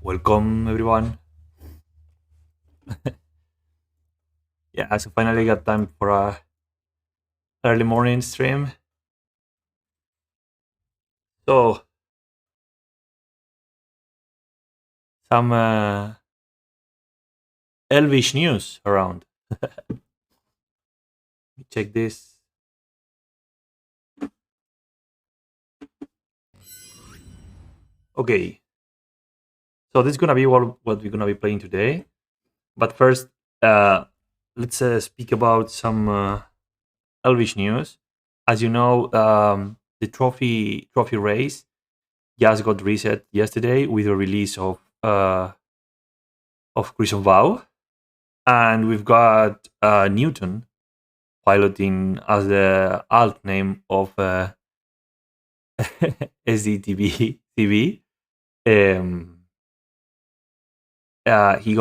Welcome everyone. Yeah, so finally got time for a early morning stream. So some Elvish news around. Check this. Okay, so this is gonna be what we're gonna be playing today. But first, uh, let's speak about some Elvish news. As you know, the trophy race just got reset yesterday with the release of Crimson Vow, and we've got Newton piloting as the alt name of SDTV TV. Um, he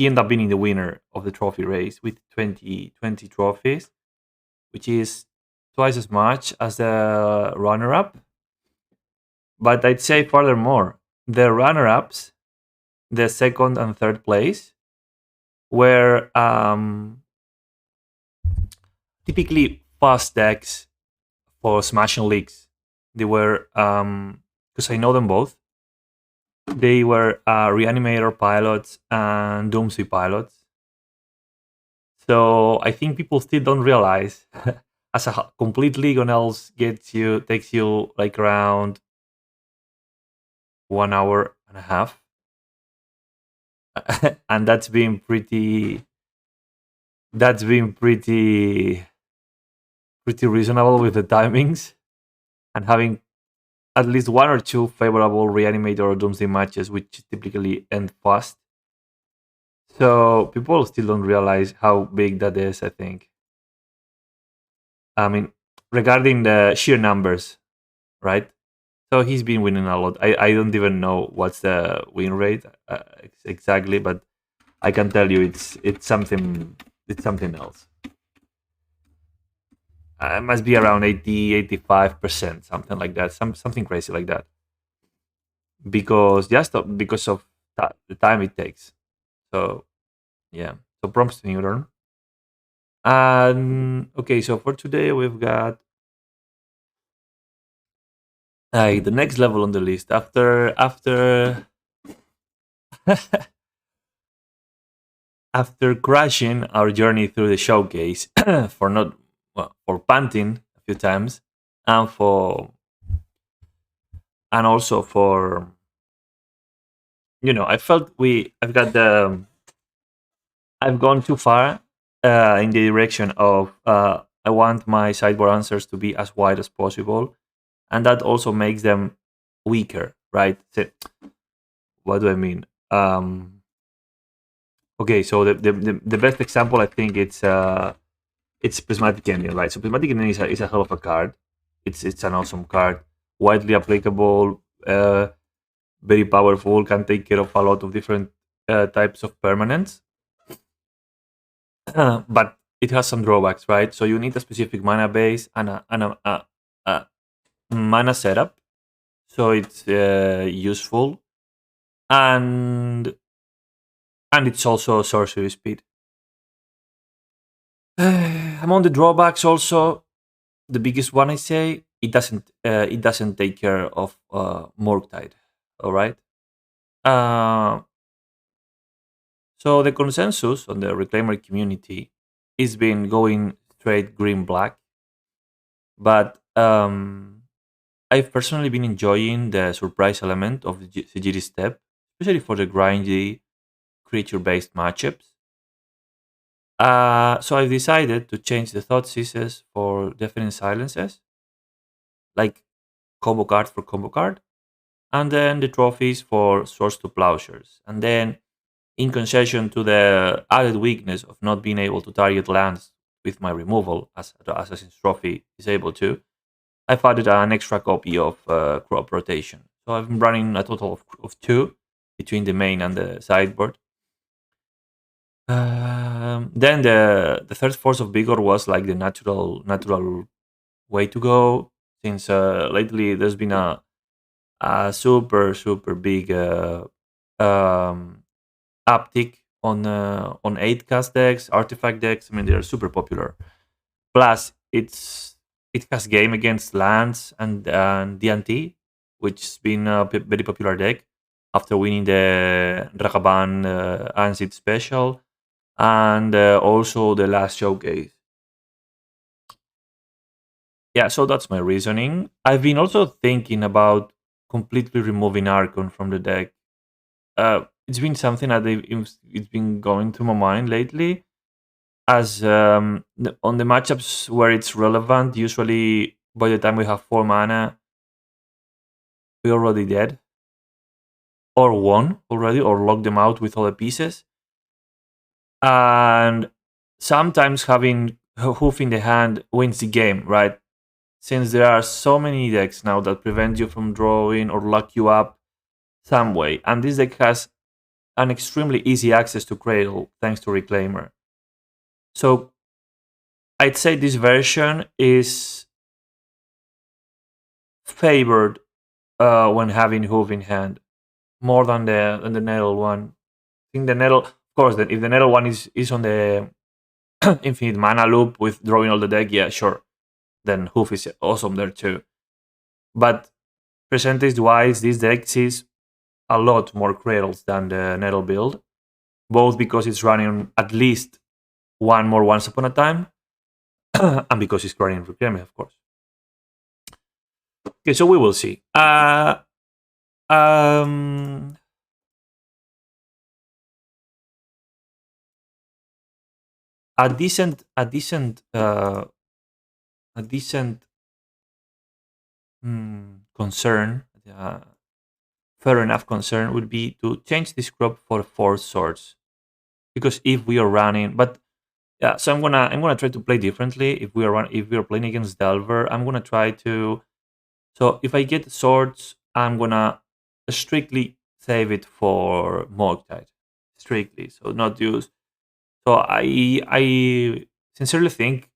ended up being the winner of the trophy race with 20 trophies, which is twice as much as the runner-up. But I'd say furthermore, the runner-ups, the second and third place, were typically fast decks for smashing leagues. They were because I know them both. They were Reanimator pilots and Doomsday pilots. So I think people still don't realize as a complete league on Elves takes you like around 1 hour and a half. And that's been pretty reasonable with the timings and having at least one or two favorable Reanimator or Doomsday matches, which typically end fast. So people still don't realize how big that is, I think. I mean, regarding the sheer numbers, right? So he's been winning a lot. I don't even know what's the win rate exactly, but I can tell you it's something else. It must be around 80-85%, something like that, something crazy like that. Because of the time it takes. So yeah. So prompts to Newton. And okay, so for today we've got the next level on the list after crashing our journey through the showcase for not for panting a few times and for and also for I felt I've gone too far in the direction of I want my sideboard answers to be as wide as possible, and that also makes them weaker, right? So, what do I mean? Okay, so the best example I think it's Prismatic Ending, right? So Prismatic Ending is a hell of a card. It's an awesome card, widely applicable, very powerful, can take care of a lot of different types of permanents. But it has some drawbacks, right? So you need a specific mana base and a mana setup, so it's useful, and it's also sorcery speed. Among the drawbacks, also the biggest one I say it doesn't take care of Morgtide. All right. Uh, so the consensus on the reclaimer community is been going straight green black, but I've personally been enjoying the surprise element of the Sigiri step, especially for the grindy creature based matchups. So I've decided to change the thought ceases for deafening silences, like combo card for combo card, and then the trophies for Swords to Plowshares. And then, in concession to the added weakness of not being able to target lands with my removal, as the Assassin's Trophy is able to, I've added an extra copy of Crop Rotation. So I've been running a total of two between the main and the sideboard. Then the third force of vigor was like the natural way to go, since lately there's been a super big um, uptick on 8 cast decks, artifact decks. I mean, they're super popular. Plus, it has game against lands and D&T, which has been a very popular deck after winning the Ragavan Ancient Special and also the last showcase. Yeah, so that's my reasoning. I've been also thinking about completely removing Archon from the deck. It's been something that it's been going through my mind lately. As on the matchups where it's relevant, usually by the time we have 4 mana, we're already dead or won already or locked them out with all the pieces. And sometimes having hoof in the hand wins the game, right? Since there are so many decks now that prevent you from drawing or lock you up some way, and this deck has an extremely easy access to Cradle thanks to Reclaimer. So I'd say this version is favored when having Hoof in hand more than the Nettle one. I think the Nettle, of course, if the Nettle one is on the infinite mana loop with drawing all the deck, yeah, sure. Then Hoof is awesome there too. But percentage wise, this deck sees a lot more Cradles than the Nettle build, both because it's running at least one more Once Upon a Time, and because it's running Reclaim, of course. Okay, so we will see. Um, a decent, a decent, a decent concern, fair enough concern would be to change this crop for 4 swords, because if we are running, but yeah, so I'm gonna try to play differently. If we are playing against Delver, I'm gonna try to. So if I get swords, I'm gonna strictly save it for Morgtide, strictly. So not use. So I sincerely think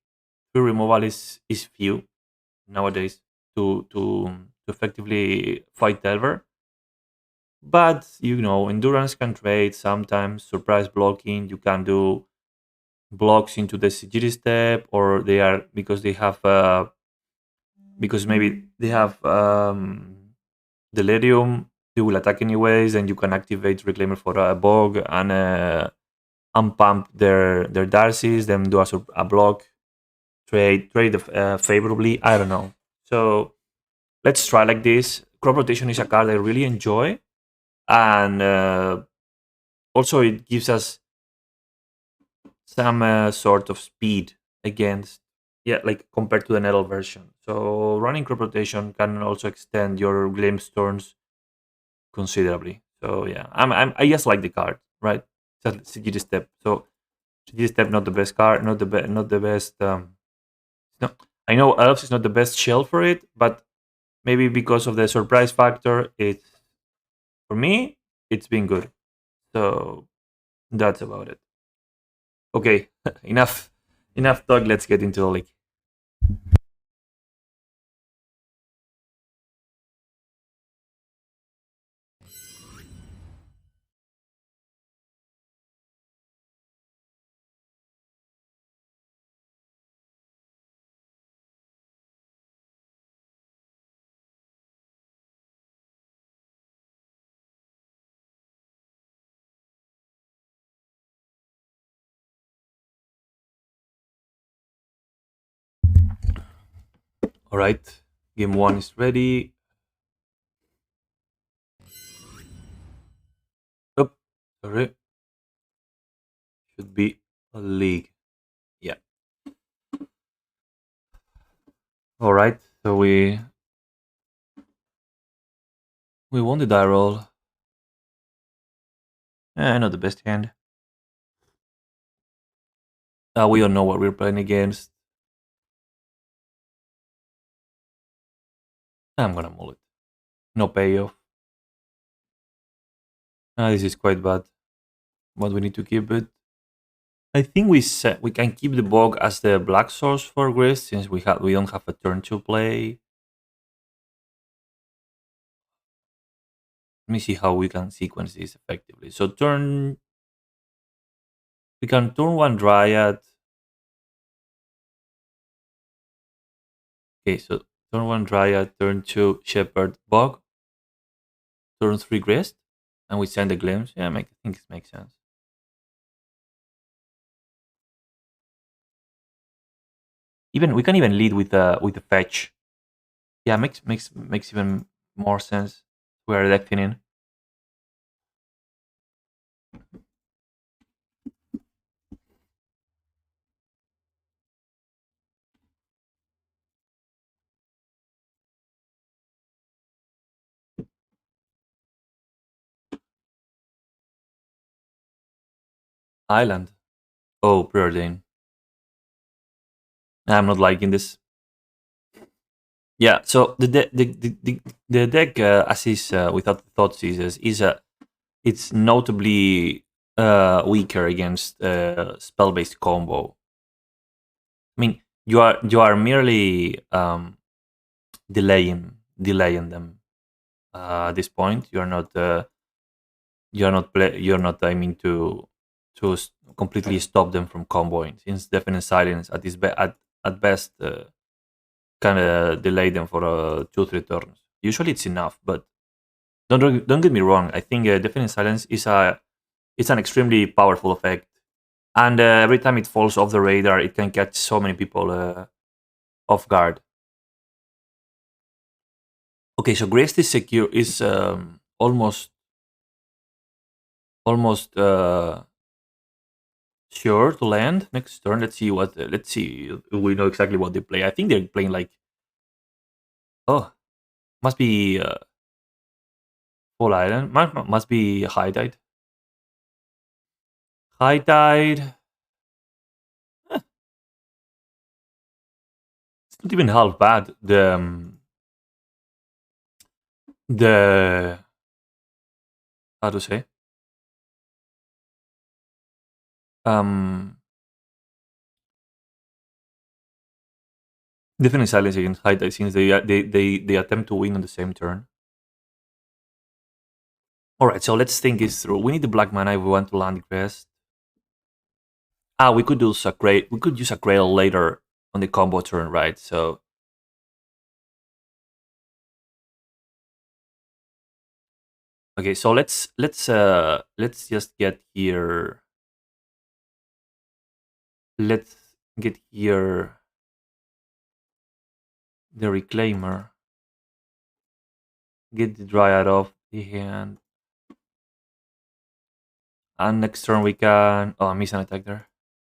true removal is few nowadays to effectively fight Delver. But endurance can trade sometimes. Surprise blocking, you can do blocks into the Sigiri step, or they are because they have because maybe they have Delirium. They will attack anyways, and you can activate Reclaimer for a bog and unpump their Darcies, then do a block trade favorably. I don't know. So let's try like this. Crop rotation is a card I really enjoy, and also it gives us some sort of speed against, yeah, like compared to the Nettle version. So running crop rotation can also extend your glimpse turns considerably. So yeah, I just like the card, right? It's a CGD step. So CGD step not the best card, not the best. No, I know Elves is not the best shell for it, but maybe because of the surprise factor, it's for me it's been good. So that's about it. Okay, enough talk. Let's get into the league. All right, game one is ready. Oh, sorry, should be a league. Yeah. All right, so we won the die roll. Not the best hand. We don't know what we're playing against. I'm gonna mull it. No payoff. This is quite bad, but we need to keep it. I think we can keep the bog as the black source for Gris since we don't have a turn to play. Let me see how we can sequence this effectively. So we can turn one Dryad. Okay, so turn one Dryad, turn two Shepherd Bog, turn three Grist, and we send a glimpse. Yeah, I think it makes sense. Even we can even lead with the fetch. Yeah, makes even more sense. We are decking in Island. Oh, preordain. I'm not liking this. Yeah, so the deck as is without thought seizes is it's notably weaker against spell based combo. I mean, you are merely delaying them at this point. You're not aiming to completely stop them from comboing. Since deafening silence at best kind of delay them for 2 3 turns. Usually it's enough, but don't get me wrong. I think deafening silence is a it's an extremely powerful effect, and every time it falls off the radar, it can catch so many people off guard. Okay, so Grace is secure is almost sure to land next turn. Let's see if we know exactly what they play. I think they're playing like oh must be full island must be high tide. High tide. It's not even half bad. The how to say um definitely silence against high tide since they attempt to win on the same turn. All right, so let's think this through. We need the black mana if we want to land crest. Ah, we could use a Grail. We could use a Grail later on the combo turn, right? So okay, so let's just get here. Let's get here the Reclaimer. Get the Dryad off the hand. And next turn we can oh I missed an attack there.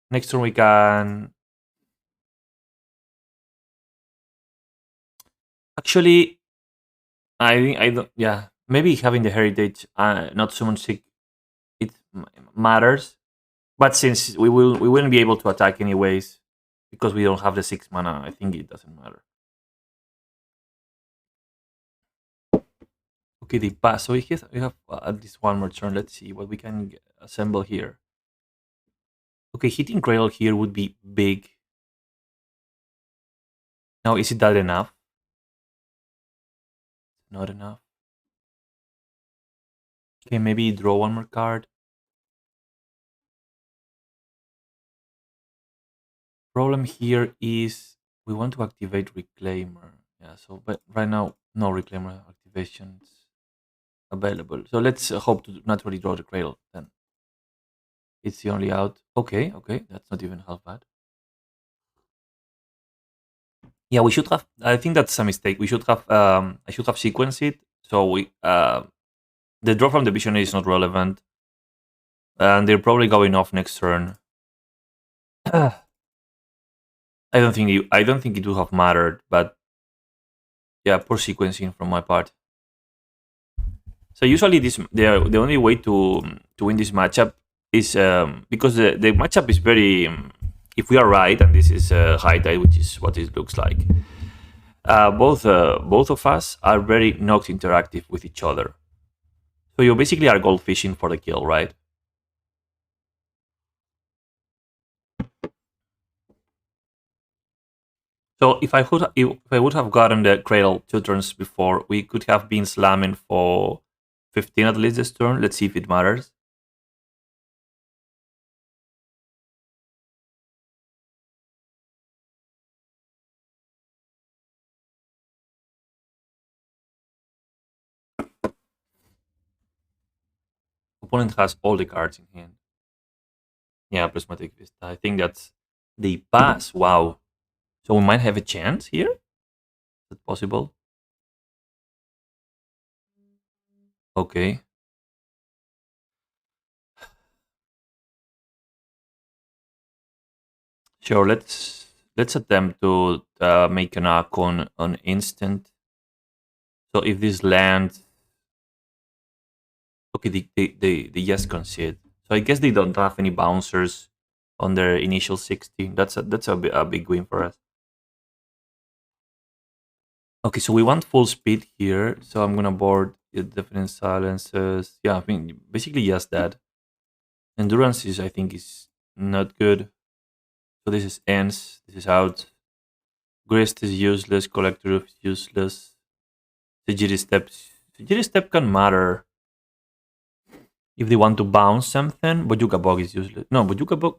Next turn we can actually I don't yeah. Maybe having the heritage not summon sick it matters. But since we wouldn't be able to attack anyways because we don't have the 6 mana, I think it doesn't matter. Okay, they pass. So we have at least one more turn. Let's see what we can assemble here. Okay, hitting Grail here would be big. Now, is it that enough? Not enough. Okay, maybe draw one more card. Problem here is we want to activate Reclaimer. Yeah, so but right now no Reclaimer activations available. So let's hope to naturally draw the Grail then. It's the only out. Okay, okay, that's not even half bad. Yeah, we should have. I think that's a mistake. We should have. I should have sequenced it. So we the draw from the vision is not relevant, and they're probably going off next turn. I don't think it would have mattered, but yeah, poor sequencing from my part. So usually the only way to win this matchup is because the matchup is very if we are right and this is high tide, which is what it looks like. Both of us are very not interactive with each other. So you basically are gold fishing for the kill, right? So if I would have gotten the cradle 2 turns before, we could have been slamming for 15 at least this turn. Let's see if it matters. Opponent has all the cards in hand. Yeah, Prismatic Vista. I think that's the pass. Wow. So we might have a chance here. Is it possible? Okay. Sure. Let's attempt to make an arc on instant. So if this lands, okay, they just concede. So I guess they don't have any bouncers on their initial 16. That's a big win for us. Okay, so we want full speed here. So I'm gonna board the definite silences. Yeah, I mean basically just that. Endurance is I think is not good. So this is ends. This is out. Grist is useless. Collector is useless. Sigiri step can matter if they want to bounce something. Bojuka Bog is useless. No, Bojuka Bog.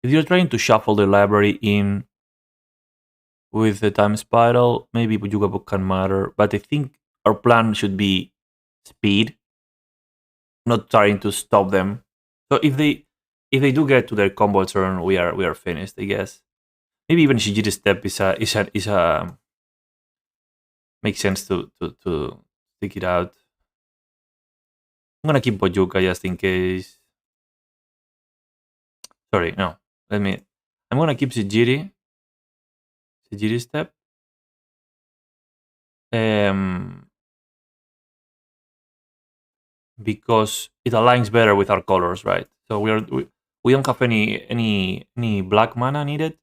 If you're trying to shuffle the library in with the time spiral, maybe Bojuka Bog can matter. But I think our plan should be speed, not trying to stop them. So if they do get to their combo turn, we are finished, I guess. Maybe even Shijiri step is a makes sense to stick it out. I'm gonna keep Bojuka just in case. Sorry, no. I'm gonna keep Shijiri step. Um, because it aligns better with our colors, right? So we don't have any black mana needed.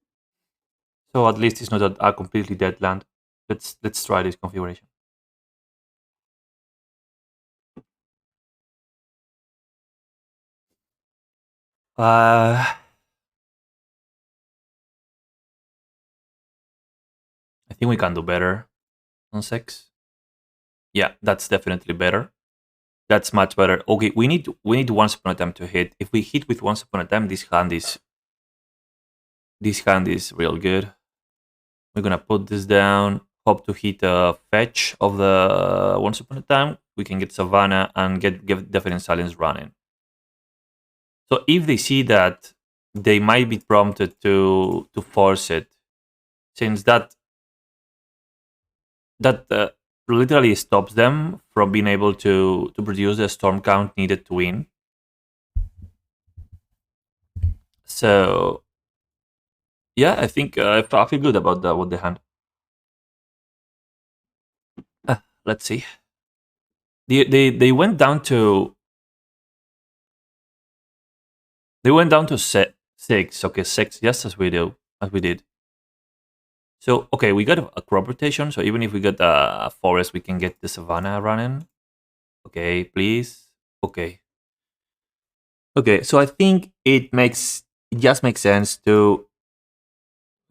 So at least it's not a completely dead land. Let's try this configuration. I think we can do better on 6. Yeah, that's definitely better. That's much better. Okay, we need Once Upon a Time to hit. If we hit with Once Upon a Time, this hand is real good. We're gonna put this down. Hope to hit a fetch of the Once Upon a Time. We can get Savannah and get Deafening Silence running. So if they see that, they might be prompted to force it, since that literally stops them from being able to produce the storm count needed to win. So yeah, I think I feel good about that with the hand. Let's see. They went down to six. Okay, 6, just as we did. So okay, we got a crop rotation. So even if we get a forest, we can get the savannah running. Okay, please. Okay. Okay, so I think it just makes sense to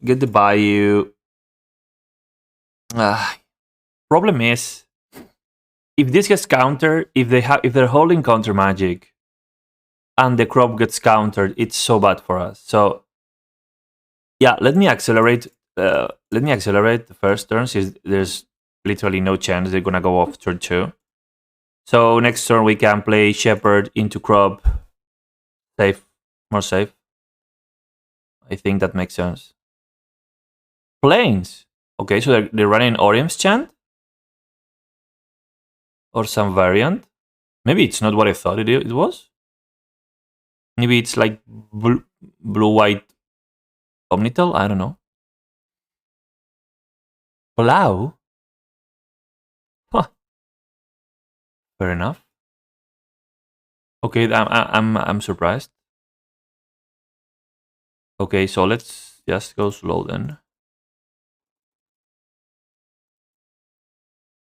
get the bayou. Problem is, if this gets countered, if they're holding counter magic, and the crop gets countered, it's so bad for us. So yeah, let me accelerate. The first turn, since there's literally no chance they're gonna go off turn 2. So next turn we can play Shepherd into crop. More safe. I think that makes sense. Planes. Okay, so they're running Orium's Chant? Or some variant? Maybe it's not what I thought it was. Maybe it's like blue-white Omnital? I don't know. Plow? Huh. Fair enough. Okay, I'm surprised. Okay, so let's just go slow then.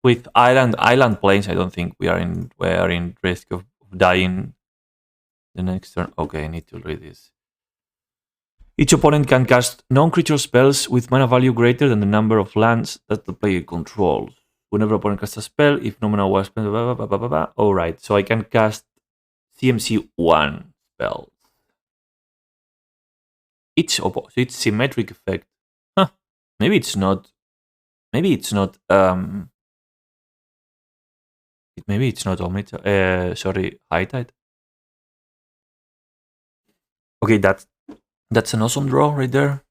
With island planes, I don't think we are in risk of dying the next turn. Okay, I need to read this. Each opponent can cast non-creature spells with mana value greater than the number of lands that the player controls. Whenever opponent casts a spell, if nominal was spell, blah, blah, blah, blah, blah. All right, so I can cast CMC 1 spell. It's symmetric effect. Huh. Maybe it's not. Maybe it's not. Maybe it's not Omni. Sorry, High Tide. Okay, that's an awesome draw right there.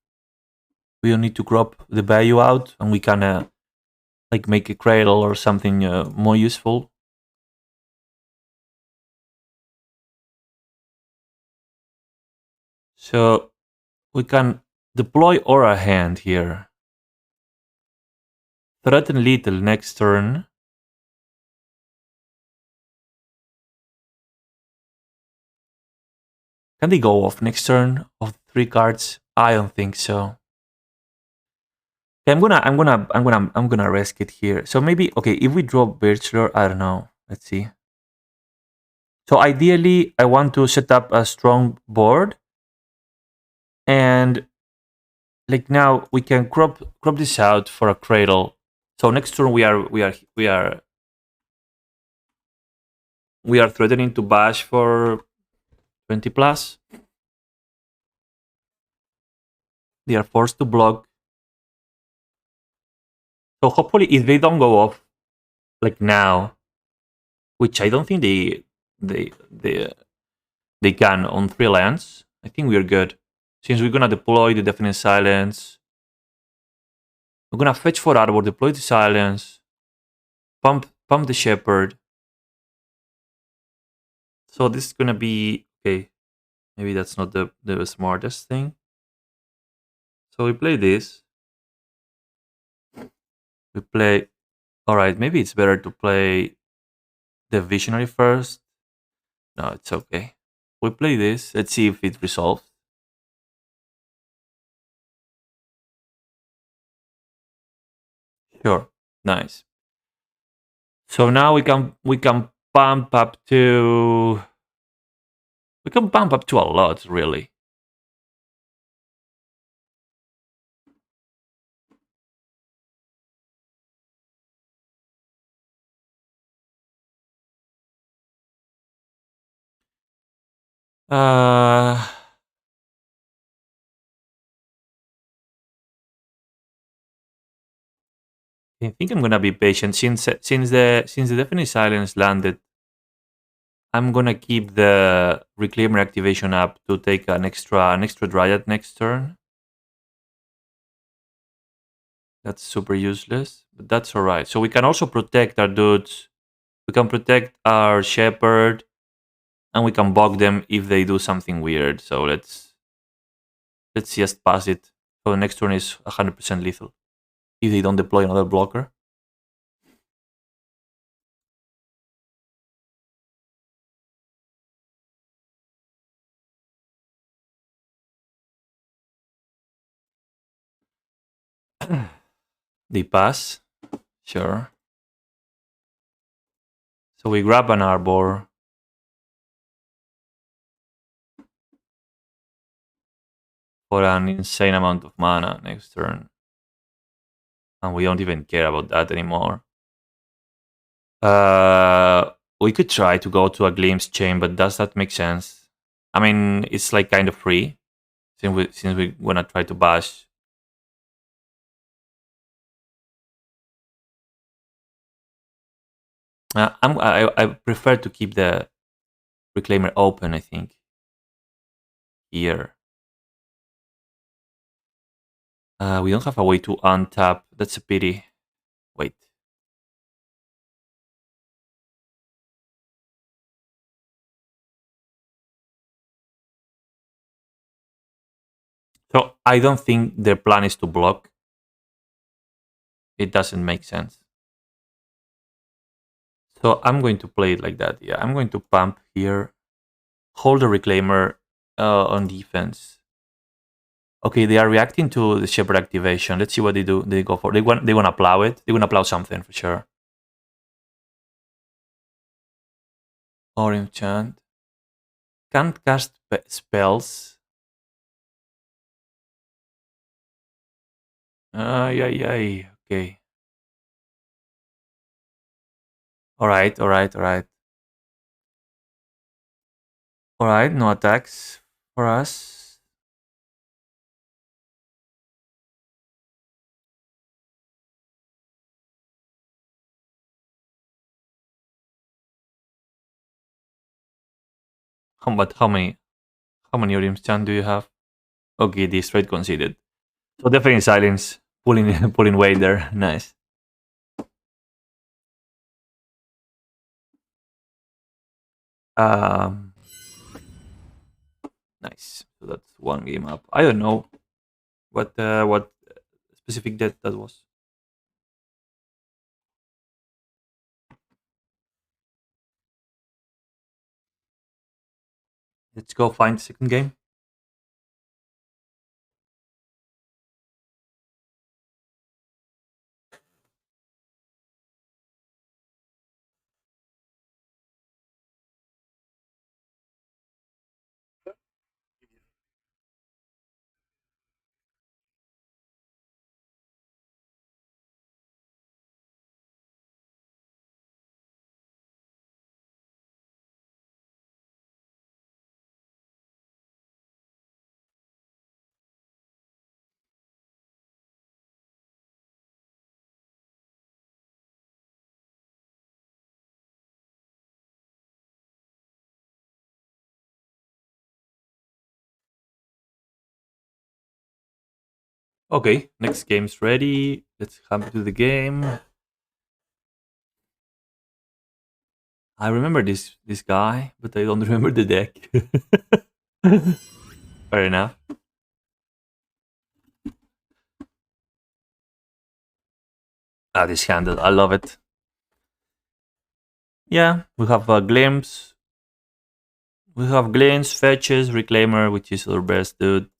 We don't need to crop the value out, and we can like make a cradle or something more useful. So we can deploy Aura Hand here. Threaten Little next turn. Can they go off next turn of 3 cards? I don't think so. Okay, I'm gonna risk it here. So maybe okay, if we draw Birchlore, I don't know. Let's see. So ideally, I want to set up a strong board, and like now we can crop this out for a cradle. So next turn we are threatening to bash for 20 plus. They are forced to block. So hopefully, if they don't go off like now, which I don't think they can on 3 lands, I think we are good. Since we're gonna deploy the Deafening Silence, we're gonna fetch for Arbor, deploy the Silence, pump the Shepherd. So this is gonna be okay. Maybe that's not the smartest thing. So we play this. We play. All right, maybe it's better to play the Visionary first. No, it's okay. We play this. Let's see if it resolves. Sure. Nice. So now we can pump up to a lot, really. Uh I think I'm gonna be patient since the Deafening Silence landed. I'm gonna keep the Reclaimer activation up to take an extra Dryad next turn. That's super useless, but that's alright. So we can also protect our dudes. We can protect our Shepherd, and we can bug them if they do something weird. So let's just pass it. So the next turn is 100% lethal if they don't deploy another blocker. They pass. Sure. So we grab an Arbor. For an insane amount of mana next turn. And we don't even care about that anymore. We could try to go to a Glimpse chain, but does that make sense? I mean, it's like kind of free since we wanna try to bash. I prefer to keep the Reclaimer open. I think here. We don't have a way to untap. That's a pity. Wait. So I don't think their plan is to block. It doesn't make sense. So I'm going to play it like that. Yeah, I'm going to pump here. Hold the Reclaimer on defense. Okay, they are reacting to the Shepherd activation. Let's see what they do. They go for. They want to plow it. They want to plow something for sure. Or enchant. Can't cast spells. Ay. Okay. All right, all right, all right. All right, no attacks for us. But how many Urims Chan do you have? Okay, this straight conceded. So definitely silence. Pulling pulling weight there. Nice. Um nice. So that's one game up. I don't know what specific death that was. Let's go find the second game. Okay, next game's ready. Let's come to the game. I remember this guy, but I don't remember the deck. Fair enough. Ah, this handle, I love it. Yeah, we have glimpse. We have glimpse, fetches, reclaimer, which is our best dude.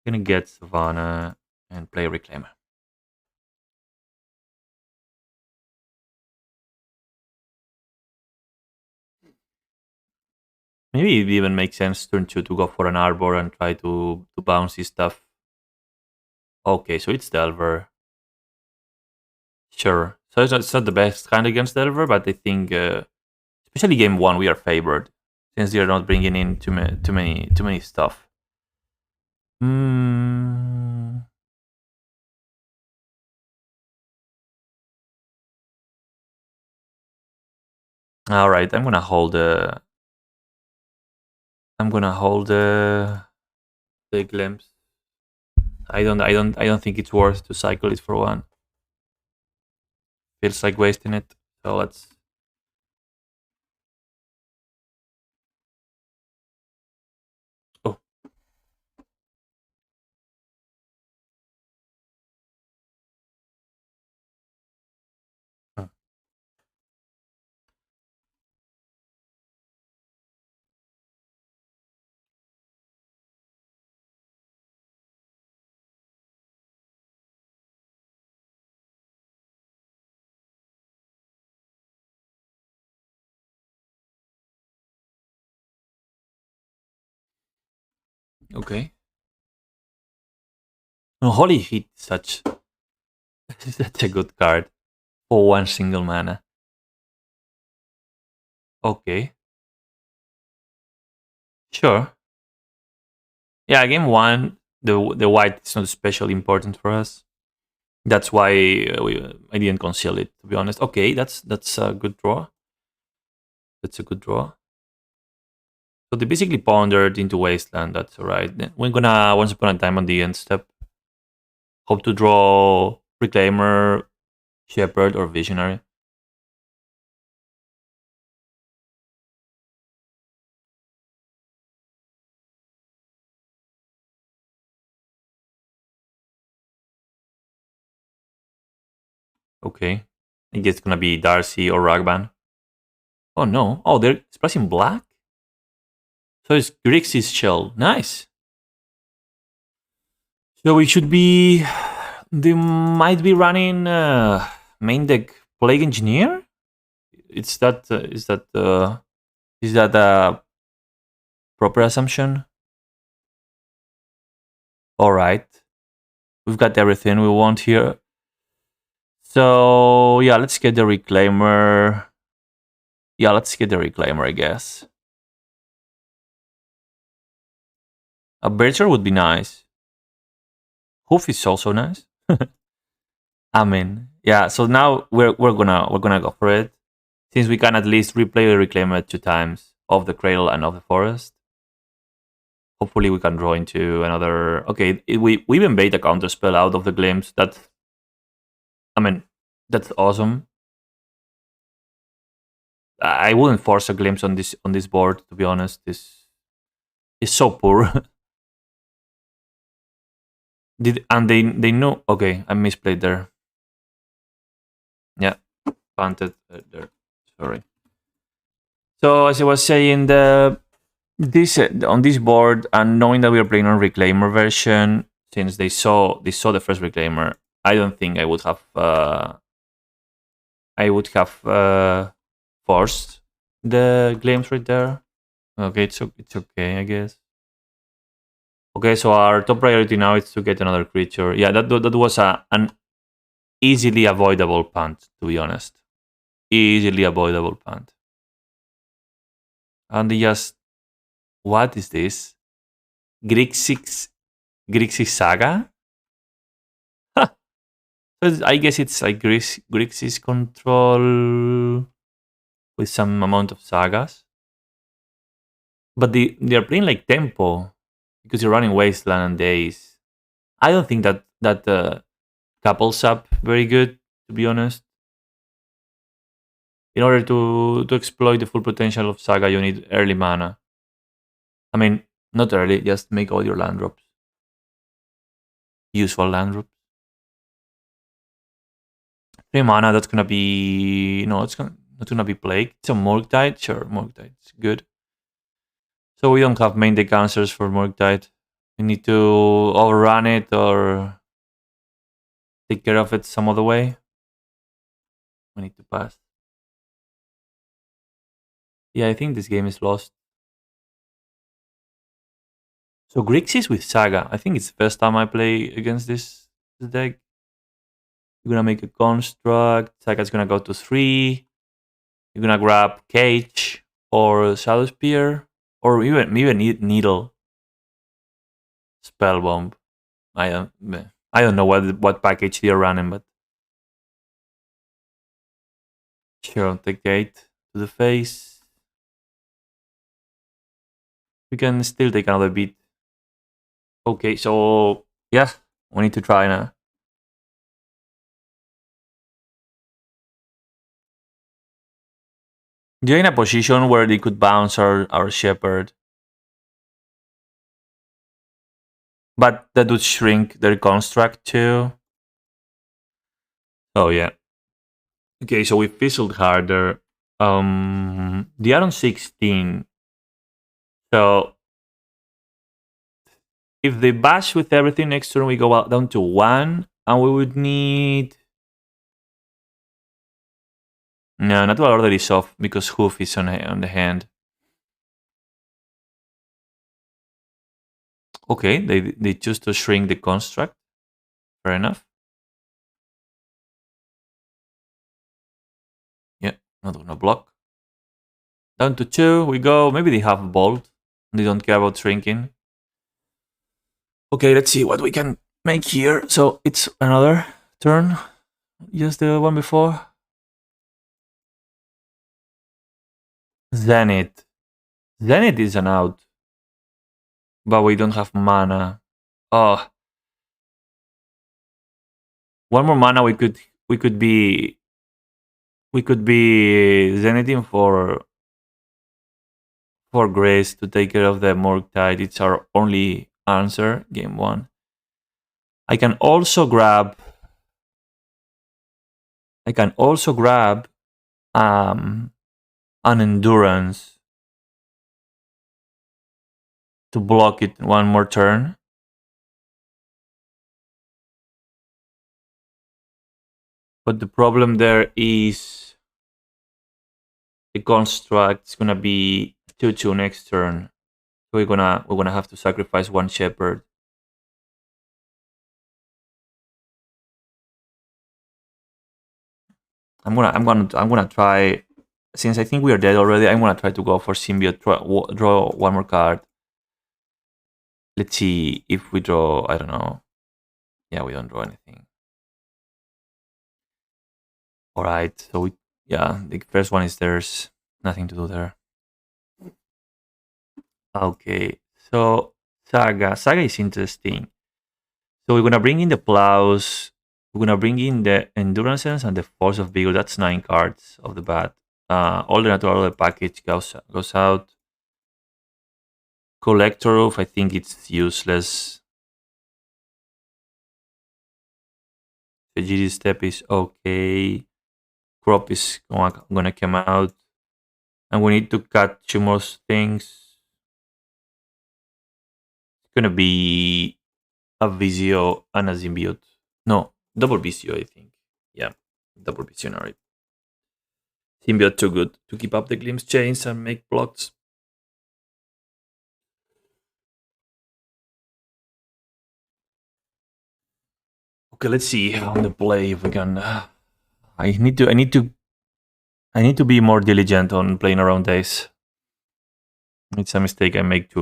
Gonna get Savannah and play reclaimer. Maybe it even makes sense turn two to go for an arbor and try to bounce his stuff. Okay, so it's Delver. Sure. So it's not the best kind against Delver, but I think especially game one we are favored since they're not bringing in too many stuff. Hmm. All right, I'm gonna hold. I'm gonna hold the glimpse. I don't think it's worth to cycle it for one. Feels like wasting it. So let's. Oh, huh. Okay. Oh, holy hit! Such a good card for one single mana. Okay, sure. Yeah, game one, the white is not especially important for us. That's why I didn't conceal it. To be honest. Okay, that's a good draw. That's a good draw. So they basically pondered into Wasteland. That's alright. We're gonna once upon a time on the end step. Hope to draw Reclaimer, Shepherd, or Visionary. Okay. I guess it's gonna be Darcy or Ragban. Oh no. Oh, they're splashing black? So it's Grixis Shell. Nice. So we should be. They might be running main deck Plague Engineer. It's that. Is that a proper assumption? All right. We've got everything we want here. So yeah, let's get the Reclaimer. Yeah, let's get the Reclaimer, I guess. A Berger would be nice. Hoof is also nice. I mean, yeah. So now we're gonna go for it, since we can at least replay the Reclaimer 2 times of the Cradle and of the Forest. Hopefully, we can draw into another. Okay, we even bait a counter spell out of the Glimpse. I mean, that's awesome. I wouldn't force a Glimpse on this board, to be honest. This is so poor. They know? Okay, I misplayed there. Yeah, planted there. Sorry. So as I was saying, the this on this board, and knowing that we are playing on Reclaimer version, since they saw the first Reclaimer, I don't think I would have forced the Glimpse right there. Okay, it's okay, I guess. Okay, so our top priority now is to get another creature. Yeah, that was an easily avoidable punt, to be honest. Easily avoidable punt. And they just, what is this? Grixis Grixis Saga? I guess it's like Grixis Control with some amount of sagas. But they're playing like tempo because you're running Wasteland and Days. I don't think that couples up very good, to be honest. In order to exploit the full potential of Saga, you need early mana. I mean, not early, just make all your land drops. Useful land drops. 3 mana, that's gonna be no, it's not gonna be Plague. It's a Morgtide, sure, Morgtide's good. So we don't have main deck answers for Morgtide. We need to overrun it or take care of it some other way. We need to pass. Yeah, I think this game is lost. So Grixis with Saga. I think it's the first time I play against this deck. You're gonna make a construct. Saga's gonna go to 3. You're gonna grab Cage or Shadow Spear or even Needle. Spell Bomb. I don't I don't know what package they're running, but sure, the gate to the face. We can still take another beat. Okay, so yeah, we need to try now. They're in a position where they could bounce our Shepherd, but that would shrink their construct too. Oh yeah. Okay, so we fizzled harder. They are on 16. So if they bash with everything next turn, we go out down to 1, and we would need. No, not Order is off because Hoof is on the hand. Okay, they choose to shrink the construct. Fair enough. Yeah, not gonna block. Down to 2, we go. Maybe they have Bolt. They don't care about shrinking. Okay, let's see what we can make here. So it's another turn. Just the one before. Zenith. Zenith is an out. But we don't have mana. Oh. One more mana we could be Zenithing for Grace to take care of the Morgtide. It's our only answer, game 1. I can also grab an Endurance to block it one more turn. But the problem there is the construct's gonna be 2/2 next turn. So we're gonna have to sacrifice one Shepherd. I'm gonna try. Since I think we are dead already, I'm gonna try to go for symbiote. Draw one more card. Let's see if we draw. I don't know. Yeah, we don't draw anything. All right. So yeah, the first one is there's nothing to do there. Okay. So Saga is interesting. So we're gonna bring in the plows. We're gonna bring in the endurances and the force of vigor. That's 9 cards of the bat. All the natural package goes out. Collector Roof, I think it's useless. Veggie Step is okay. Crop is gonna come out. And we need to cut 2 more things. It's gonna be a Visio and a Symbiote. No, double Visio, I think. Yeah, double Visionary. Symbiote too good to keep up the glimpse chains and make blocks. Okay, let's see on the play if we can. I need to be more diligent on playing around days. It's a mistake I make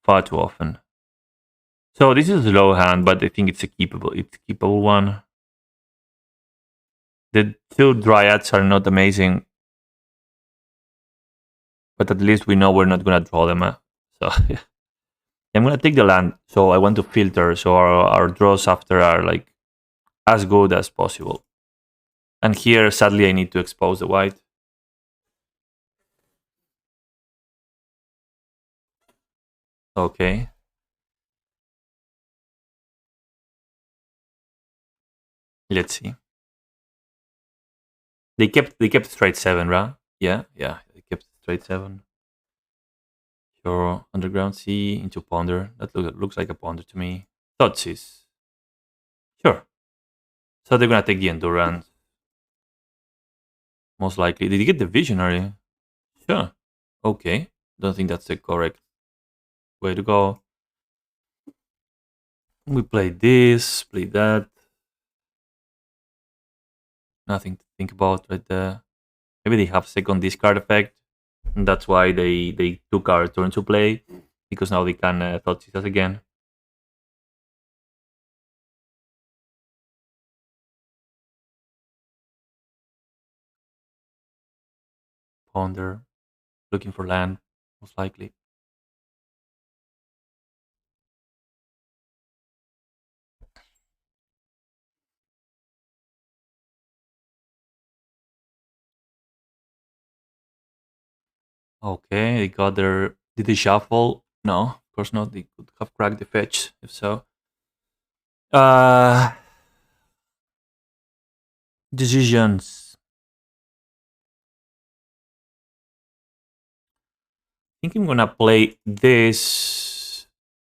far too often. So this is a low hand, but I think it's a keepable one. The 2 dryads are not amazing, but at least we know we're not gonna draw them. So I'm gonna take the land. So I want to filter so our draws after are like as good as possible. And here, sadly, I need to expose the white. Okay. Let's see. They kept straight 7, right? Yeah, they kept straight 7. Sure. Underground sea into ponder. That looks like a ponder to me. Thoughtseize. Sure. So they're gonna take the endurance. Most likely. Did you get the visionary? Sure. Okay. Don't think that's the correct way to go. We play this, play that. Nothing to think about right there. Maybe they have second discard effect. And that's why they took our turn to play. Because now they can Thoughtseize us again. Ponder. Looking for land, most likely. Okay, they got their. Did they shuffle? No, of course not. They could have cracked the fetch, if so. Uh, Decisions. I think I'm gonna play this.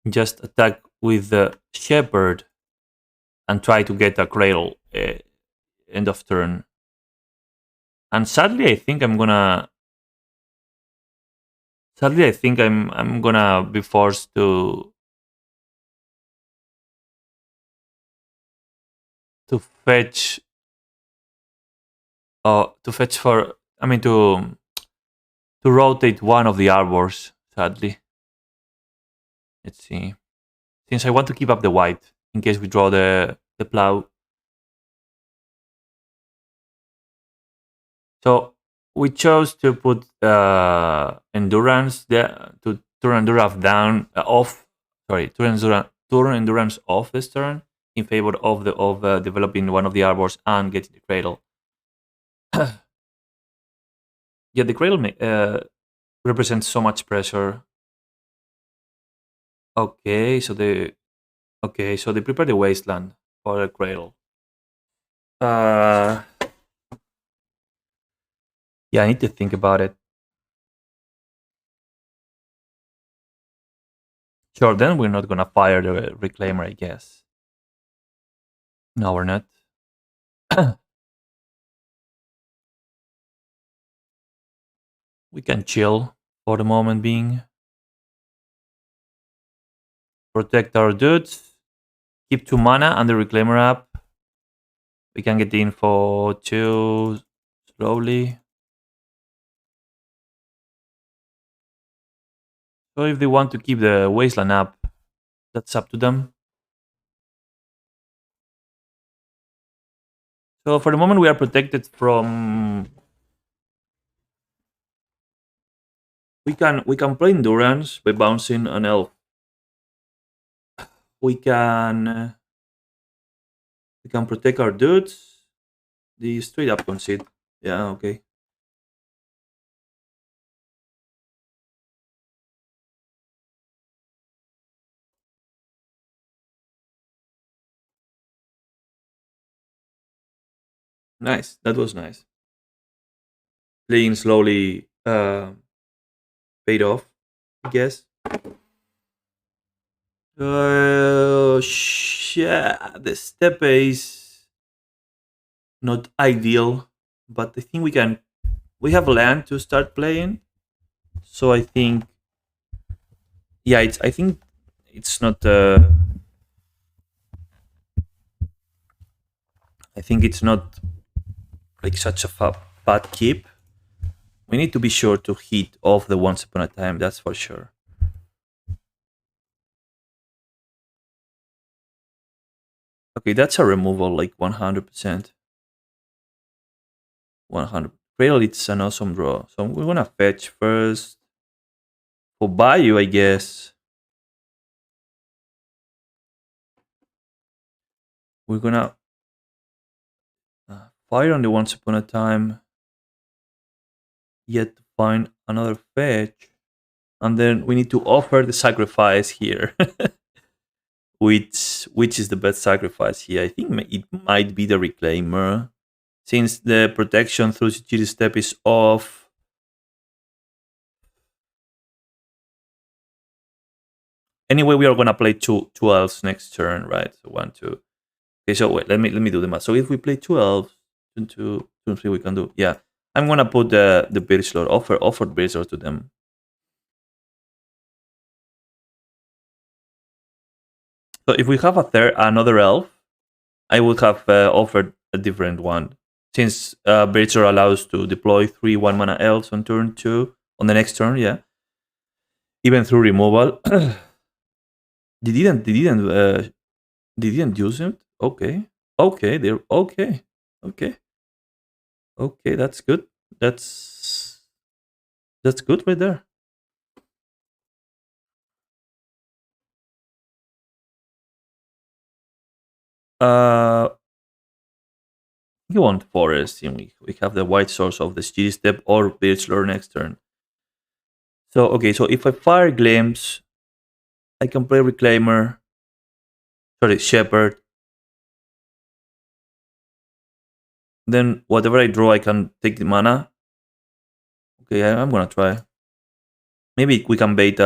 Just attack with the shepherd and try to get a cradle end of turn. And sadly, I think I'm gonna. Sadly, I think I'm gonna be forced to fetch. To fetch for. I mean to rotate one of the arbors. Sadly, let's see. Since I want to keep up the white in case we draw the plow. So we chose to put endurance there to turn endurance down off. Sorry, turn endurance off this turn in favor of developing one of the arbors and getting the cradle. Yeah, the cradle represents so much pressure. Okay, so they prepare the wasteland for the cradle. Uh, yeah, I need to think about it. Sure, then we're not gonna fire the reclaimer, I guess. No, we're not. We can chill for the moment being. Protect our dudes. Keep 2 mana and the reclaimer up. We can get the info 2. slowly. So if they want to keep the wasteland up, that's up to them. So for the moment, we are protected from. We can play endurance by bouncing an elf. We can we can protect our dudes. The straight up concede. Yeah, okay. Nice. That was nice. Playing slowly paid off, I guess. Yeah, the step is not ideal, but I think we have land to start playing. So I think, yeah, I think it's not. I think it's not like such a bad keep. We need to be sure to hit off the once upon a time. That's for sure. Okay, that's a removal, like 100%. 100. Cradle, it's an awesome draw. So we're gonna fetch first for Bayou, I guess. We're gonna fire on the once upon a time. Yet to find another fetch, and then we need to offer the sacrifice here. Which is the best sacrifice here? I think it might be the reclaimer, since the protection through security step is off. Anyway, we are gonna play two elves next turn, right? So 1, 2. Okay, so wait, let me do the math. So if we play two elves, two, and three, we can do. Yeah, I'm gonna put the Birch Lord offered Birch Lord to them. So if we have another elf, I would have offered a different one, since Birch Lord allows to deploy 3 1 mana elves on turn 2 on the next turn. Yeah, even through removal. They didn't use it. Okay, okay, they're okay, okay, okay. That's good. That's that's good right there. Uh, you want forest, and we have the white source of the GD step or Birch Lord next turn. So okay, so if I fire Glimpse, I can play Reclaimer. Sorry, Shepherd. Then whatever I draw, I can take the mana. Okay, I'm gonna try. Maybe we can bait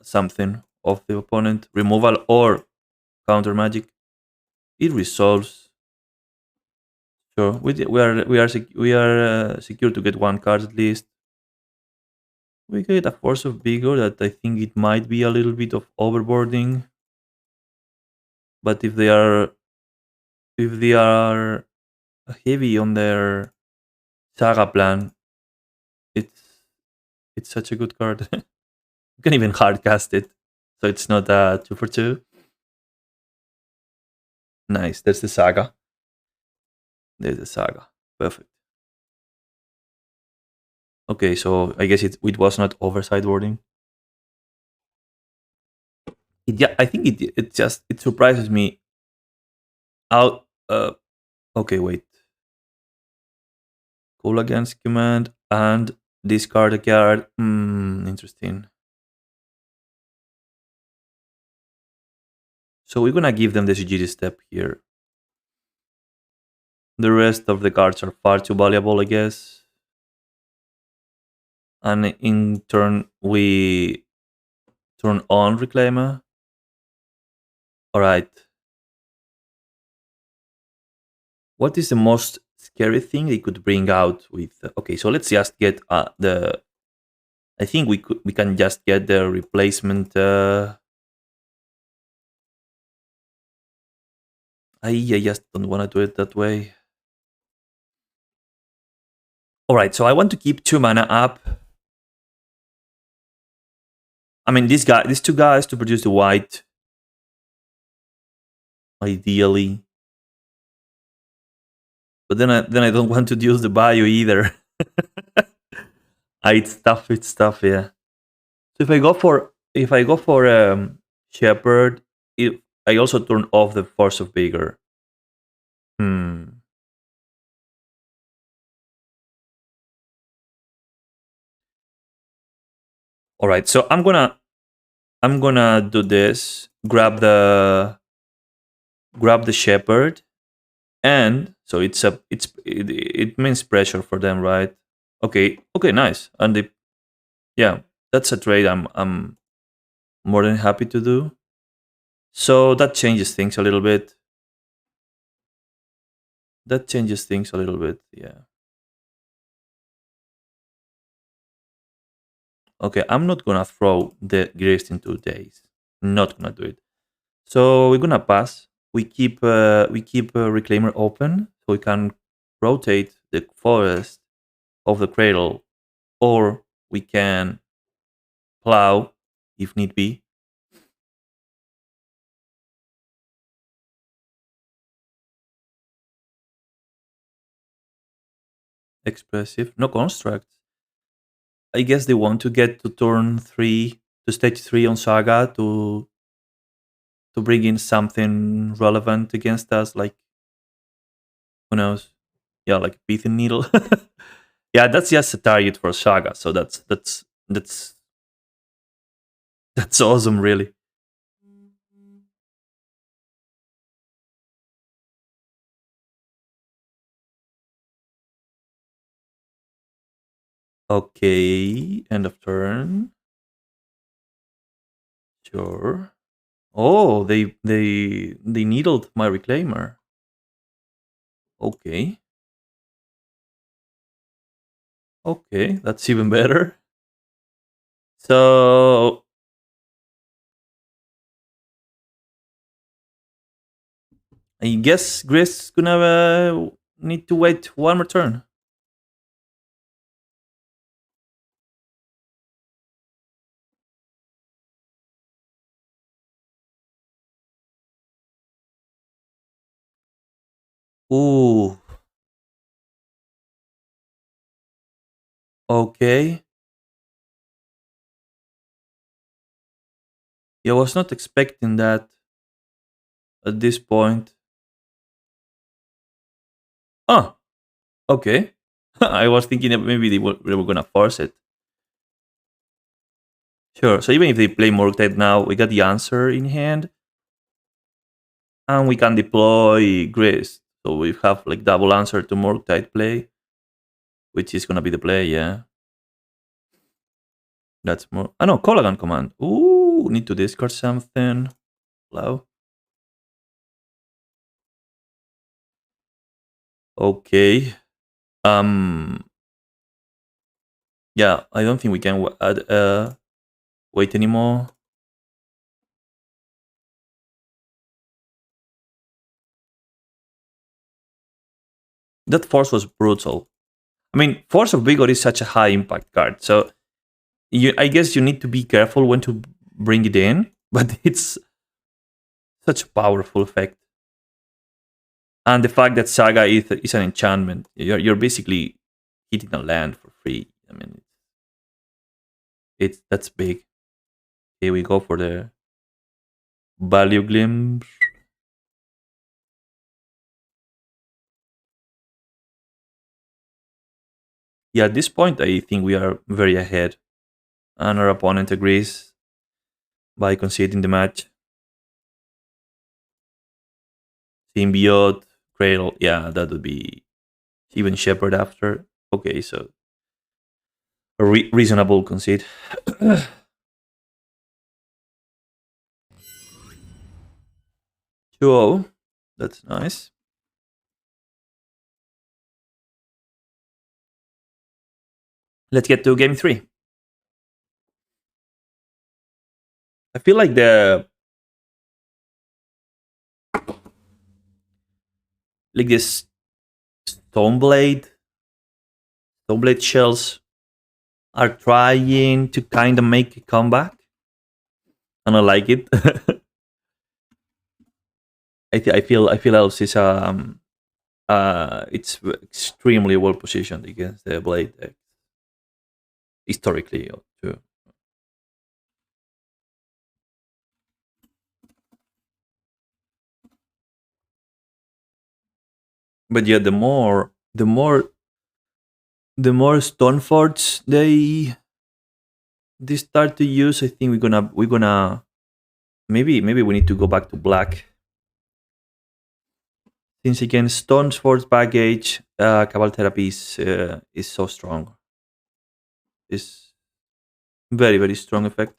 something of the opponent, removal or counter magic. It resolves. Sure, we are secure to get one card at least. We get a force of vigor that I think it might be a little bit of overboarding, but if they are heavy on their saga plan, it's it's such a good card. You can even hard cast it, so it's not a 2 for 2. Nice. There's the saga. There's the saga. Perfect. Okay, so I guess it was not oversight wording. Yeah, I think it surprises me out. Okay, wait. Cool against command and discard a card. Interesting. So we're gonna give them the Sujiri step here. The rest of the cards are far too valuable, I guess. And in turn, we turn on Reclaimer. Alright. What is the most scary thing they could bring out with... Okay, so let's just get the... I think we can just get the replacement... I just don't want to do it that way. All right, so I want to keep 2 mana up. I mean, these two guys to produce the white, ideally. But then I don't want to use the bio either. It's tough. It's tough. Yeah. So if I go for Shepherd, I also turn off the Force of Vigor. Hmm. All right. So I'm gonna do this. Grab the Shepherd, and so it means pressure for them, right? Okay. Okay. Nice. And yeah, that's a trade I'm more than happy to do. So that changes things a little bit. That changes things a little bit. Yeah. Okay, I'm not gonna throw the Grist in 2 days. Not gonna do it. So we're gonna pass. We keep Reclaimer open so we can rotate the forest of the cradle, or we can plow if need be. Expressive, no construct. I guess they want to get to turn 3 to stage 3 on Saga to bring in something relevant against us, like who knows? Yeah, like Beating Needle. Yeah, that's just a target for Saga, so that's awesome, really. Okay, end of turn. Sure. Oh, they needled my Reclaimer. Okay, okay, that's even better. So I guess Gris gonna need to wait one more turn. Ooh, okay. Yeah, I was not expecting that at this point. Oh, okay. I was thinking that maybe they were gonna force it. Sure. So even if they play Morgtide now, we got the answer in hand, and we can deploy Grace. So we have like double answer to Morgtide play, which is gonna be the play. Yeah, that's more. I know Colagan command. Ooh, need to discard something. Hello. Okay. Um. Yeah, I don't think we can wait anymore. That force was brutal. I mean, Force of Vigor is such a high impact card, so I guess you need to be careful when to bring it in, but it's such a powerful effect. And the fact that Saga is an enchantment, you're basically hitting a land for free. I mean, it's that's big. Here we go for the value glimpse. Yeah, at this point, I think we are very ahead, and our opponent agrees by conceding the match. Symbiote, Cradle, yeah, that would be even Shepherd after. Okay, so a reasonable concede. 2-0. That's nice. Let's get to game 3. I feel like the this Stoneblade Double shells are trying to kind of make a comeback, and I like it. I feel Elves is it's extremely well positioned against the blade deck historically too. But yeah, the more stone forts they start to use, I think we're gonna maybe we need to go back to black. Since against stone forts baggage, cabal therapy is so strong. Is very very strong effect.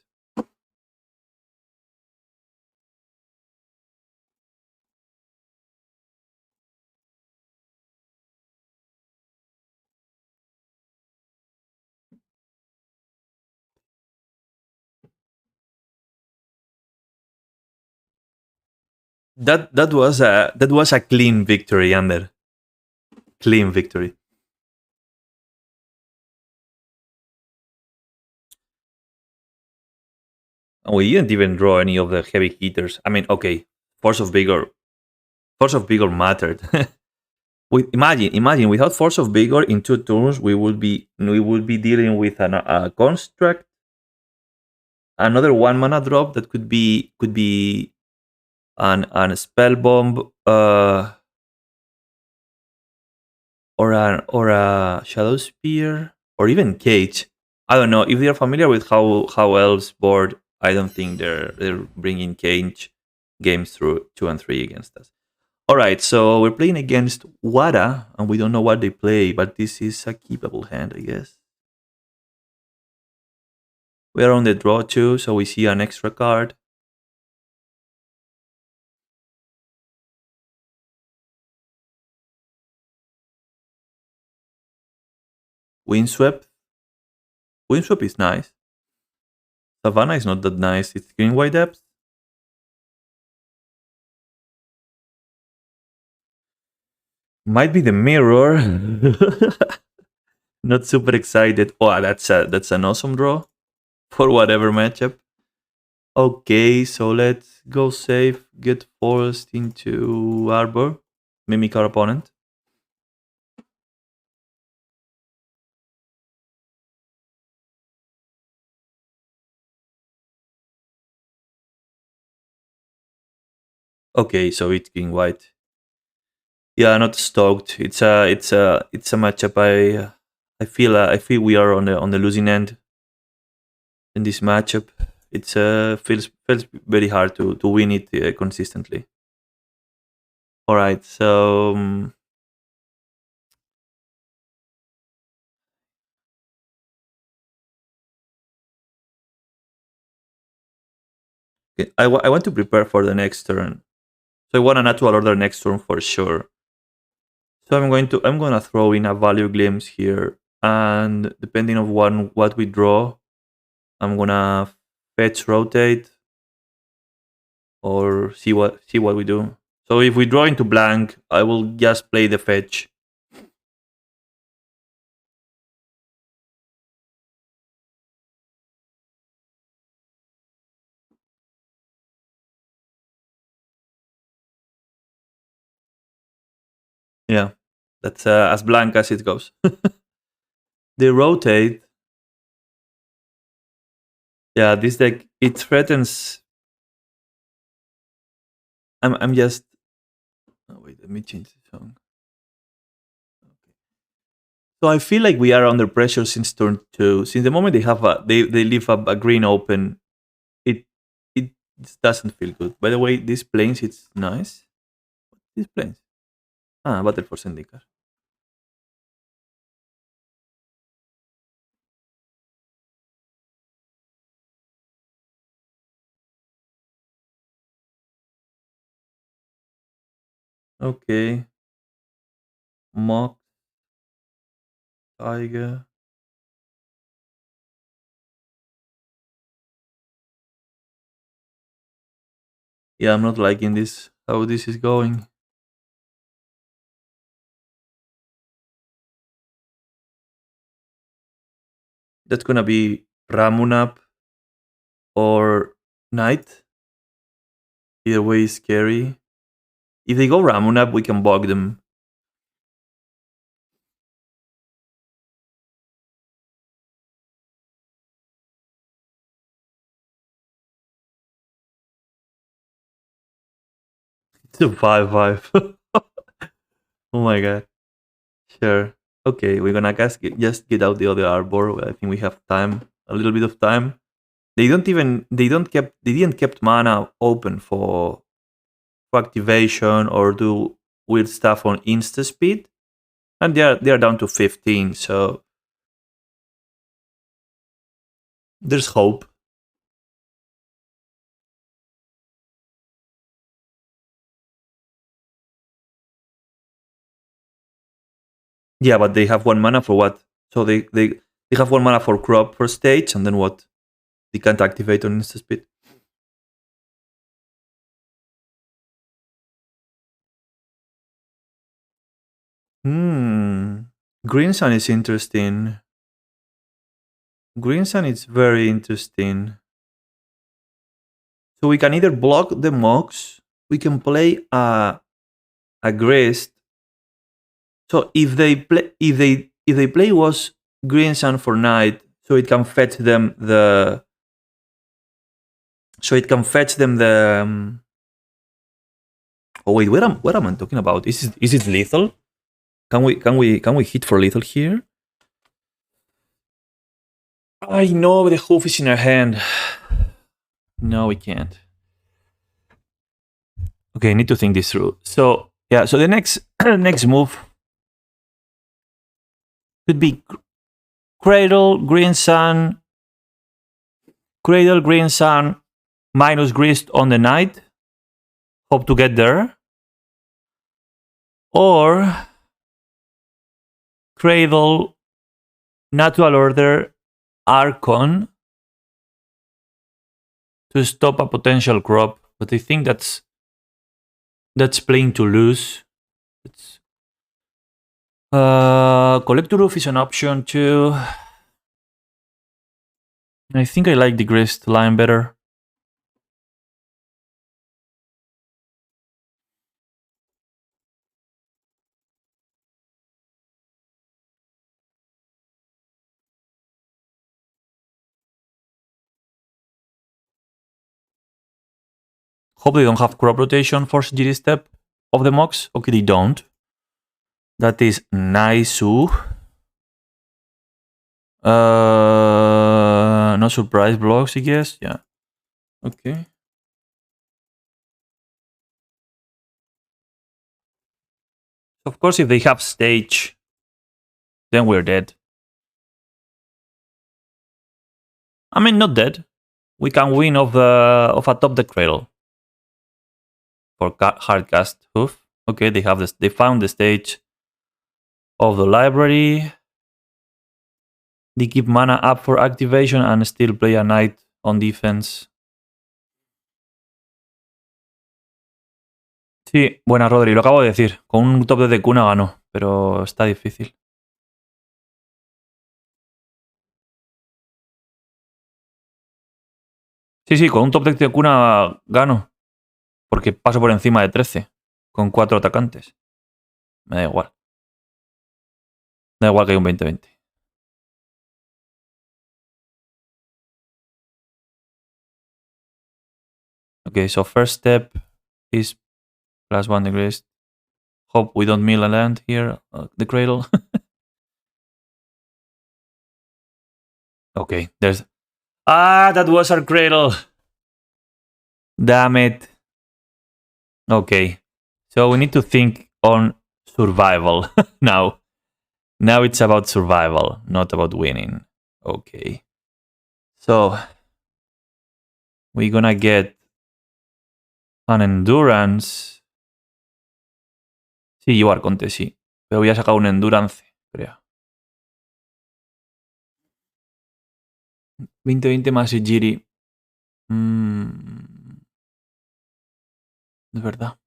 That was a clean victory, under clean victory. And we didn't even draw any of the heavy hitters. I mean, okay, force of vigor, force of vigor mattered. Imagine without force of vigor in 2 turns, we would be dealing with a construct, another 1 mana drop that could be an spell bomb, or a shadow spear, or even cage. I don't know if they're familiar with how elves board. I don't think they're bringing cage games through 2 and 3 against us. All right, so we're playing against Wada, and we don't know what they play, but this is a keepable hand, I guess. We are on the draw too, so we see an extra card. Windswept. Windswept is nice. Savannah is not that nice. It's green white depth. Might be the mirror. Not super excited. Oh, that's an awesome draw for whatever matchup. Okay, so let's go safe. Get forced into Arbor. Mimic our opponent. Okay, so it's king white. Yeah, not stoked. It's a matchup. I feel we are on the losing end in this matchup. Feels very hard to win it consistently. All right, so okay, I want to prepare for the next turn. So I want a natural order next turn for sure. So I'm gonna throw in a value glimpse here, and depending on what we draw, I'm gonna fetch rotate or see what we do. So if we draw into blank, I will just play the fetch. Yeah, that's as blank as it goes. They rotate. Yeah, this deck it threatens. I'm just. Oh, wait, let me change the song. So I feel like we are under pressure since turn two. Since the moment they leave a green open, it it doesn't feel good. By the way, these planes it's nice. These planes. Battle for Syndicate. Okay. Mock Tiger. Yeah, I'm not liking this. How this is going. That's gonna be Ramunap or Knight. Either way is scary. If they go Ramunap, we can bog them. It's a 5-5. Oh my god. Sure. Okay, we're gonna just get out the other Arbor. I think we have time, a little bit of time. They didn't kept mana open for activation or do weird stuff on insta speed, and they're down to 15. So there's hope. Yeah, but they have 1 mana for what? So they have 1 mana for crop for stage, and then what? They can't activate on insta speed. Green Sun is interesting. Green Sun is very interesting. So we can either block the Mox, we can play a Grist. So if they play was Green Sun for Night, so it can fetch them the oh wait, what am I talking about? Is it lethal? Can we hit for lethal here? I know the hoof is in our hand. No, we can't. Okay, I need to think this through. So yeah, so the next next move could be Cradle, Green Sun, minus Grist on the Night. Hope to get there. Or Cradle, Natural Order, Archon to stop a potential crop. But I think that's playing to lose. Collector Roof is an option too. I think I like the Grist line better. Hope they don't have crop rotation for GD step of the Mox. Okay, they don't. That is nice. No surprise blocks, I guess. Yeah. Okay. Of course, if they have stage, then we're dead. I mean, not dead. We can win of a top deck Cradle for hardcast hoof. Okay, they have this. They found the stage of the library. They keep mana up for activation and still play a Knight on defense. Sí, buena Rodri, lo acabo de decir. Con un top de cuna ganó, pero está difícil. Sí, con un top deck de cuna gano. Porque paso por encima de 13. Con 4 atacantes. Me da igual. Da igual que hay un 20-20. Okay, so first step is +1 degrees. Hope we don't mill a land here. The Cradle. Okay, there's... Ah, that was our Cradle. Damn it. Okay, so we need to think on survival now. Now it's about survival, not about winning. Okay. So we're gonna get an endurance. Sí, llevo Arconte, sí. Pero voy a sacar un endurance, creo. 20-20 más Ijiri. Es verdad.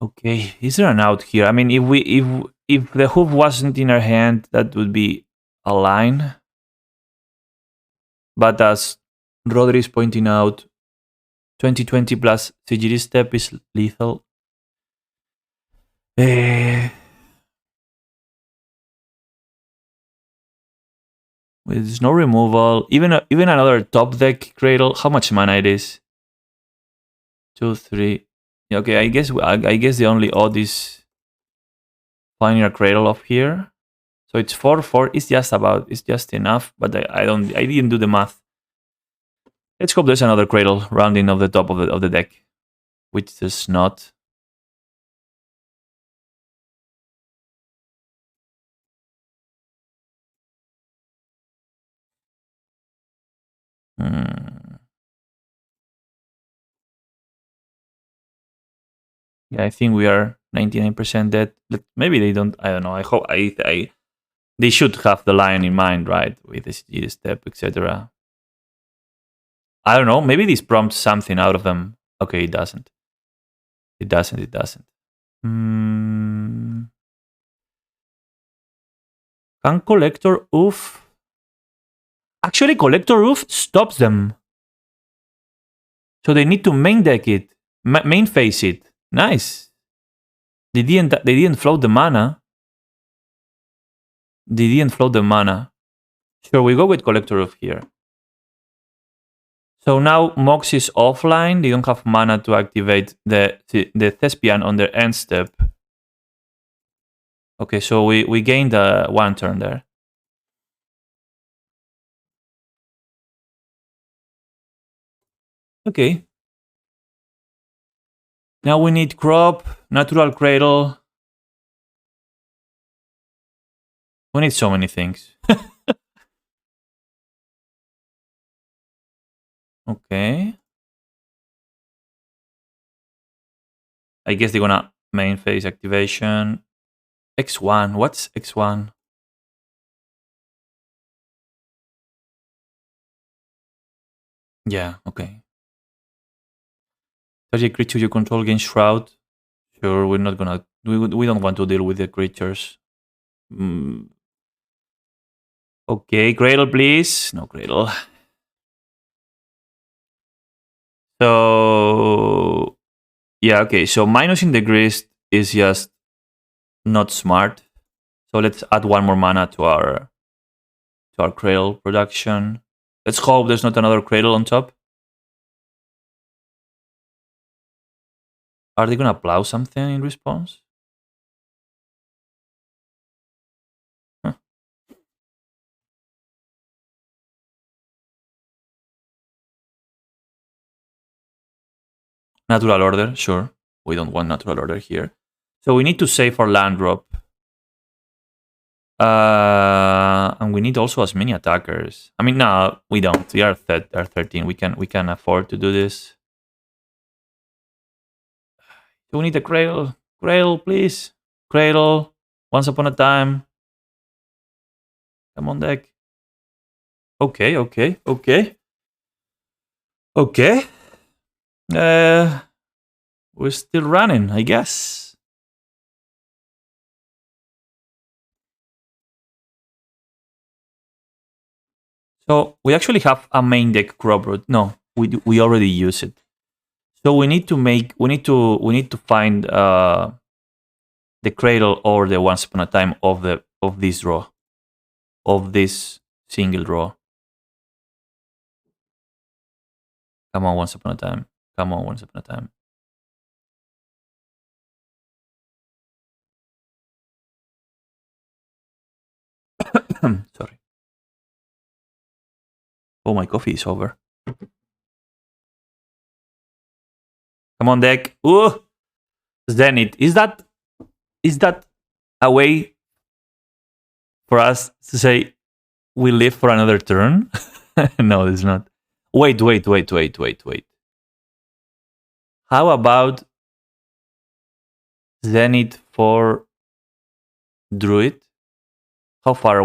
Okay, is there an out here? I mean, if the hoof wasn't in our hand, that would be a line. But as Rodri is pointing out, 2020 plus CGD step is lethal. With no removal, even another top deck cradle. How much mana it is? 2, 3. Okay, I guess the only odd is finding a cradle up here. So it's 4/4. It's just enough. But I didn't do the math. Let's hope there's another cradle rounding of the top of the deck, which there's not. Yeah, I think we are 99% dead. Maybe they don't. I don't know. I hope they should have the line in mind, right? With the step, etc. I don't know. Maybe this prompts something out of them. Okay, it doesn't. It doesn't. Can Collector Oof? Actually, Collector Oof stops them. So they need to main deck it. Main phase it. Nice. They didn't float the mana. Sure, we go with Collector Oof here. So now Mox is offline. They don't have mana to activate the Thespian on their end step. Okay, so we gained one turn there. Okay. Now we need Crop, Natural Cradle. We need so many things. Okay. I guess they're gonna main phase activation. X1. What's X1? Yeah, okay. Target creature you control gains Shroud. Sure, we're not gonna. We don't want to deal with the creatures. Okay, Cradle, please. No Cradle. So yeah, okay. So minusing the Grist is just not smart. So let's add one more mana to our Cradle production. Let's hope there's not another Cradle on top. Are they gonna plow something in response? Huh. Natural Order, sure. We don't want Natural Order here. So we need to save our land drop. And we need also as many attackers. I mean, no, we don't. We are 13. We can afford to do this. Do we need a Cradle? Cradle, please. Cradle. Once upon a time. Come on, deck. Okay. We're still running, I guess. So we actually have a main deck crop root. No, we already use it. So we need to find the cradle or the once upon a time of this draw, of this single draw. Come on, once upon a time. Come on, once upon a time. Sorry. Oh, my coffee is over. Come on, deck. Ooh, Zenith. Is that a way for us to say we live for another turn? No, it's not. Wait. How about Zenith for Druid? How far are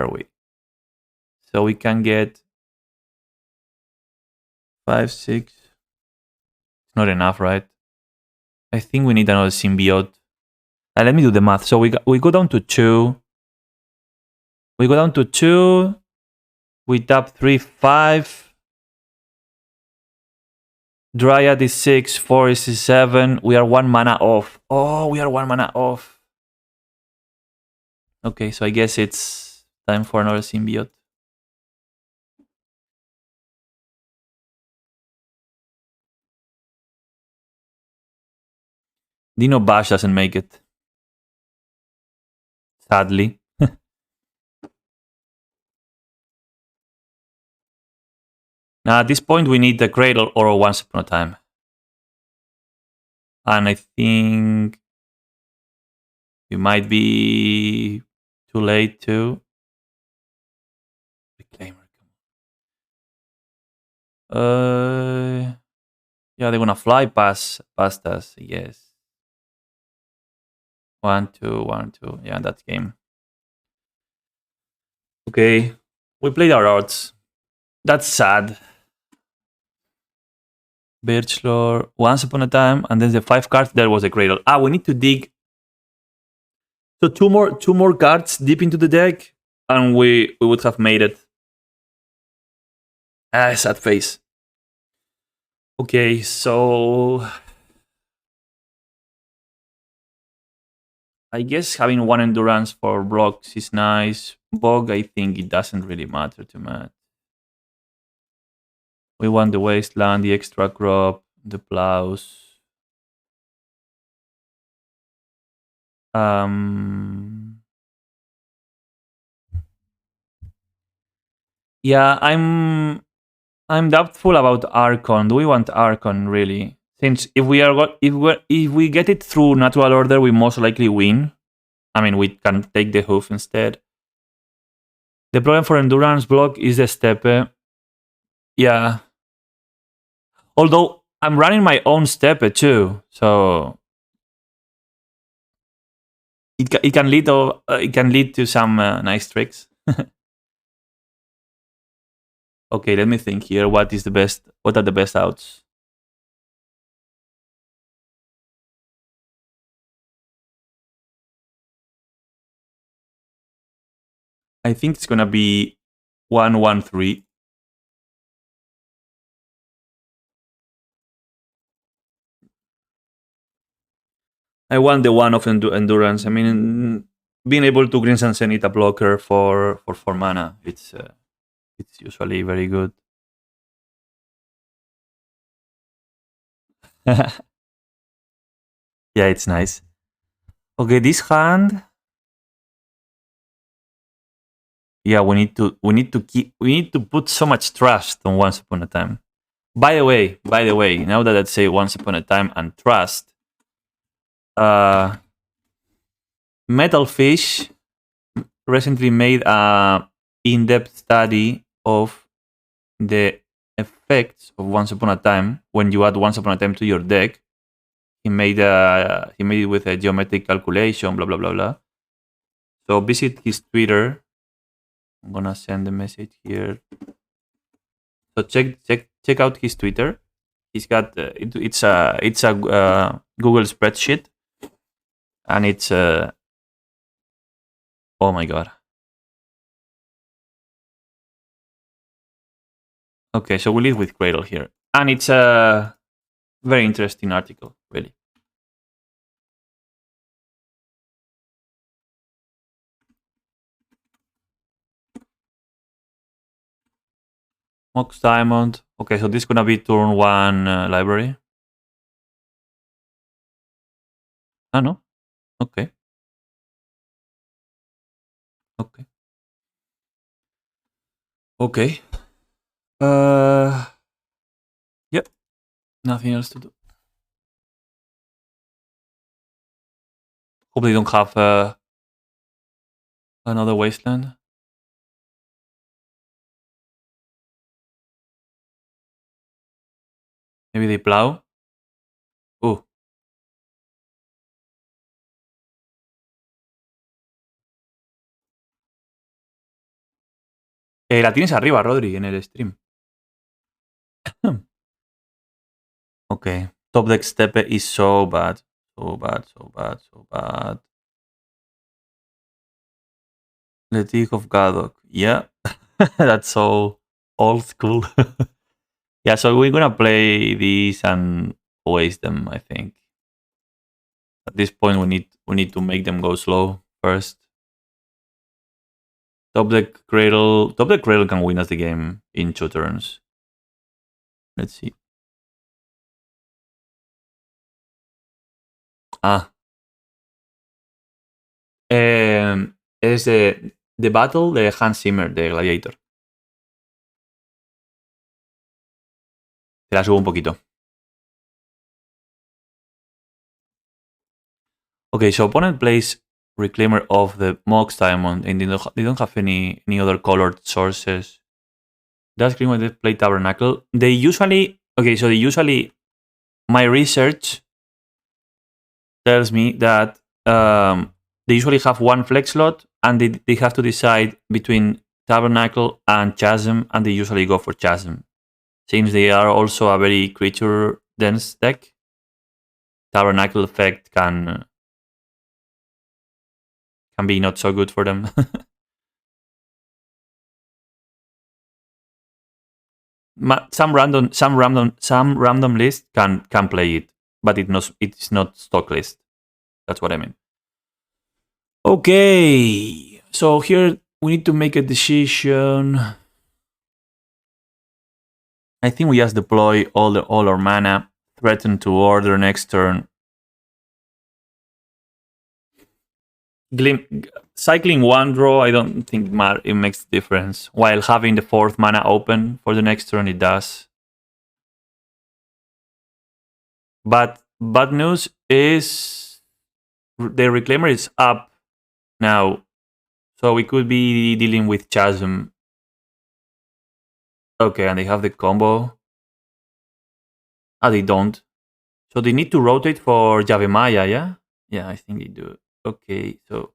we? So we can get 5, 6. Not enough, right? I think we need another symbiote. Let me do the math. So we go down to 2. We go down to 2. We tap 3, 5. Dryad is 6, Forest is 7. We are 1 mana off. Oh, we are 1 mana off. Okay, so I guess it's time for another symbiote. Dino Bash doesn't make it. Sadly. Now, at this point, we need the Cradle or a Once Upon a Time. And I think we might be too late to Reclaimer. Yeah, they're gonna fly past us, I guess. 1, 2, 1, 2. Yeah, that's game. Okay, we played our odds. That's sad. Birchlore, Once Upon a Time, and then the 5 cards. There was a Cradle. Ah, we need to dig. So two more cards deep into the deck, and we would have made it. Ah, sad face. Okay, so I guess having 1 endurance for blocks is nice. Bog, I think it doesn't really matter too much. We want the wasteland, the extra crop, the plows. Yeah, I'm doubtful about Archon. Do we want Archon really? Since if we get it through natural order, we most likely win. I mean, we can take the hoof instead. The problem for endurance block is the steppe. Yeah. Although I'm running my own steppe too, so it can lead to some nice tricks. Okay, let me think here. What are the best outs? I think it's gonna be 1-1-3. I want the one of endurance. I mean, being able to Green Sun Zenith a blocker for 4 mana, it's usually very good. Yeah, it's nice. Okay, this hand. Yeah, we need to put so much trust on Once Upon a Time. By the way, now that I say Once Upon a Time and trust, Metal Fish recently made a in-depth study of the effects of Once Upon a Time when you add Once Upon a Time to your deck. He made it with a geometric calculation, blah blah blah blah. So visit his Twitter. I'm gonna send the message here. So check out his Twitter. He's got it's a Google spreadsheet, and it's oh my god. Okay, so we live with Cradle here, and it's a very interesting article, really. Mox Diamond. Okay, so this is gonna be turn 1 library. Ah no. Okay. Okay. Okay. Yep. Nothing else to do. Hope they don't have another wasteland. Maybe they plow. Oh. La tienes arriba, Rodri, en el stream. Okay. Top deck steppe is so bad. So bad. The Teeth of Gadok. Yeah, that's so old school. Yeah, so we're gonna play these and waste them. I think at this point we need to make them go slow first. Top deck Cradle. Top deck Cradle can win us the game in 2 turns. Let's see. Ah, es The Battle de Hans Zimmer de Gladiator. Te la subo un poquito. Okay, so opponent plays Reclaimer of the Mox Diamond, and they don't have any other colored sources. Does Green when they play Tabernacle? They usually my research tells me that they usually have one flex slot, and they have to decide between Tabernacle and Chasm, and they usually go for Chasm. Since they are also a very creature dense deck, Tabernacle effect can be not so good for them. Some random list can play it, but it's not stock list. That's what I mean. Okay, so here we need to make a decision. I think we just deploy all our mana, threaten to order next turn. Cycling one draw, I don't think it makes a difference. While having the 4th mana open for the next turn, it does. But bad news is the Reclaimer is up now, so we could be dealing with Chasm. Okay, and they have the combo. Ah, they don't. So they need to rotate for Javemaya, yeah? Yeah, I think they do. Okay, so...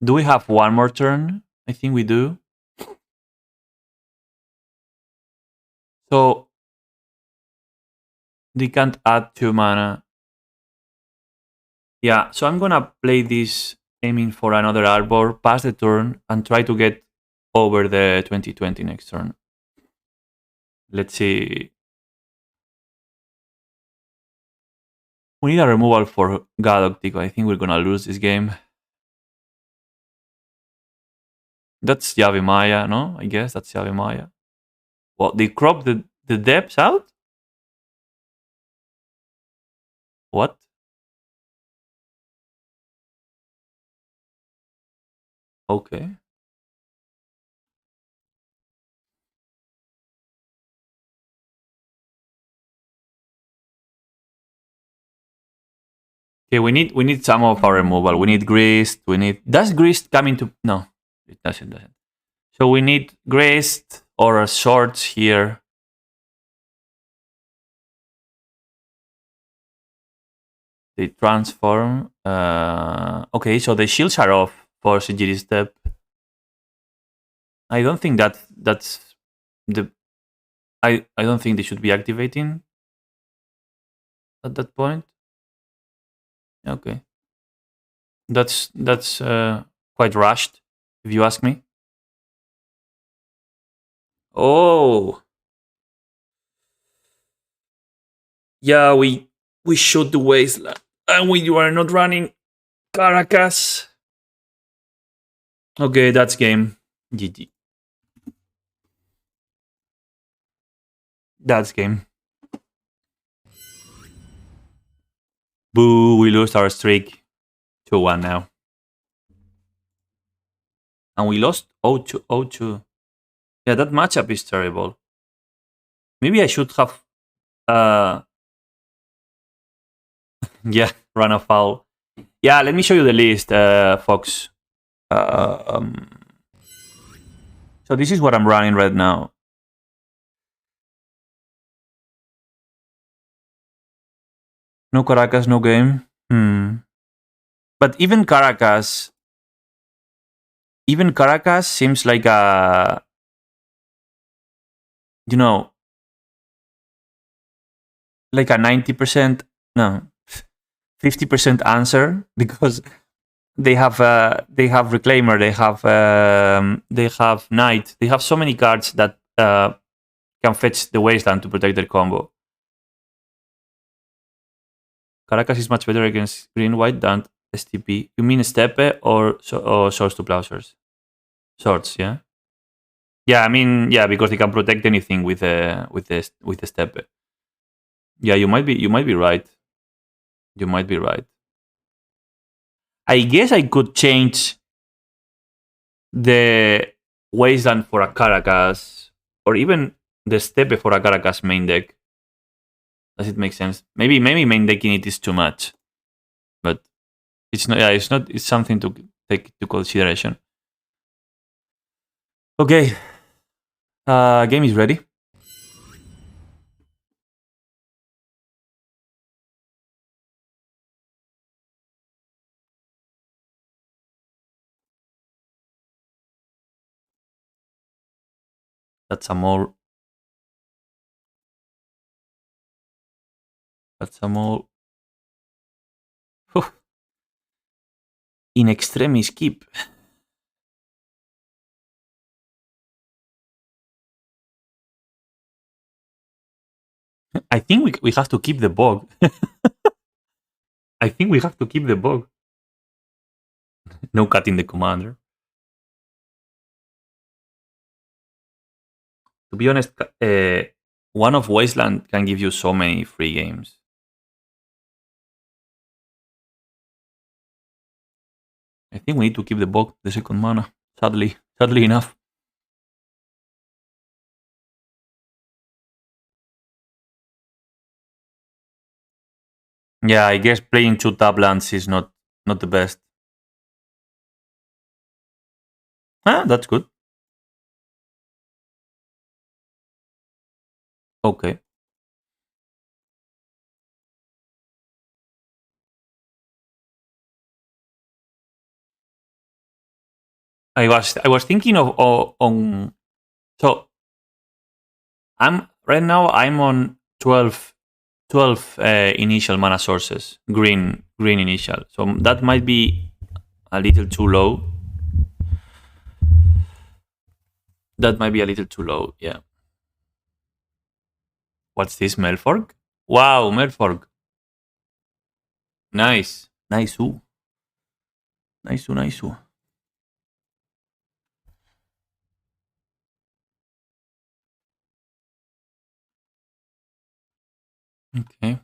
Do we have one more turn? I think we do. So they can't add 2 mana. Yeah, so I'm gonna play this aiming for another Arbor, pass the turn, and try to get over the 2020 next turn. Let's see. We need a removal for Gadok Tico. I think we're gonna lose this game. That's Yavimaya, no? I guess that's Yavimaya. Well, they crop the depths out? What? Okay. Okay, we need some of our removal. We need Grist. Does Grist come into... No, it doesn't. So we need Grist or a Swords here. They transform. Okay, so the shields are off for Sigiri Step. I don't think that's the... I don't think they should be activating at that point. Okay. That's quite rushed, if you ask me. Oh. Yeah, we shoot the wasteland. And we are not running Caracas. Okay, that's game. GG. That's game. Boo, we lost our streak. 2-1 now. And we lost 0-2. Yeah, that matchup is terrible. Maybe I should have yeah, run a foul. Yeah, let me show you the list, Fox. So this is what I'm running right now. No Caracas, no game. But even Caracas seems like a you know, like a 90%, no, 50% answer because they have Reclaimer, they have Knight, they have so many cards that can fetch the Wasteland to protect their combo. Caracas is much better against green white than STP. You mean Steppe or Swords to Plowshares? Swords, yeah. Yeah, I mean, yeah, because they can protect anything with the Steppe. Yeah, you might be right. You might be right. I guess I could change the Wasteland for a Caracas, or even the Steppe for a Caracas main deck. Does it make sense? Maybe main decking it is too much, but it's not. Yeah, it's not. It's something to take into consideration. Okay, game is ready. That's a more. That's a more. In extremis keep. I think we have to keep the bog. I think we have to keep the bog. No cutting the commander. To be honest, one of Wasteland can give you so many free games. I think we need to keep the bog, the second mana. Sadly enough. Yeah, I guess playing two tap lands is not the best. Ah, that's good. Okay. I was thinking of on so I'm right now I'm on 12 initial mana sources, green initial. So that might be a little too low. That might be a little too low. Yeah. What's this, Merfolk? Wow, Merfolk. Nice. Nice. Nice. Nice. Okay.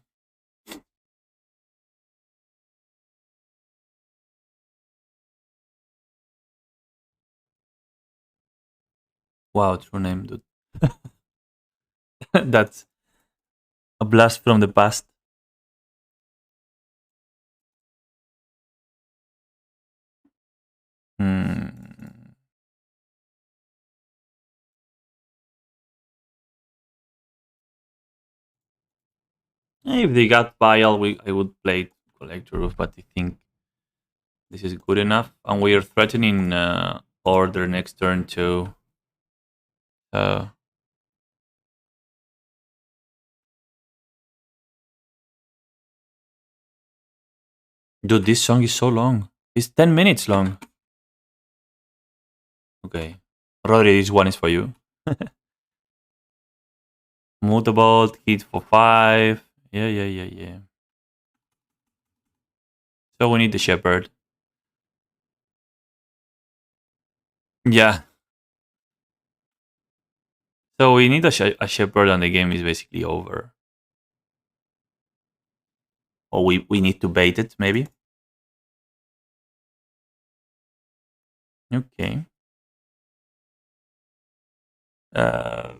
Wow, true name, dude. That's a blast from the past. Hmm. If they got Vial, I would play Collector Roof, but I think this is good enough. And we are threatening Order next turn too. Uh, Dude, this song is so long. It's 10 minutes long. Okay. Rodri, this one is for you. Mutable, hit for 5. Yeah. So we need the Shepherd. Yeah. So we need a Shepherd and the game is basically over. Or we need to bait it, maybe. Okay. Uh,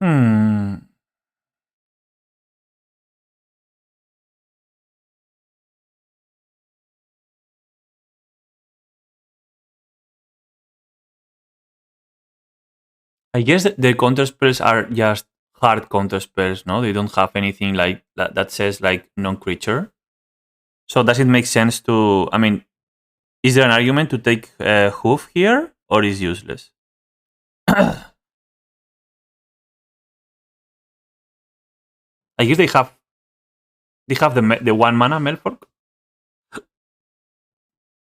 hmm. I guess the counter spells are just hard counter spells, no? They don't have anything like that says like non-creature. So does it make sense to? I mean, is there an argument to take hoof here, or is useless? I guess they have the 1 mana Merfolk.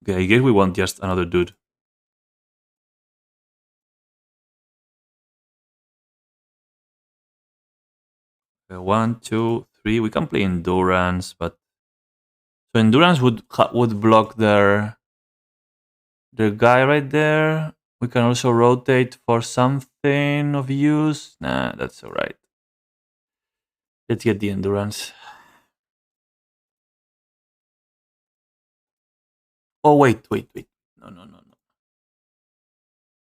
Okay, I guess we want just another dude. One, two, three. We can play endurance, but so endurance would block their guy right there. We can also rotate for something of use. Nah, that's alright. Let's get the endurance. Oh wait. No.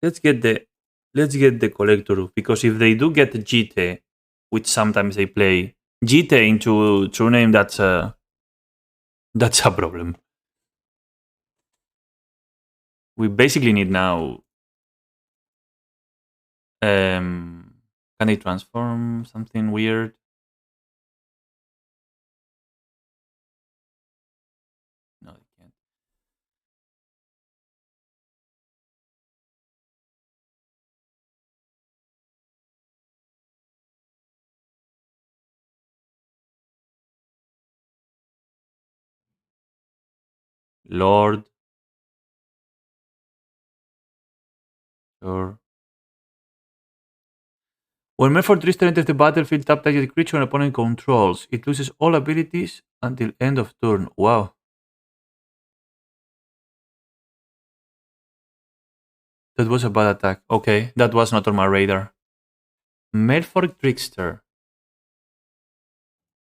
Let's get the collector because if they do get Jite, which sometimes they play Jite into true name, that's a problem. We basically need now. Can they transform something weird? No, they can't. Lord, sure. When Merfolk Trister enters the battlefield, tap target creature an opponent controls. It loses all abilities until end of turn. Wow. That was a bad attack. Okay, that was not on my radar. Merfolk Trickster.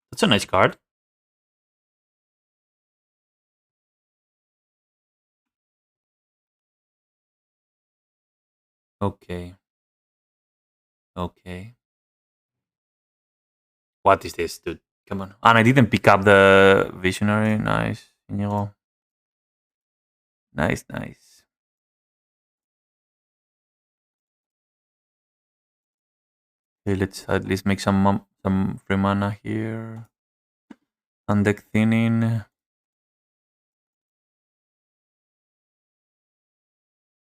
That's a nice card. Okay. Okay. What is this, dude? Come on. And I didn't pick up the Visionary. Nice. Inigo. Nice. Okay, let's at least make some free mana here. Undeck thinning.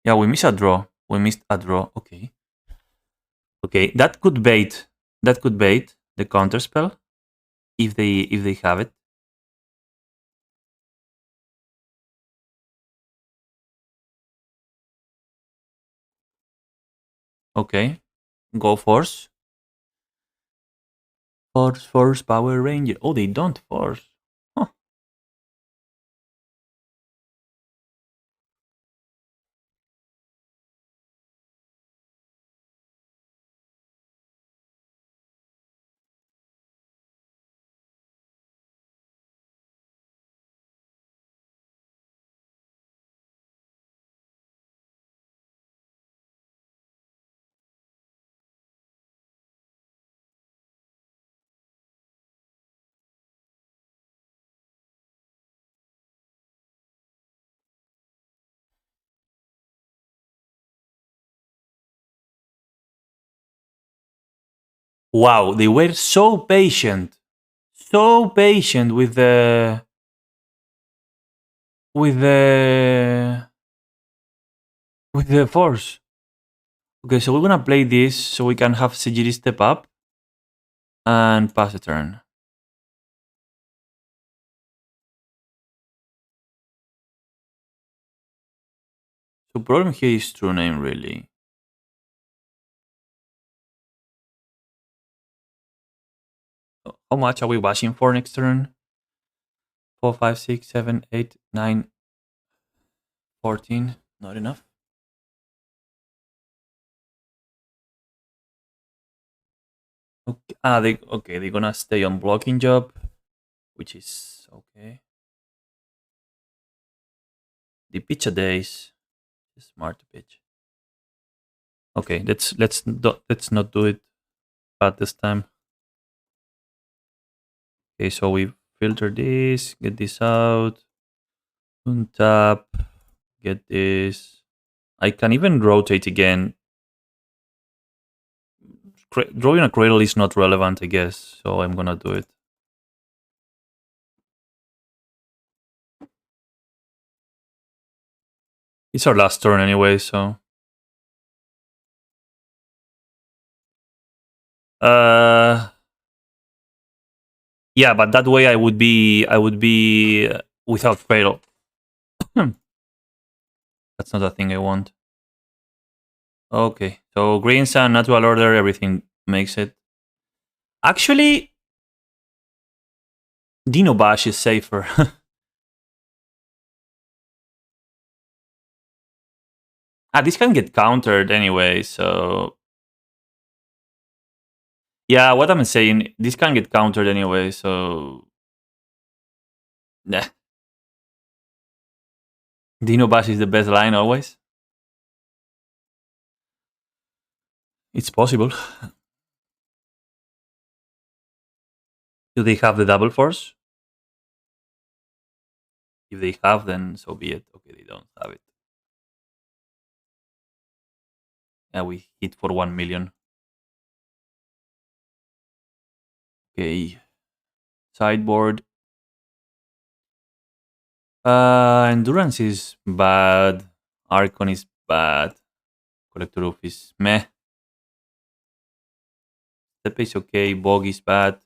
Yeah, we missed a draw. Okay. Okay, that could bait. That could bait the counter spell if they have it. Okay, go force. Force, Power Ranger. Oh, they don't force. Huh. Wow, they were so patient. So patient with the with the force. Okay, so we're gonna play this so we can have Sigiri step up and pass a turn. So problem here is true name really. How much are we watching for next turn? 4, 5, 6, 7, 8, 9, 14. Not enough. Okay. They're gonna stay on blocking job, which is okay. The pitch a days. Smart to pitch. Okay, let's not do it bad this time. Okay, so we filter this, get this out, untap, get this. I can even rotate again. drawing a cradle is not relevant, I guess. So I'm gonna do it. It's our last turn anyway, so. Uh, yeah, but that way I would be without cradle. That's not a thing I want. Okay, so greens and natural order, everything makes it. Actually, Dino Bash is safer. This can get countered anyway, so yeah, what I'm saying, this can get countered anyway, so nah. Dino Bash is the best line always. It's possible. Do they have the double force? If they have, then so be it. Okay, they don't have it. Yeah, we hit for 1 million. Okay. Sideboard. Endurance is bad. Archon is bad. Collector Roof is meh. Step is okay. Bog is bad.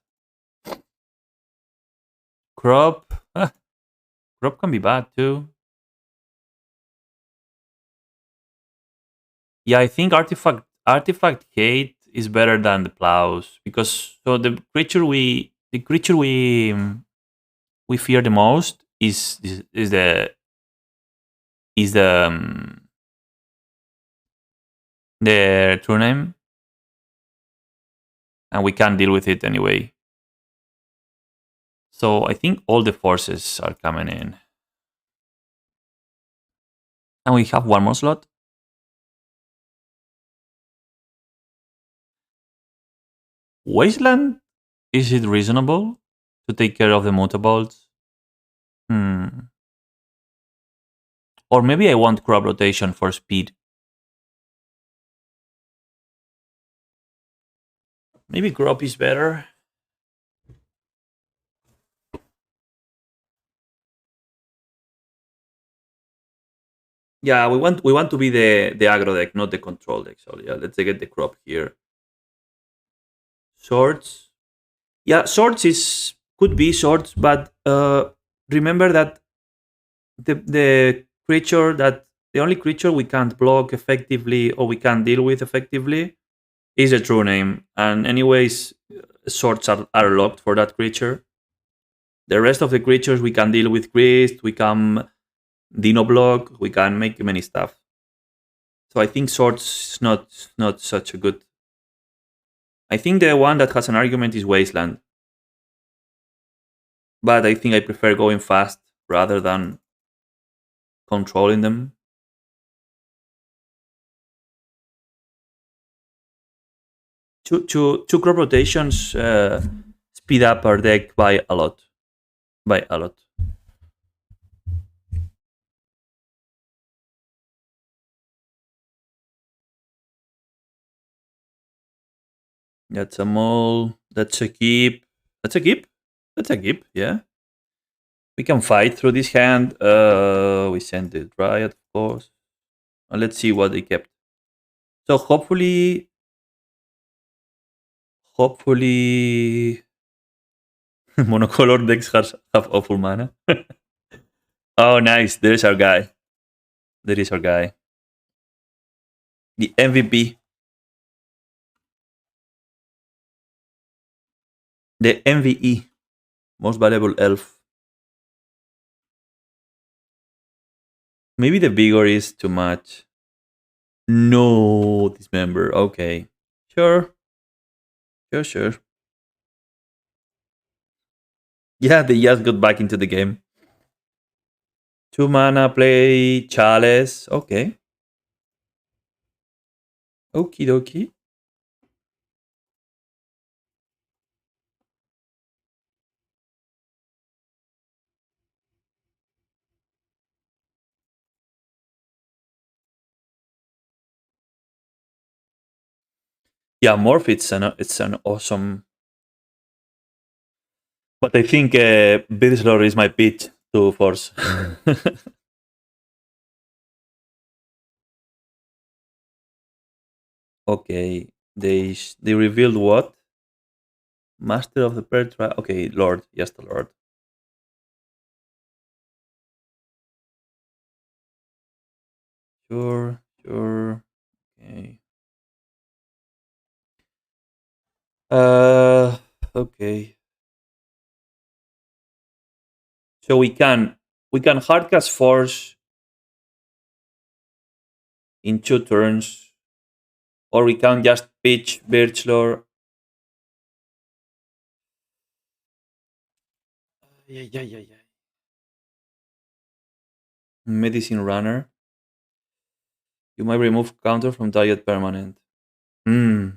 Crop. Crop can be bad too. Yeah, I think Artifact Hate is better than the plows because so the creature we fear the most is the true name, and we can't deal with it anyway. So I think all the forces are coming in, and we have one more slot. Wasteland, is it reasonable to take care of the mutabolts? Hmm. Or maybe I want crop rotation for speed. Maybe crop is better. Yeah, we want to be the aggro deck, not the control deck. So yeah, let's get the crop here. Swords. Yeah, swords is could be swords, but remember that the only creature we can't block effectively or we can't deal with effectively is a true name. And anyways, swords are locked for that creature. The rest of the creatures we can deal with Grist, we can Dino block, we can make many stuff. So I think swords is not such a good. I think the one that has an argument is Wasteland, but I think I prefer going fast rather than controlling them. Two crop rotations speed up our deck by a lot. By a lot. That's a mole. That's a keep. That's a keep. That's a keep. Yeah. We can fight through this hand. We send the Dryad, of course. Let's see what they kept. So hopefully, monocolor decks have awful mana. Oh, nice. There's our guy. There is our guy. The MVP. The MVE. Most valuable elf. Maybe the vigor is too much. No, dismember. Okay. Sure. Sure. Yeah, they just got back into the game. 2 mana, play Chalice. Okay. Okie dokie. Yeah, Morph. It's an awesome. But I think Bidslor is my pitch to force. Okay, they revealed what? Master of the Petra. Okay, Lord. Yes, the Lord. Sure, sure. Okay. Uh, okay. So we can hardcast force in 2 turns, or we can just pitch Birchlore. Yeah, yeah, yeah, yeah. Medicine Runner. You might remove counter from target permanent. Hmm.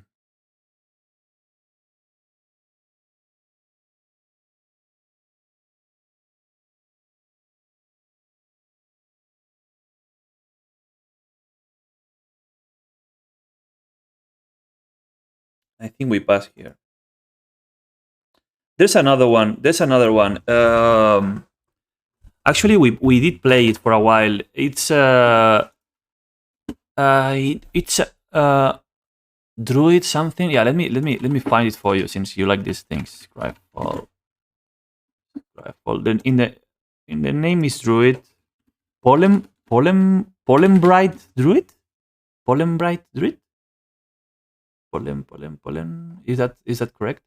I think we pass here. There's another one. There's another one. Actually, we did play it for a while. It's Druid something. Yeah, let me find it for you since you like these things. Scribefall. Scribefall. Then in the name is Druid. Pollen Druid. Pollen Druid. Pollen. Is that correct?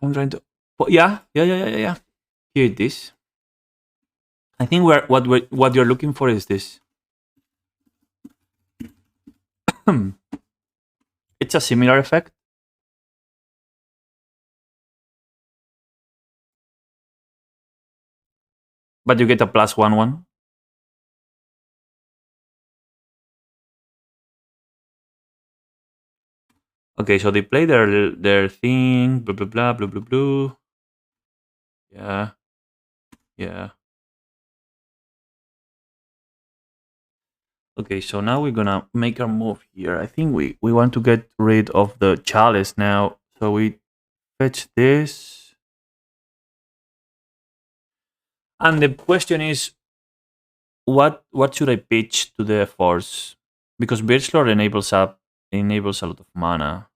I'm trying to. Yeah. Here it is. I think what you're looking for is this. It's a similar effect, but you get a +1/1. Okay, so they play their thing, blah blah blah blah blah blah. Yeah, yeah. Okay, so now we're gonna make our move here. I think we want to get rid of the chalice now. So we fetch this. And the question is, what should I pitch to the force? Because Birchlord enables a lot of mana.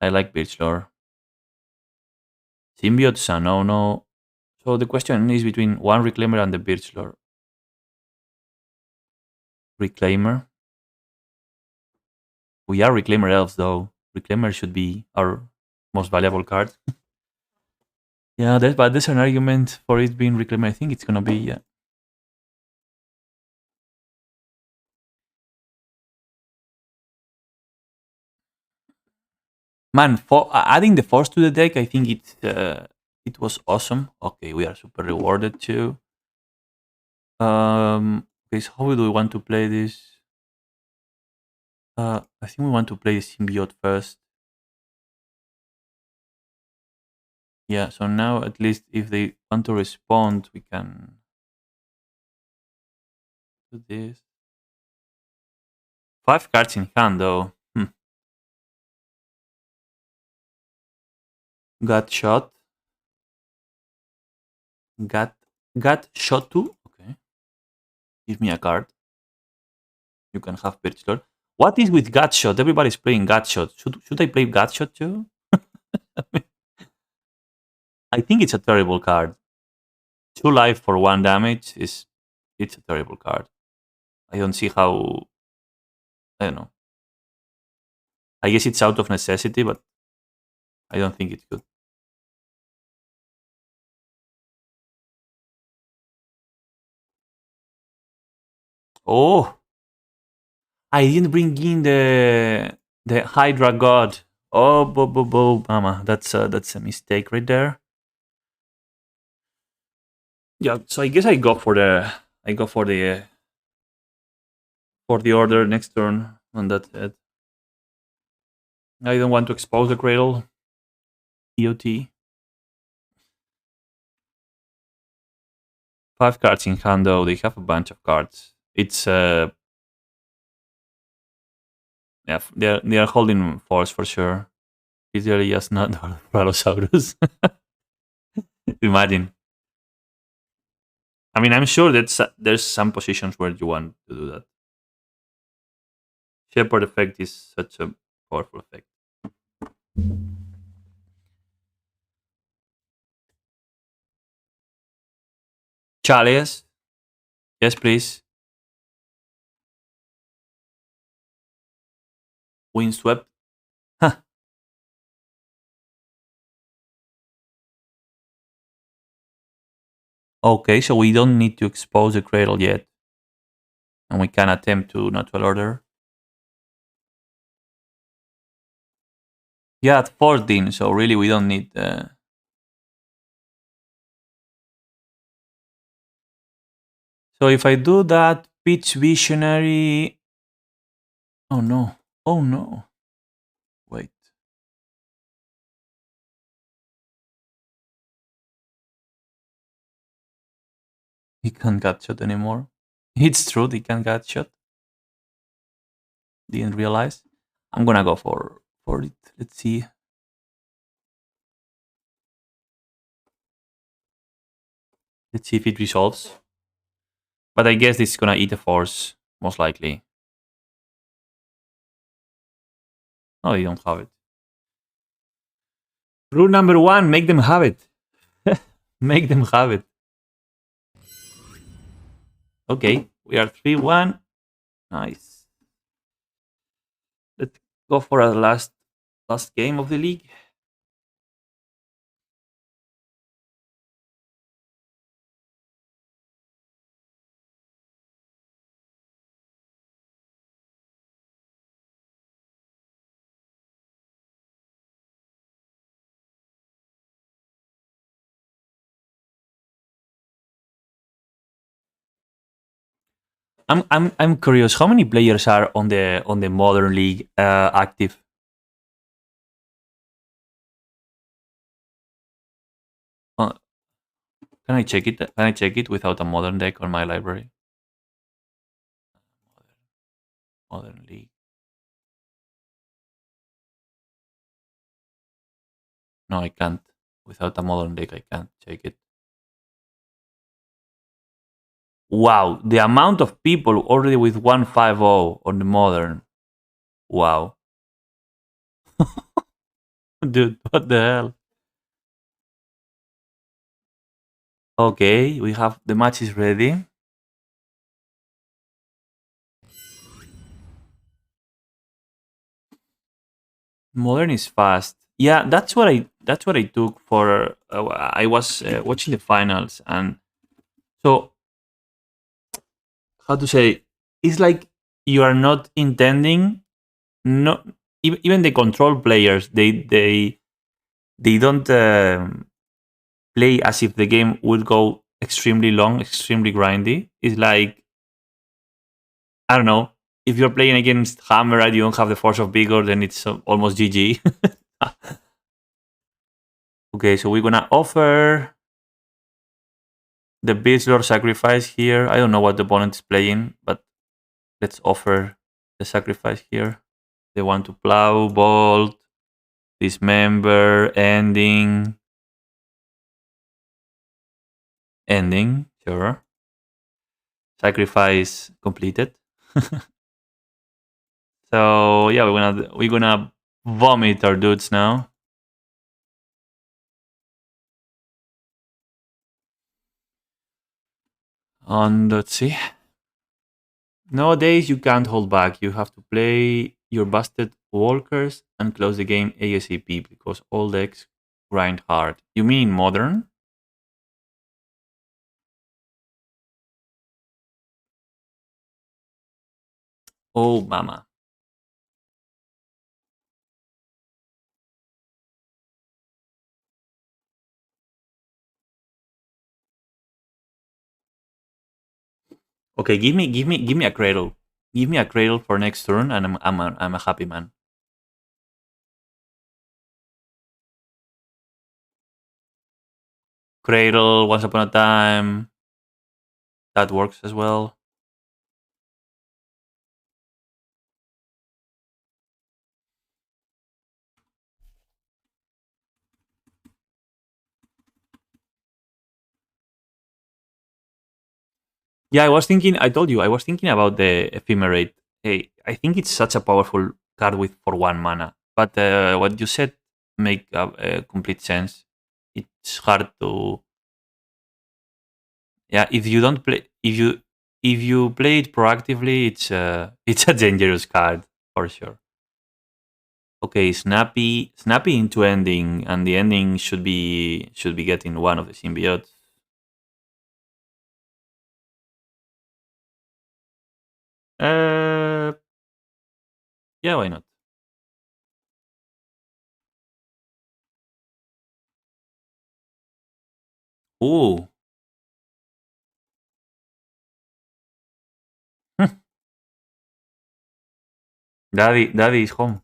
I like Birchlord. Symbiote's a no. So the question is between one Reclaimer and the Birchlord. Reclaimer. We are Reclaimer Elves though. Reclaimer should be our most valuable card. Yeah, but there's an argument for it being Reclaimer. I think it's gonna be, yeah. Man, for adding the force to the deck, I think it was awesome. Okay, we are super rewarded too. Okay, so how do we want to play this? I think we want to play the symbiote first. Yeah, so now at least if they want to respond, we can do this. 5 cards in hand though. Got shot. Got got shot too. Okay. Give me a card. You can have Birch Lord. What is with Gutshot? Everybody's playing Gutshot. Should I play Gutshot too? I think it's a terrible card. 2 life for 1 damage it's a terrible card. I don't see how. I don't know. I guess it's out of necessity, but I don't think it's good. Oh, I didn't bring in the Hydra God. Oh, mama, that's a mistake right there. Yeah, so I guess I go for the order next turn, and that's it. I don't want to expose the cradle. EOT. 5 cards in hand though. They have a bunch of cards. It's Yeah, they are holding force for sure. It's really just not Brontosaurus. Imagine. I mean, I'm sure that there's some positions where you want to do that. Shepherd effect is such a powerful effect. Chalice, yes, please. Windswept. Huh. Okay, so we don't need to expose the cradle yet, and we can attempt to natural order. Yeah, at 14, so really we don't need. So if I do that, pitch visionary. Oh no! Oh no! Wait, he can't get shot anymore. It's true, he can't get shot. Didn't realize. I'm gonna go for it. Let's see. Let's see if it resolves. But I guess this is gonna eat a force, most likely. No, they don't have it. Rule number one: make them have it. Make them have it. Okay, we are 3-1. Nice. Let's go for a last game of the league. I'm curious. How many players are on the modern league active? Uh, can I check it? Can I check it without a modern deck on my library? Modern league. No, I can't. Without a modern deck, I can't check it. Wow, the amount of people already with 150 on the modern. Wow. Dude, what the hell? Okay, we have the match is ready. Modern is fast. Yeah, that's what I took for. I was watching the finals, and so how to say, it's like you are not intending. No, even the control players, they don't play as if the game would go extremely long, extremely grindy. It's like, I don't know, if you're playing against Hammer and you don't have the force of vigor, then it's almost GG. Okay, so we're gonna offer the Beast Lord sacrifice here. I don't know what the opponent is playing, but let's offer the sacrifice here. They want to plow, bolt, dismember, ending, sure. Sacrifice completed. So yeah, we're gonna vomit our dudes now. And let's see. Nowadays, you can't hold back. You have to play your busted walkers and close the game ASAP because all decks grind hard. You mean modern? Oh, mama. Okay, give me a cradle. Give me a cradle for next turn, and I'm a happy man. Cradle, once upon a time, that works as well. Yeah, I was thinking. I told you I was thinking about the ephemerate. Hey, I think it's such a powerful card with for 1 mana. But what you said make complete sense. It's hard to, yeah. If you don't play, if you play it proactively, it's it's a dangerous card for sure. Okay, snappy into ending, and the ending should be getting one of the symbiotes. Uh, yeah, why not? Ooh, daddy is home.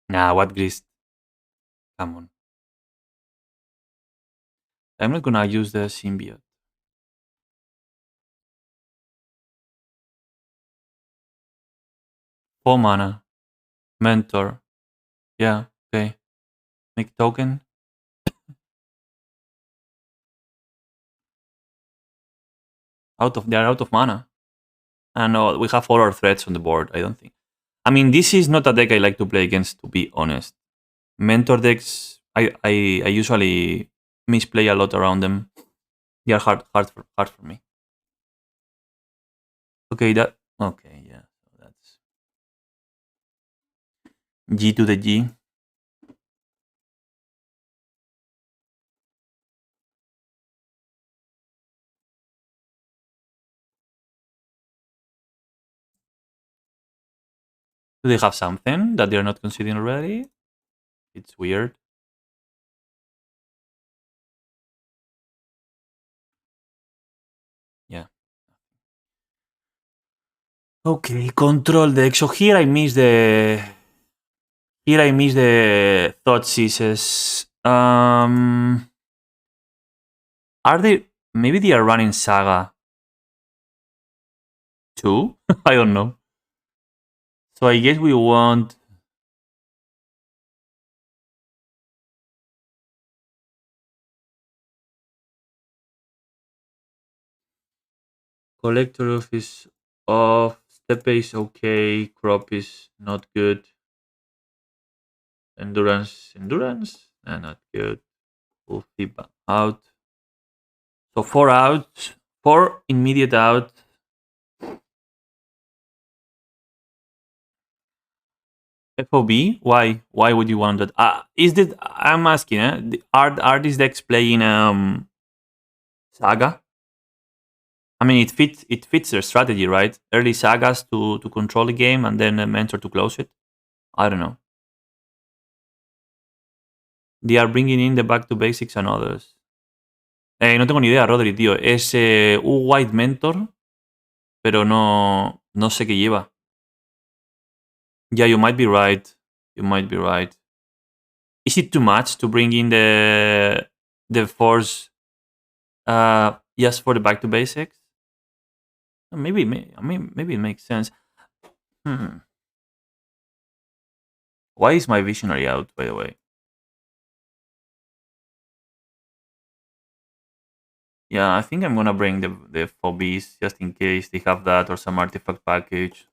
Nah, what Gris? Come on. I'm not gonna use the symbiote. 4 mana. Mentor. Yeah, okay. Make token. They're out of mana. And we have all our threats on the board, I don't think. I mean, this is not a deck I like to play against, to be honest. Mentor decks, I usually misplay a lot around them. They are hard for me. Okay, yeah. So that's G to the G. Do they have something that they're not considering already? It's weird. Yeah. Okay, control deck. So here I miss the thought seizes. Are they, maybe they are running Saga too? I don't know. So I guess we want Collector Office off. Step is okay. Crop is not good. Endurance, not good. Wolfie out. So 4 out, 4 immediate out. FOB? Why? Why would you want that? Is it? I'm asking. Are these decks playing Saga? I mean, it fits their strategy, right? Early sagas to control the game, and then a mentor to close it. I don't know. They are bringing in the back to basics and others. No tengo ni idea, Rodri, tío. Es un white mentor, pero no sé qué lleva. Yeah, you might be right. You might be right. Is it too much to bring in the force just for the back to basics? I mean, maybe it makes sense. Hmm. Why is my visionary out, by the way? Yeah, I think I'm gonna bring the phobies just in case they have that or some artifact package.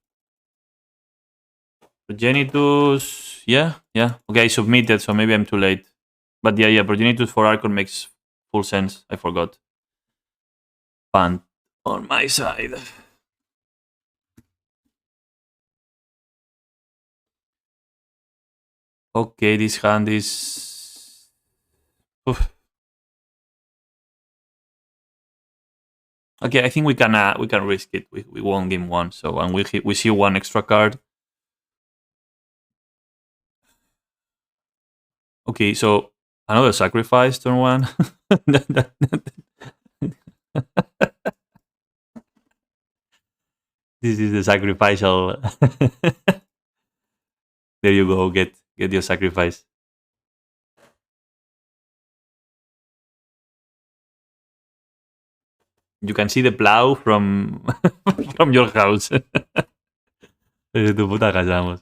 Progenitus, yeah. Okay, I submitted, so maybe I'm too late. But yeah, Progenitus for Archon makes full sense. I forgot. Bant on my side. Okay, this hand is. Oof. Okay, I think we can risk it. We won game one, so and we see one extra card. Okay, so another sacrifice turn one. This is the sacrificial. There you go. Get your sacrifice. You can see the plow from from your house. Desde tu puta casa, vamos.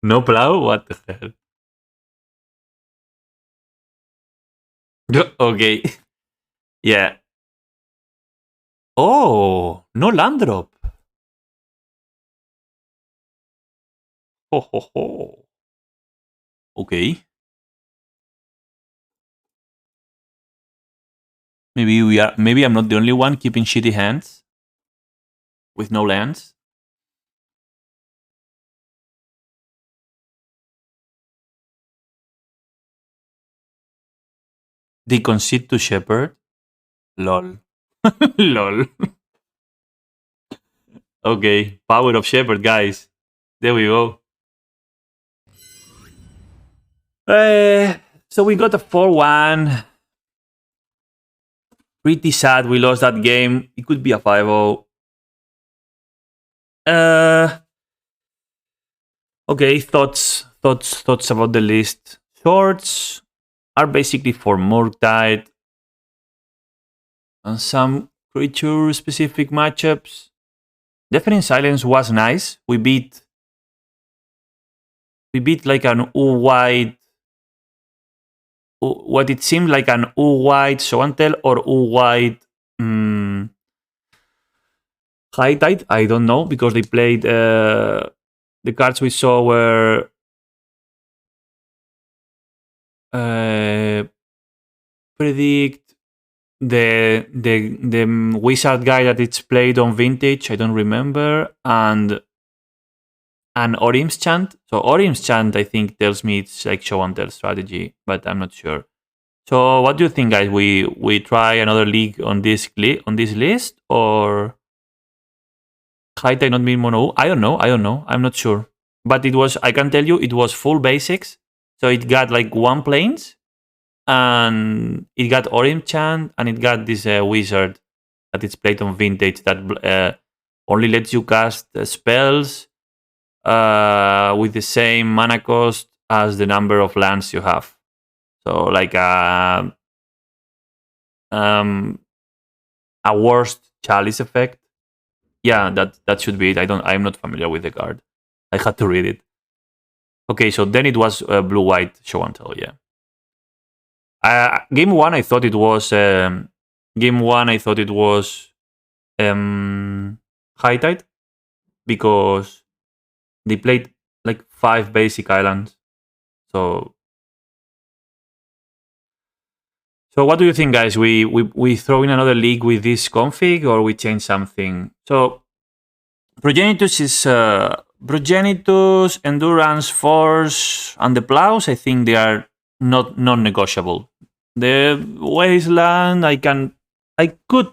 No plow? What the hell? Okay. Yeah. Oh, no land drop. Ho ho ho. Okay. Maybe I'm not the only one keeping shitty hands with no lands. They concede to Shepherd. Lol. Lol. Okay. Power of Shepherd, guys. There we go. So we got a 4-1. Pretty sad we lost that game. It could be a 5-0. Okay, thoughts about the list. Shorts are basically for Murktide and some creature-specific matchups. Deafening Silence was nice. We beat like an U-White, what it seemed like an U-White Show and Tell or U-White High Tide. I don't know, because they played the cards we saw were Predict, the wizard guy that it's played on Vintage, I don't remember, and Orim's Chant. So Orim's Chant, I think, tells me it's like Show and Tell strategy, but I'm not sure. So what do you think, guys? We try another league on this list, or High Tide not being mono? I don't know. I'm not sure. But it was, I can tell you, it was full basics. So it got like one planes, and it got Orim Chant, and it got this wizard that it's played on Vintage that only lets you cast spells with the same mana cost as the number of lands you have. So like a worst chalice effect. Yeah, that should be it. I'm not familiar with the card. I had to read it. Okay, so then it was blue-white Show and Tell. Yeah. Game one, I thought it was High Tide, because they played like 5 basic islands. So what do you think, guys? We throw in another league with this config, or we change something? So Progenitus is Progenitus, Endurance, Force, and the Plows. I think they are not non-negotiable. The Wasteland, I could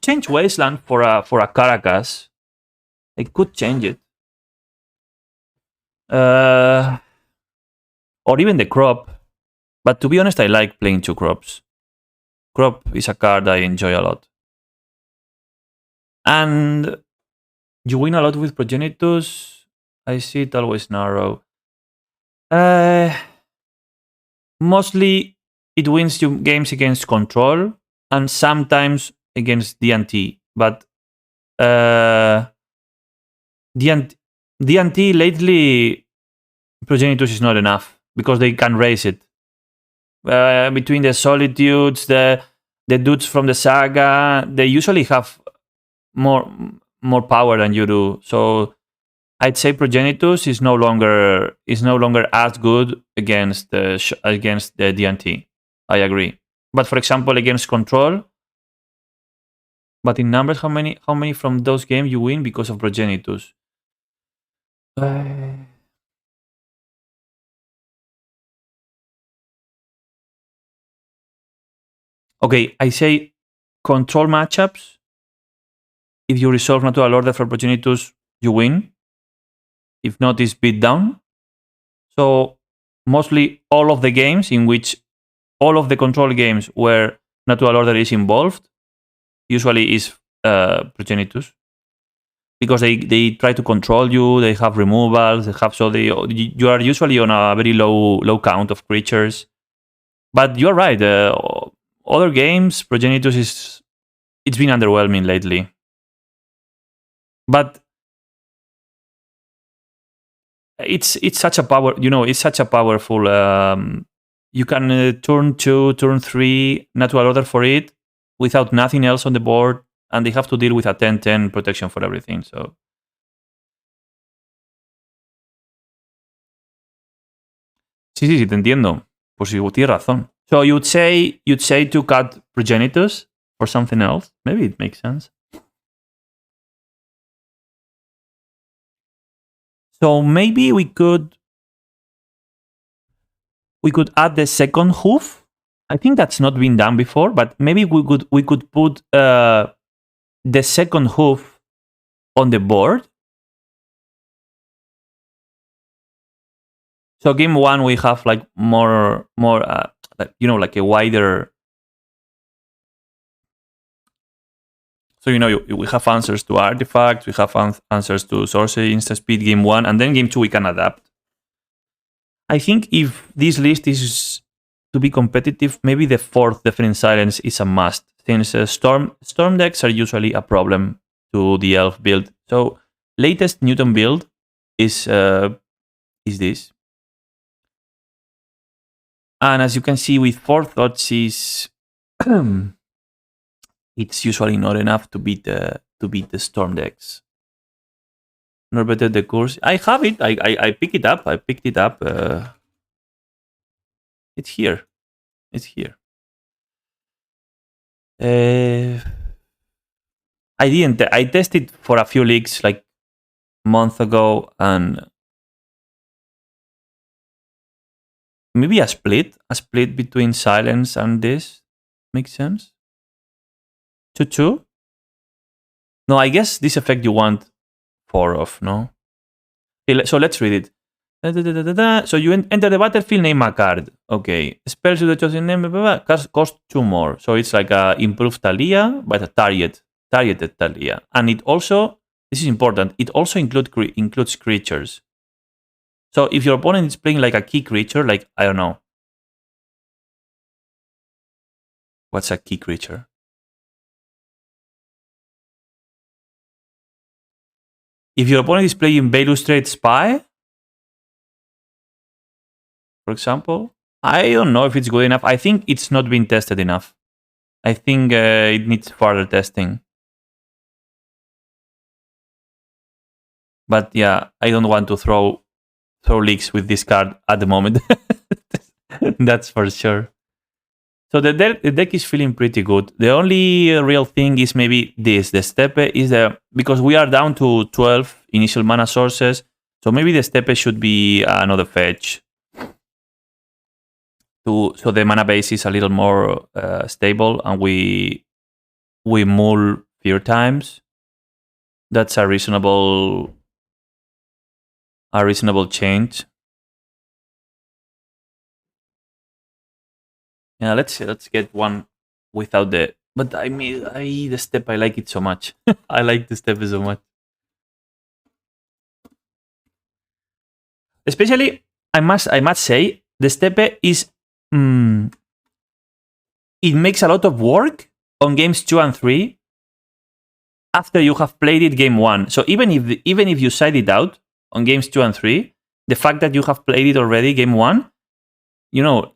change Wasteland for a Caracas. I could change it. Or even the Crop. But to be honest, I like playing 2 Crops. Crop is a card I enjoy a lot. And you win a lot with Progenitus. I see it always narrow. Mostly it wins you games against Control and sometimes against D&T. But D&T lately, Progenitus is not enough because they can raise it. Between the Solitudes, the dudes from the Saga, they usually have more power than you do. So I'd say Progenitus is no longer as good against the D&T. I agree. But for example, against Control, but in numbers, how many from those games you win because of Progenitus? Okay, I say Control matchups. If you resolve natural order for Progenitus, you win. If not, it's beat down. So mostly all of the games in which all of the Control games where natural order is involved usually is Progenitus, because they try to control you. They have removals. You are usually on a very low count of creatures. But you're right. Other games, Progenitus it's been underwhelming lately. But it's such a power, it's such a powerful. You can turn 2, turn 3 natural order for it without nothing else on the board, and they have to deal with a 10-10 protection for everything. So sí, sí, sí, te entiendo. Pues sí, tienes razón. So you'd say to cut Progenitus or something else. Maybe it makes sense. So maybe we could add the second hoof. I think that's not been done before, but maybe we could put the second hoof on the board. So game one we have like more like a wider. So we have answers to artifacts, we have answers to sorcery, instant speed game one, and then game two we can adapt. I think if this list is to be competitive, maybe the fourth Deafening Silence is a must, since storm decks are usually a problem to the elf build. So latest Newton build is this, and as you can see with four thoughts is it's usually not enough to beat the storm decks. Not better the course. I have it. I pick it up. I picked it up. It's here. It's here. Uh, I didn't. I tested for a few leagues like a month ago, and maybe a split between silence and this makes sense. 2-2. No, I guess this effect you want four of. No. Okay, so let's read it. So you enter the battlefield, name a card. Okay. Spells with the chosen name, blah, blah, blah, cost 2 more. So it's like a improved Talia, but a targeted Talia. And it also, this is important, it also includes creatures. So if your opponent is playing like a key creature, like, I don't know. What's a key creature? If your opponent is playing Balustrade Spy, for example, I don't know if it's good enough. I think it's not been tested enough. I think it needs further testing. But yeah, I don't want to throw leaks with this card at the moment. That's for sure. So the deck is feeling pretty good. The only real thing is maybe this. The Steppe is because we are down to 12 initial mana sources. So maybe the Steppe should be another fetch. So the mana base is a little more stable, and we mull few times. That's a reasonable change. Yeah, let's get one without the. But I mean, the step, I like it so much. I like the step so much. Especially, I must say, the steppe is. It makes a lot of work on games 2 and 3 after you have played it game 1. So even if you side it out on games 2 and 3, the fact that you have played it already game 1,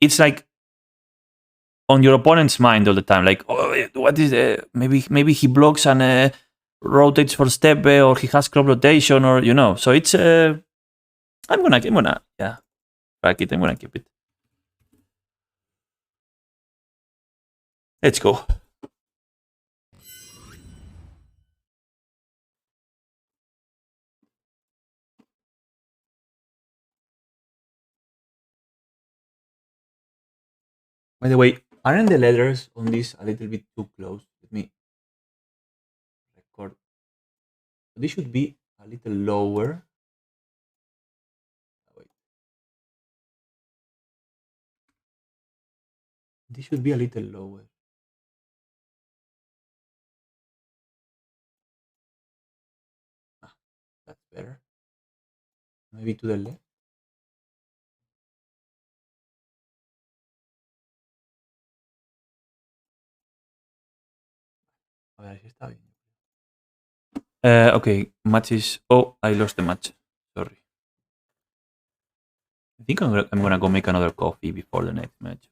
it's like on your opponent's mind all the time. Like, oh, what is maybe he blocks and rotates for step, or he has crop rotation, or So it's I'm gonna yeah, back it. I'm gonna keep it. Let's go. By the way, aren't the letters on this a little bit too close? Let me record. This should be a little lower. Wait. This should be a little lower. That's better. Maybe to the left. A ver si está bien. Okay, match is... Oh, I lost the match. Sorry. I think I'm gonna go make another coffee before the next match.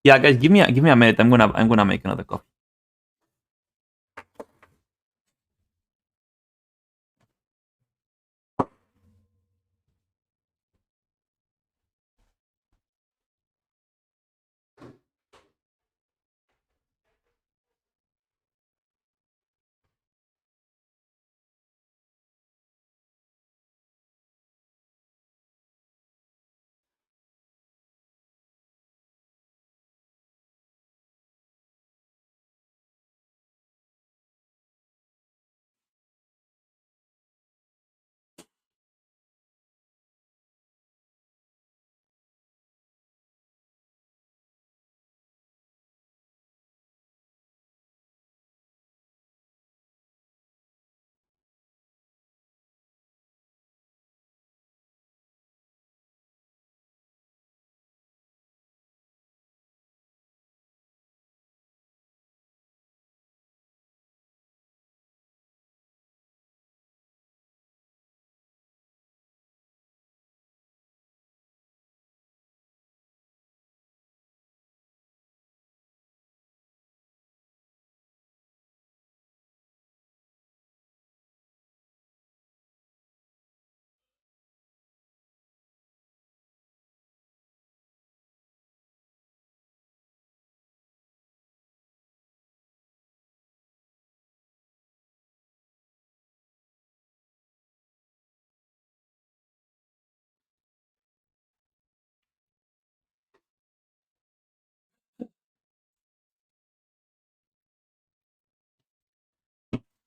Yeah, guys, give me a minute. I'm gonna make another coffee.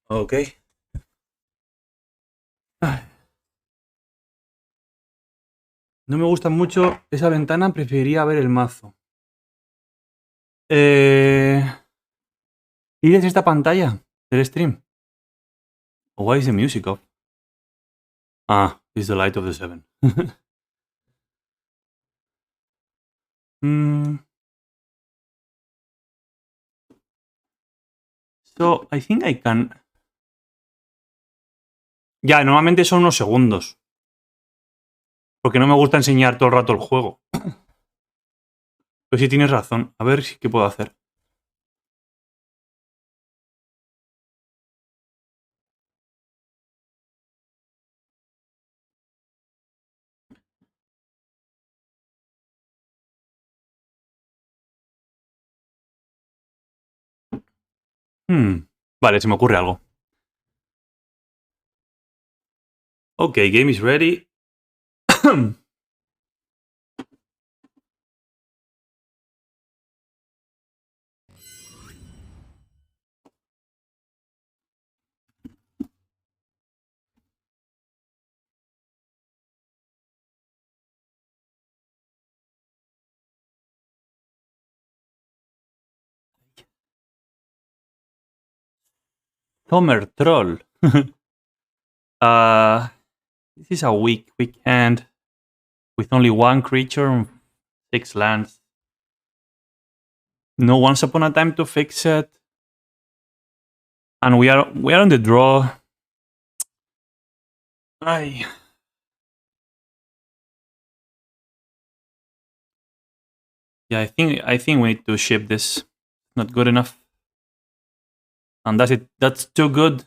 Okay. No me gusta mucho esa ventana, preferiría ver el mazo. ¿Y desde esta pantalla del stream? Why is the music off? Ah, it's the light of the 7. So, I think I can... Ya, normalmente son unos segundos. Porque no me gusta enseñar todo el rato el juego. Pero sí tienes razón. A ver qué puedo hacer. Vale, se me ocurre algo. Ok, game is ready. Homer Troll. This is a weak hand with only one creature and 6 lands. No Once Upon a Time to fix it. And we are on the draw. Ay. Yeah, I think we need to ship this. Not good enough. And that's it. That's too good.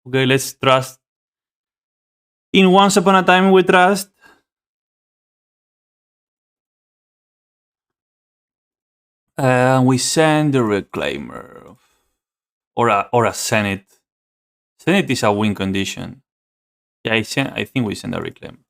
Okay, let's trust. In Once Upon a Time we trust. We send the Reclaimer. Or a Senate. Senate is a win condition. Yeah, I think we send a Reclaim.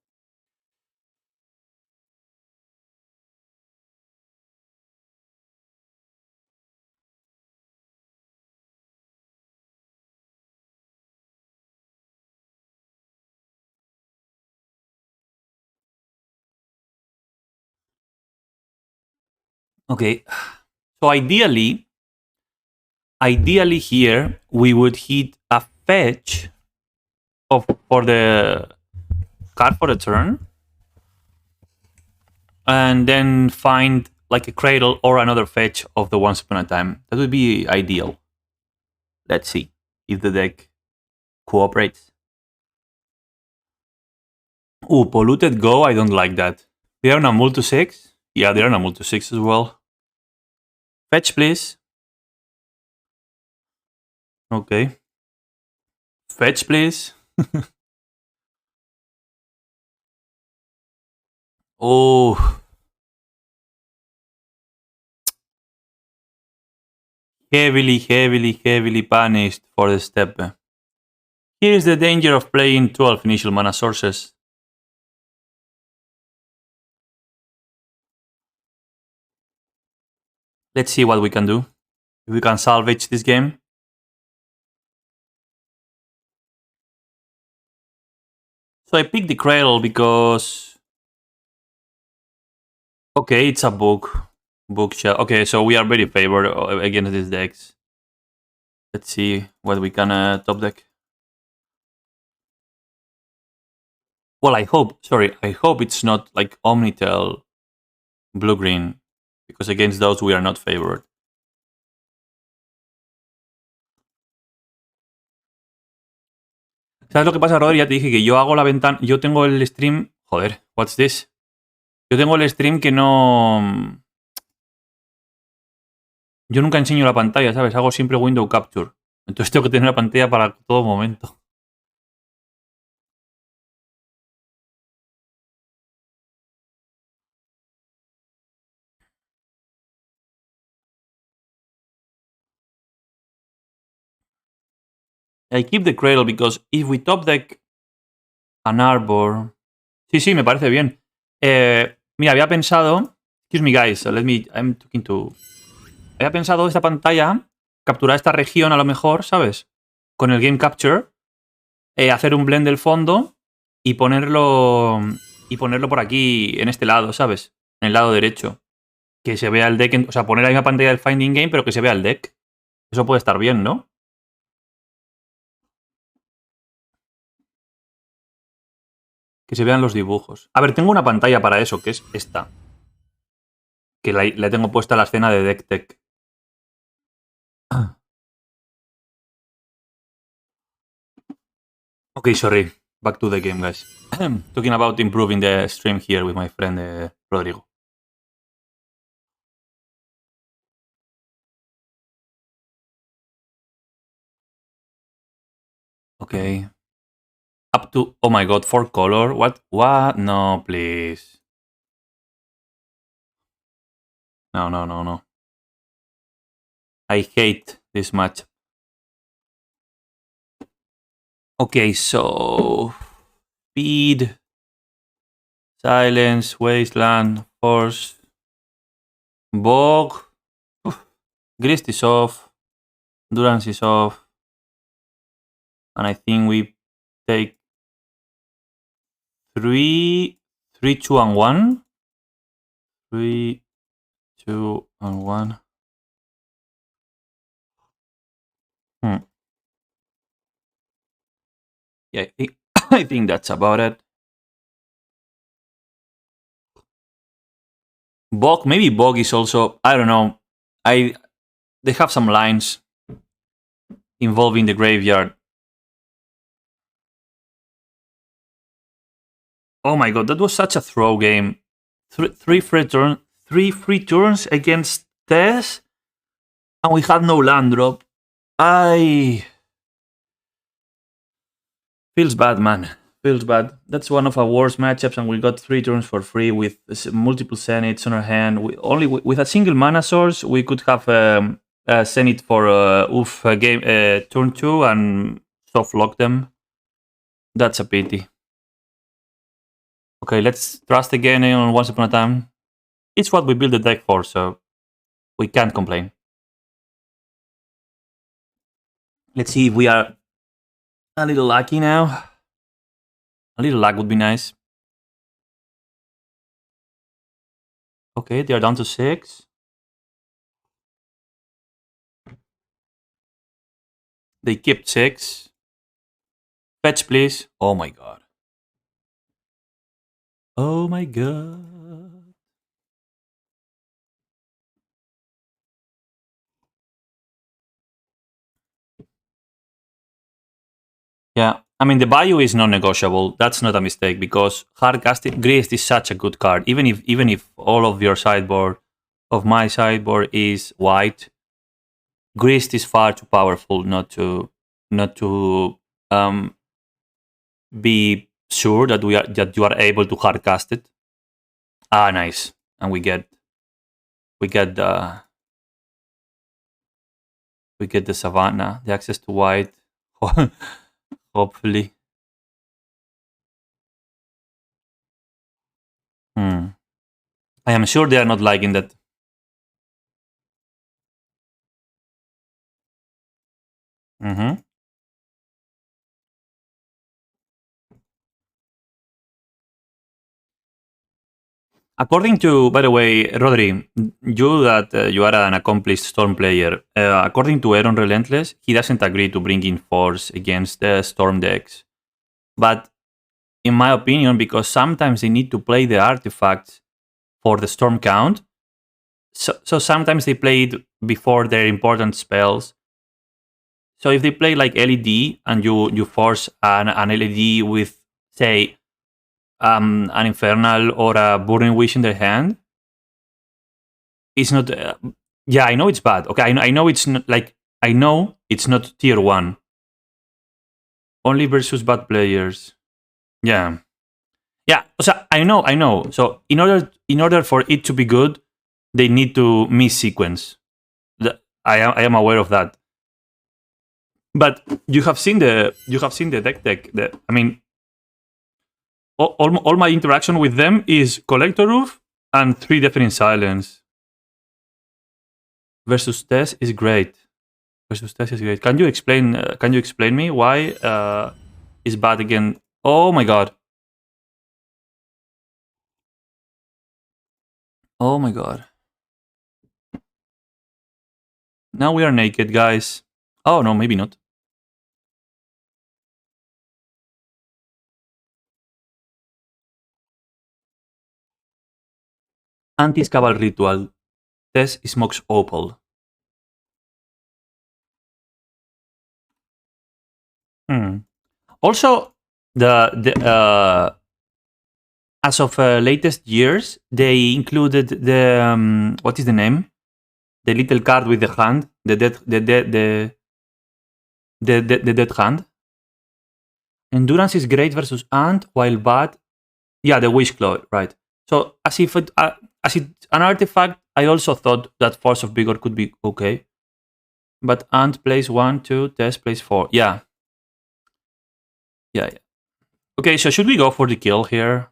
Okay. So ideally here we would hit a fetch for the card for the turn. And then find like a Cradle or another fetch of the Once Upon a Time. That would be ideal. Let's see if the deck cooperates. Ooh, Polluted Go, I don't like that. They are on a multi 6. Yeah, they're on a multi 6 as well. Fetch, please. Okay. Fetch, please. Oh. Heavily punished for the step. Here is the danger of playing 12 initial mana sources. Let's see what we can do. If we can salvage this game. So I picked the Cradle because... Okay, it's a bookshelf. Okay, so we are very favored against these decks. Let's see what we can top deck. Well, I hope it's not like Omnitel blue-green, because against those we are not favored. ¿Sabes lo que pasa, Rodri? Ya te dije que yo hago la ventana, yo tengo el stream... Joder, what's this? Yo tengo el stream que no... Yo nunca enseño la pantalla, ¿sabes? Hago siempre window capture. Entonces tengo que tener la pantalla para todo momento. I keep the Cradle because if we top deck an Arbor... Sí, me parece bien. Mira, había pensado... Excuse me, guys. I'm talking to... Había pensado esta pantalla, capturar esta región a lo mejor, ¿sabes? Con el Game Capture, hacer un blend del fondo y ponerlo por aquí, en este lado, ¿sabes? En el lado derecho. Que se vea el deck, o sea, poner ahí una pantalla del Finding Game, pero que se vea el deck. Eso puede estar bien, ¿no? Que se vean los dibujos. A ver, tengo una pantalla para eso, que es esta. Que la tengo puesta a la escena de Deck Tech. Okay, sorry. Back to the game, guys. Talking about improving the stream here with my friend Rodrigo. Okay. Up to... Oh my god, 4 color? What? What? No, please. No. I hate this match. Okay, so... Speed... Silence, Wasteland, Force... Bog... Grist is off. Endurance is off. And I think we take... 3, 2, and 1. 3, 2, and 1. Yeah, I think that's about it. Bog, maybe Bog is also... I don't know. They have some lines involving the graveyard. Oh my god, that was such a throw game. Three free turns against Tess, and we had no land drop. Feels bad, man. Feels bad. That's one of our worst matchups, and we got 3 turns for free with multiple Senates on our hand. With a single mana source, we could have a Senate for turn 2 and soft lock them. That's a pity. Okay, let's trust again on Once Upon a Time. It's what we built the deck for, so we can't complain. Let's see if we are a little lucky now. A little luck would be nice. Okay, they are down to 6. They kept 6. Fetch, please. Oh my god. Oh my god. Yeah, I mean the Bayou is non-negotiable. That's not a mistake because hardcasting Grist is such a good card. Even if all of your sideboard of my sideboard is white, Grist is far too powerful not to um, be sure that you are able to hardcast it. Ah, nice, and we get the Savannah, the access to white. Hopefully. Hmm. I am sure they are not liking that. Hmm. According to, by the way, Rodri, you are an accomplished Storm player. According to Aaron Relentless, he doesn't agree to bring in Force against the Storm decks. But in my opinion, because sometimes they need to play the artifacts for the Storm count, so sometimes they play it before their important spells. So if they play like LED and you force an LED with, say, an Infernal or a Burning Wish in their hand, it's not. Yeah, I know it's bad. Okay, I know it's not like I know it's not tier one. Only versus bad players. Yeah, yeah. So I know. So in order for it to be good, they need to miss sequence. I am aware of that. But you have seen the deck. I mean, all my interaction with them is Collector Roof and 3 Deafening Silence. Versus Test is great. Versus Test is great. Can you explain? Can you explain me why is bad again? Oh my god! Oh my god! Now we are naked, guys. Oh no, maybe not. Anti-Cabal Ritual. Test smokes opal. Hmm. Also, the as of latest years, they included the what is the name? The little card with the hand, the dead hand. Endurance is great versus Ant, while bad. Yeah, the Wish Claw, right? So as it an artifact, I also thought that Force of Vigor could be okay, but Ant plays 1, 2, Test plays 4. Yeah, yeah, yeah. Okay, so should we go for the kill here?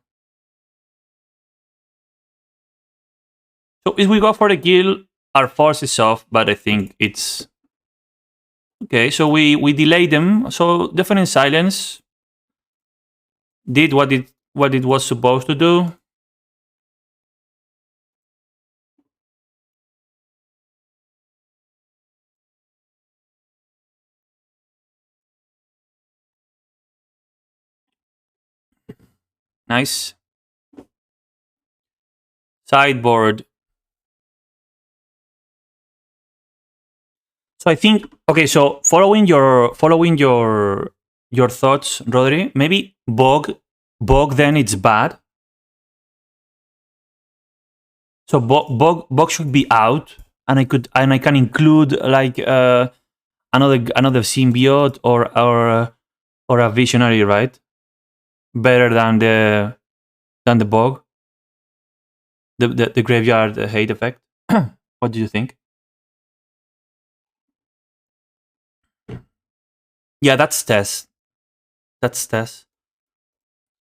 So if we go for the kill, our force is off, but I think it's okay. So we delay them. So Deafening Silence did what it was supposed to do. Nice sideboard. So I think okay. So following your thoughts, Rodri. Maybe Bog then it's bad. So Bog should be out, and I can include like another symbiote or a visionary, right? Better than the Bog, the graveyard hate effect. What do you think? Yeah, that's Tess. That's Tess.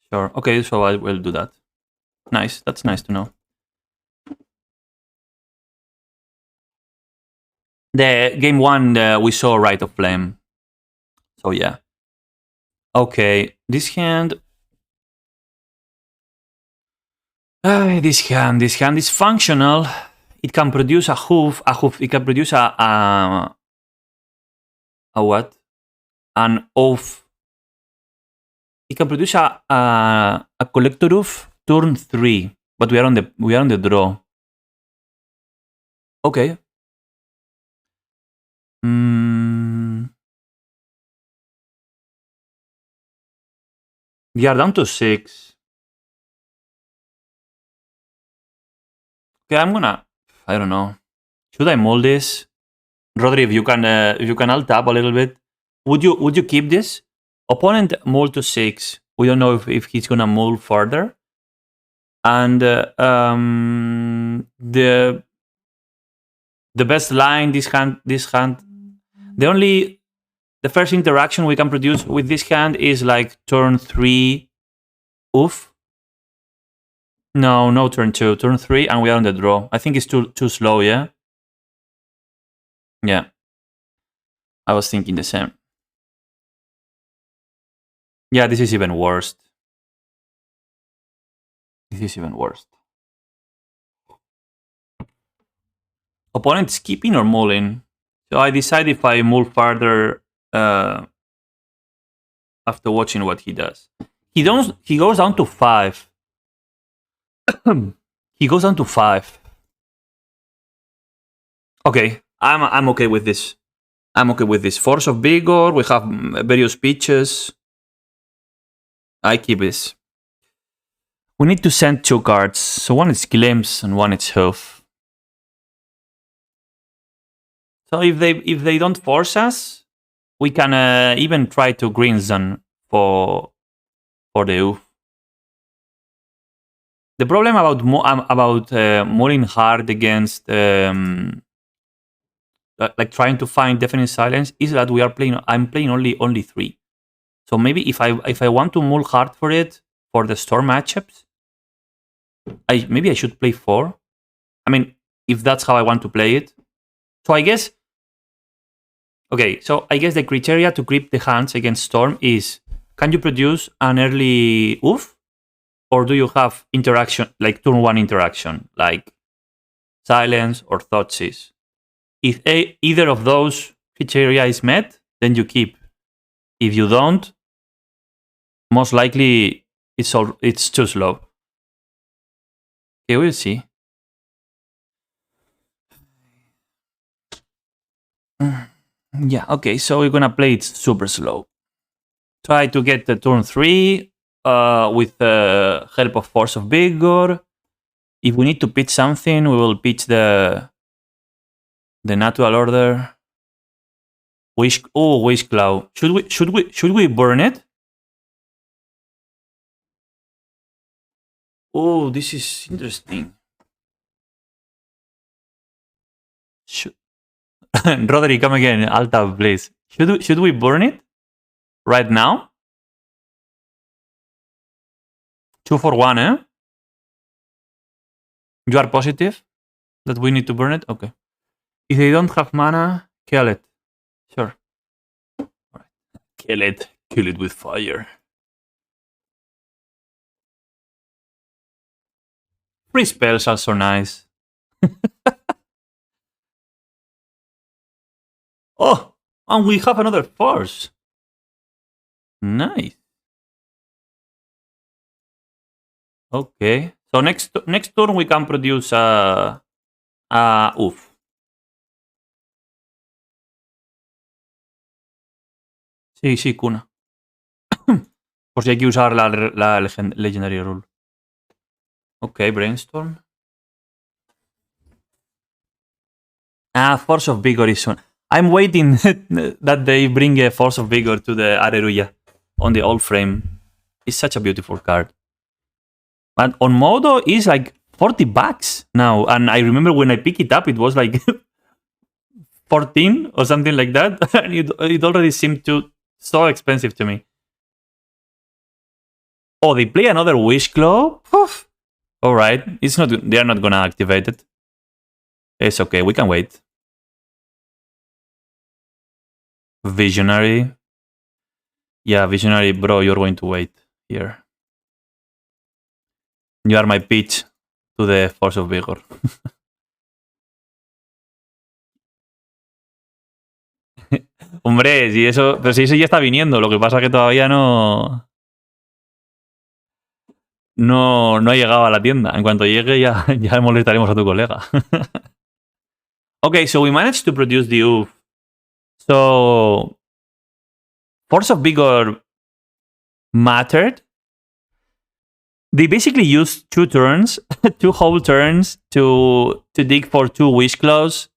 Sure. Okay, so I will do that. Nice. That's nice to know. The game one we saw Rite of Flame. So yeah. Okay, this hand. This hand is functional. It can produce a hoof. A hoof. It can produce a what? An oath. It can produce a collector roof turn 3, but we are on the draw. Okay. Mm, We are down to 6. Okay, I don't know. Should I mold this? Rodri, if you can alt tab a little bit, would you keep this? Opponent mold to 6. We don't know if he's gonna mold further. And the best line this hand. The first interaction we can produce with this hand is like turn 3. Oof. No turn 2. Turn 3, and we are on the draw. I think it's too slow. Yeah. Yeah. I was thinking the same. Yeah, this is even worse. Opponent skipping or mulling. So I decide if I mull further after watching what he does. He goes down to 5. He goes down to 5. Okay, I'm okay with this. Force of Vigor. We have various pitches. I keep this. We need to send 2 cards. So one is Glimpse and one is Hoof. So if they don't force us, we can even try to green zone for the Hoof. The problem about mulling hard against like trying to find definite silence is that I'm playing only 3. So maybe if I want to mull hard for it for the Storm matchups, maybe I should play 4. I mean, if that's how I want to play it. So I guess the criteria to grip the hands against Storm is: can you produce an early Oof? Or do you have interaction, like turn 1 interaction, like Silence or Thoughtseize? If either of those criteria is met, then you keep. If you don't, most likely it's too slow. Okay, we'll see. Yeah, okay, so we're gonna play it super slow. Try to get the turn 3 with the help of Force of Vigor. If we need to pitch something, we will pitch the Natural Order. Wish Cloud. Should we burn it? Oh, this is interesting. Rodri, come again. Alta, please. Should we burn it right now? 2 for 1, eh? You are positive that we need to burn it? Okay. If they don't have mana, kill it. Sure. All right. Kill it. Kill it with fire. Free spells are so nice. Oh, and we have another force. Nice. Okay. So next turn we can produce Oof. Sí, cuna. Por si hay que usar la Legendary Rule. Okay, Brainstorm. Force of Vigor is on. I'm waiting that they bring a Force of Vigor to the Areruya on the old frame. It's such a beautiful card. But on Modo is like $40 now. And I remember when I picked it up, it was like 14 or something like that. And it already seemed so expensive to me. Oh, they play another Wish Globe? All right. They're not gonna activate it. It's okay. We can wait. Visionary. Yeah, Visionary, bro. You're going to wait here. You are my pitch to the Force of Vigor. Hombre, pero si eso ya está viniendo, lo que pasa es que todavía no ha llegado a la tienda. En cuanto llegue ya molestaremos a tu colega. Okay, so we managed to produce the Oof. So Force of Vigor mattered They basically use 2 turns, 2 whole turns to dig for 2 Wish Claws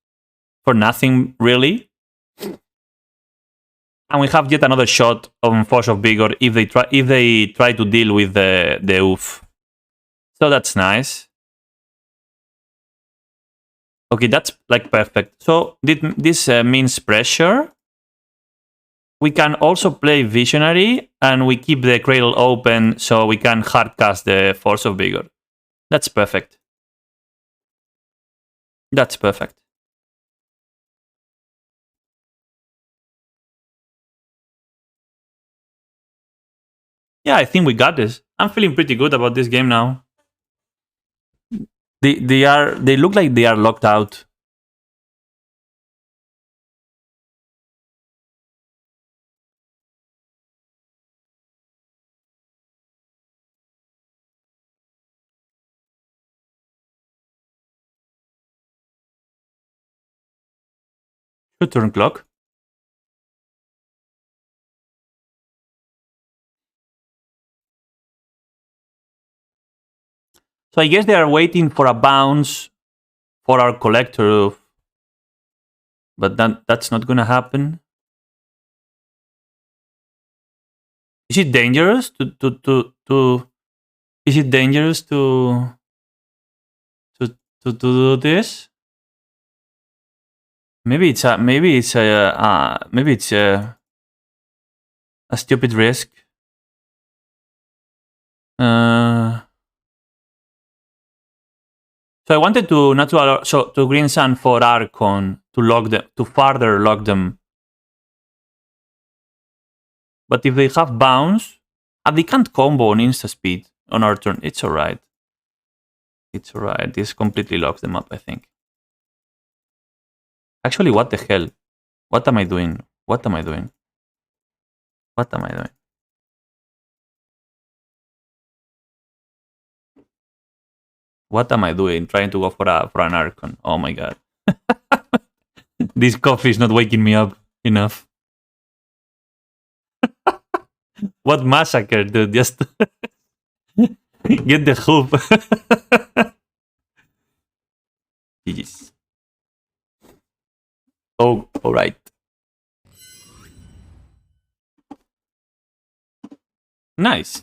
for nothing really. And we have yet another shot on Force of Vigor if they try to deal with the oof. So that's nice. Okay, that's like perfect. So this means pressure. We can also play Visionary, and we keep the Cradle open so we can hardcast the Force of Vigor. That's perfect. That's perfect. Yeah, I think we got this. I'm feeling pretty good about this game now. They look like they are locked out. Good turn clock. So I guess they are waiting for a bounce for our collector, but that's not gonna happen. Is it dangerous to is it dangerous to do this? Maybe it's a stupid risk. So I wanted to natural to Green Sun for Archon to lock them to further lock them. But if they have bounce, and they can't combo on insta speed on our turn, it's alright. It's alright. This completely locks them up, I think. Actually, what the hell? What am I doing? What am I doing? What am I doing? What am I doing? Trying to go for an Archon. Oh my god. This coffee is not waking me up enough. What massacre, dude. Just get the hoop. GG's. Oh, alright. Nice.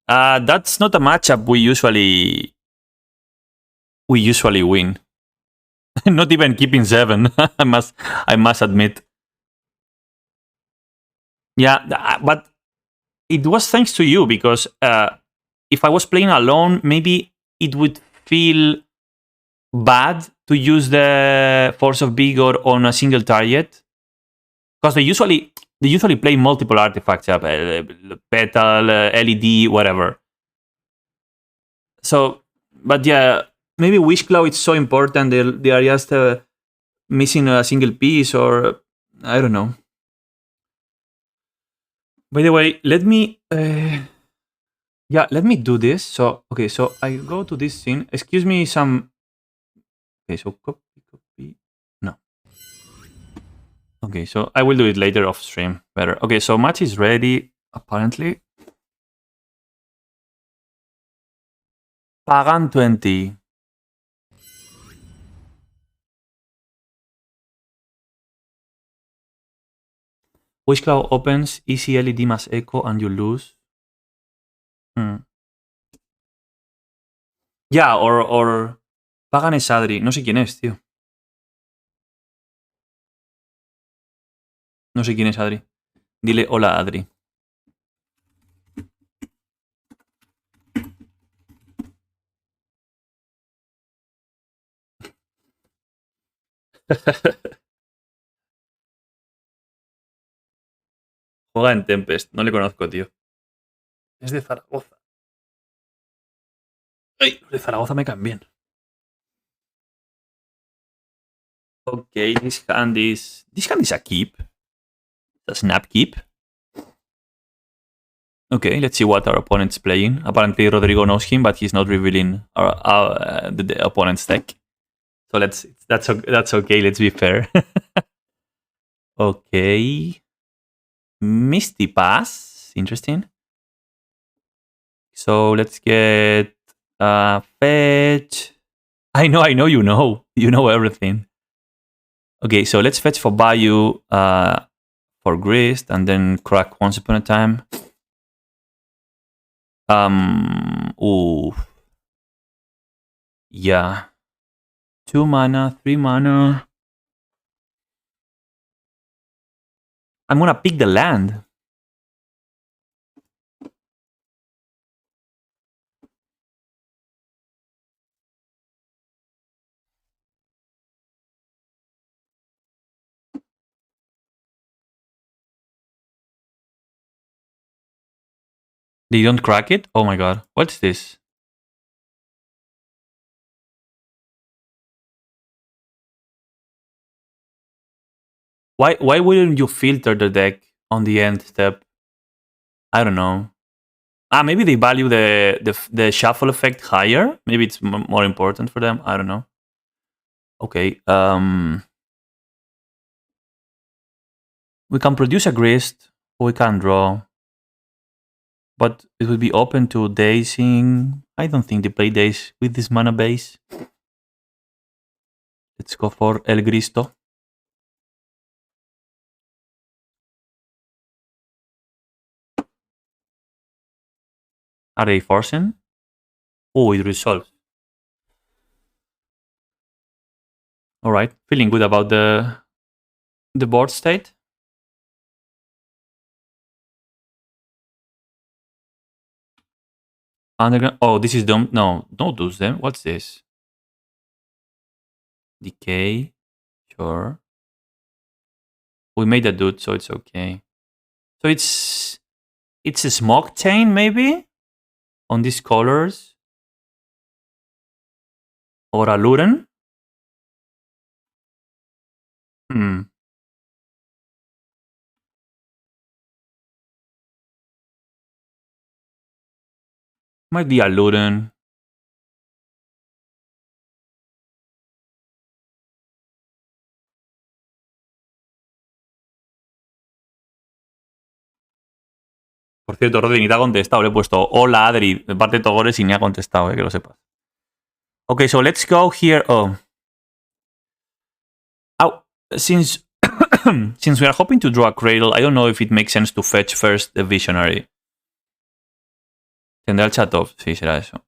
That's not a matchup we usually win. Not even keeping 7. I must admit. Yeah, but it was thanks to you because if I was playing alone, maybe it would feel bad to use the Force of Vigor on a single target because they usually play multiple artifacts, Petal, LED, whatever. So, but yeah, maybe Wish Cloud is so important they are just missing a single piece, or I don't know. By the way, let me let me do this. So okay, so I go to this scene. Excuse me, some. Okay, so copy. No. Okay, so I will do it later off stream. Better. Okay, so match is ready apparently. Pagan 20. Wish Cloud opens, easy LED más echo, and you lose. Yeah, or Pagan es Adri. No sé quién es, tío. No sé quién es Adri. Dile hola, Adri. Juega en Tempest. No le conozco, tío. Es de Zaragoza. Ay, los de Zaragoza me caen bien. Okay, this hand is a keep. A snap keep. Okay, let's see what our opponent's playing. Apparently, Rodrigo knows him, but he's not revealing the opponent's deck. So that's okay. Let's be fair. Okay, Misty Pass. Interesting. So let's get fetch. I know, you know. You know everything. Okay, so let's fetch for Bayou for Grist and then crack once upon a time. Ooh. Yeah. 2 mana, 3 mana. I'm gonna pick the land. They don't crack it? Oh my god. What's this? Why wouldn't you filter the deck on the end step? I don't know. Maybe they value the shuffle effect higher. Maybe it's more important for them. I don't know. Okay. We can produce a grist, or we can draw. But it would be open to dazing. I don't think they play daze with this mana base. Let's go for El Gristo. Are they forcing? Oh, it resolves. All right, feeling good about the board state. Underground. Oh, this is dumb. No, don't do them. What's this? Decay. Sure. We made a dude, so it's okay. So it's a smoke chain maybe on these colors, or a Luren. Hmm. Might be a Luren. Por cierto, Rodri ni te ha contestado. Le he puesto hola Adri de parte de Togores y ni ha contestado, que lo sepas. Okay, so let's go here. Oh, since since we are hoping to draw a Cradle, I don't know if it makes sense to fetch first the Visionary. Tendrá el chat off, sí, será eso.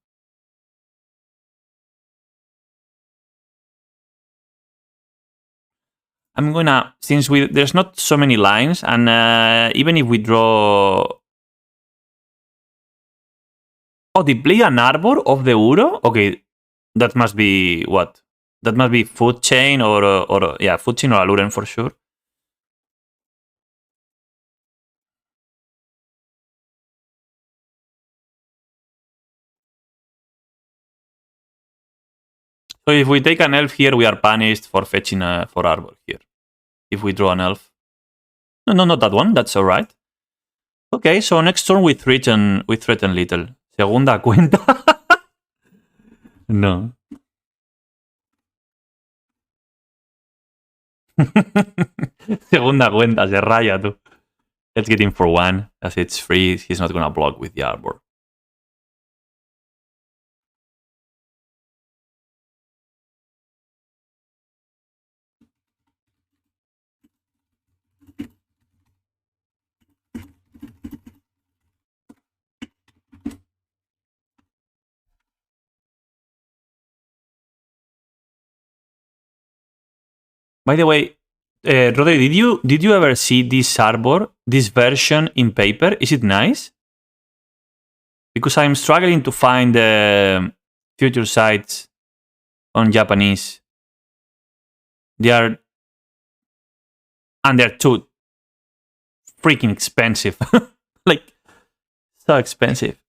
I'm gonna, since there's not so many lines, and even if we draw... Oh, they play an Arbor of the Uro? Okay, that must be what? That must be Food Chain or yeah, Food Chain or Aluren for sure. So if we take an Elf here, we are punished for fetching for Arbor here. If we draw an Elf. No, not that one. That's alright. Okay, so next turn we threaten little. Segunda cuenta. No. Segunda cuenta, se raya tú. Let's get him for one, as it's free. He's not gonna block with the Arbor. By the way, Rodri, did you ever see this Arbor, this version in paper? Is it nice? Because I'm struggling to find the future sites on Japanese. They're too freaking expensive. Like, so expensive.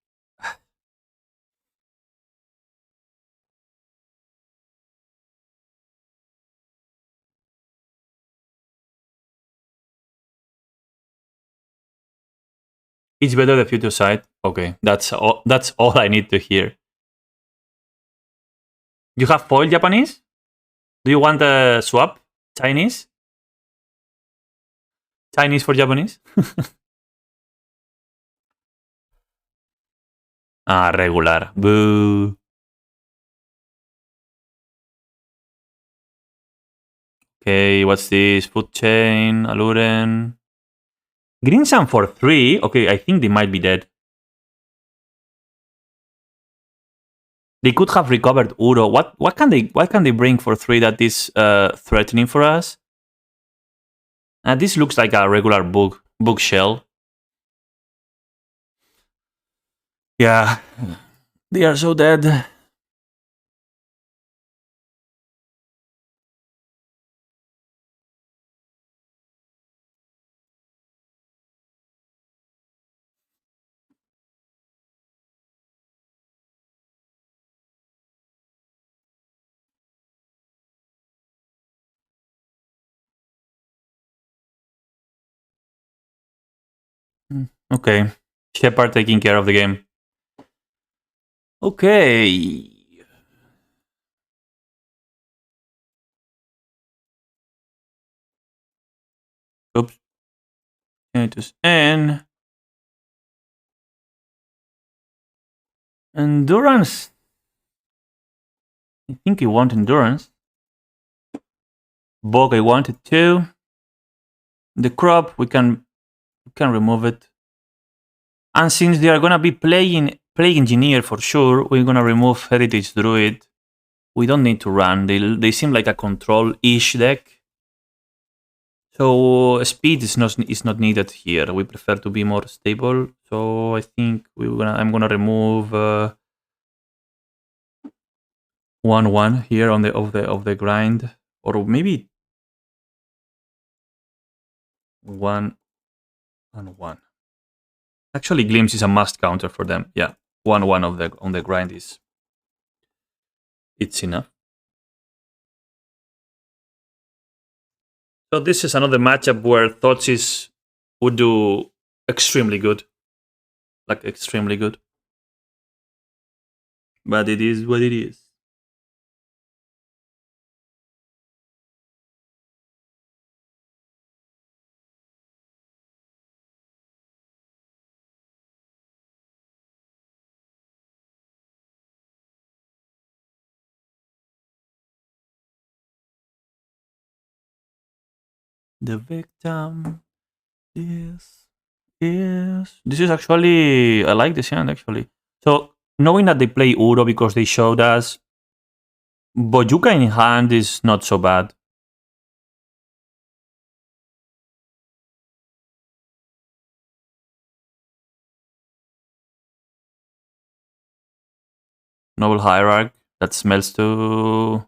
It's better the future site. Okay, that's all I need to hear. You have foil Japanese? Do you want a swap? Chinese? Chinese for Japanese? Ah, regular. Boo. Okay, what's this? Food chain, Aluren. Green Sun for 3. Okay, I think they might be dead. They could have recovered Uro. What can they bring for 3 that is threatening for us? This looks like a regular bookshell. Yeah, they are so dead. Okay, Shepard taking care of the game. Okay. Oops. And endurance. I think you want endurance. Bog, I wanted to. The crop, we can remove it. And since they are gonna be playing Plague Engineer for sure, we're gonna remove Heritage Druid. We don't need to run. They seem like a control-ish deck. So speed is not needed here. We prefer to be more stable. So I think I'm gonna remove 1/1 here on the grind, or maybe 1 and 1. Actually, Glimpse is a must counter for them. Yeah, 1/1 on the grind it's enough. So this is another matchup where Thoughtseize would do extremely good, like extremely good. But it is what it is. The victim is this is actually I like this hand actually. So knowing that they play Uro because they showed us Bojuka in hand is not so bad. Noble Hierarch, that smells to.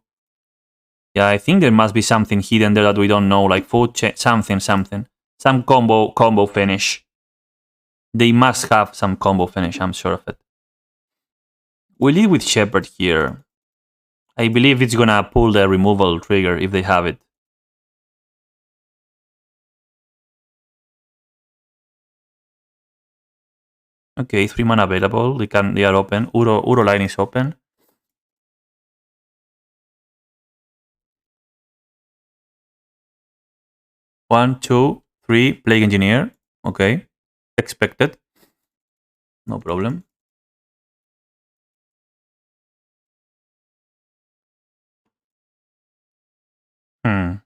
Yeah, I think there must be something hidden there that we don't know, like something, some combo finish. They must have some combo finish. I'm sure of it. We lead with Shepard here. I believe it's gonna pull the removal trigger if they have it. Okay, 3 mana available. They are open. Uro line is open. 1, 2, 3. Plague Engineer. Okay, expected. No problem. Hmm.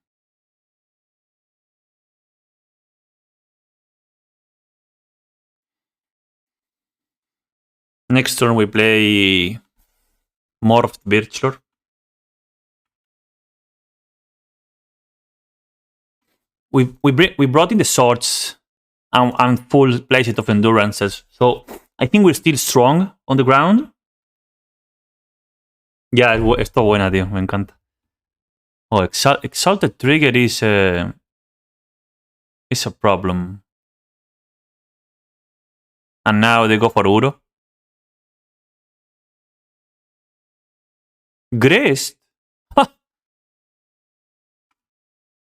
Next turn we play Morphed Birchlord. We brought in the swords and full playset of endurances. So I think we're still strong on the ground. Yeah, está buena, tío. Me encanta. Oh, Exalted Trigger is a problem. And now they go for Uro. Grist?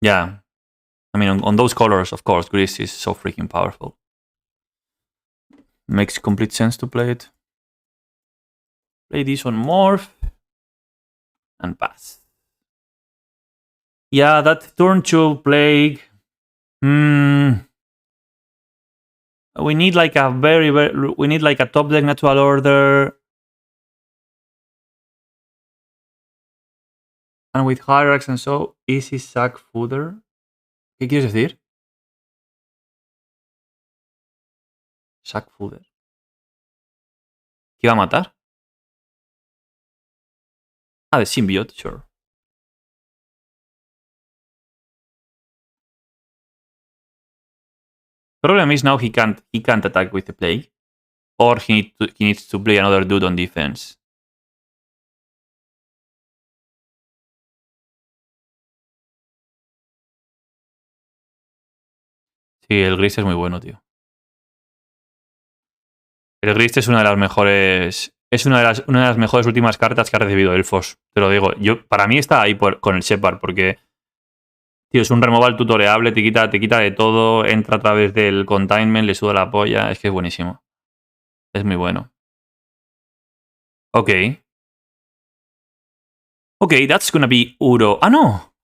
Yeah. I mean, on those colors, of course, Grist is so freaking powerful. Makes complete sense to play it. Play this on Morph. And pass. Yeah, that turn 2 Plague. We need like a we need like a top deck natural order. And with hierarchs and so, easy sack fooder. ¿Qué quieres decir? Sack fooder. ¿Qué iba a matar? Ah, the symbiote, sure. Problem is now he can't attack with the plague. Or he needs to play another dude on defense. Sí, el gris es muy bueno, tío. El gris es una de las mejores. Es una de las mejores últimas cartas que ha recibido Elfos. Te lo digo. Para mí está ahí con el Shepard, porque tío, es un removal tutoreable, te quita de todo, entra a través del containment, le suda la polla. Es que es buenísimo. Es muy bueno. Ok. Ok, that's gonna be Uro. Ah, no.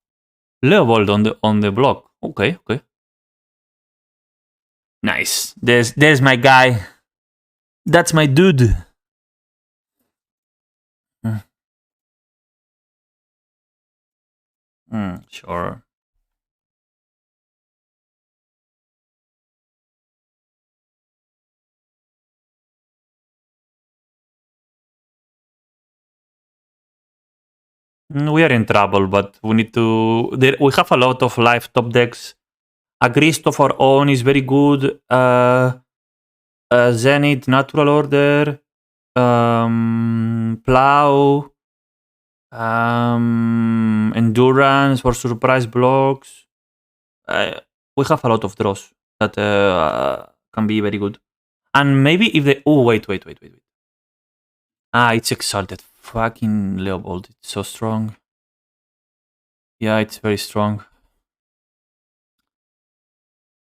Leovold on the block. Okay. Nice. There's my guy. That's my dude. Sure. We are in trouble, but we need to. We have a lot of live top decks. A Grist of our own is very good. Zenith, Natural Order, Plow, Endurance for surprise blocks. We have a lot of draws that can be very good. And maybe if they. Oh, wait. Ah, it's Exalted. Fucking Leopold. It's so strong. Yeah, it's very strong.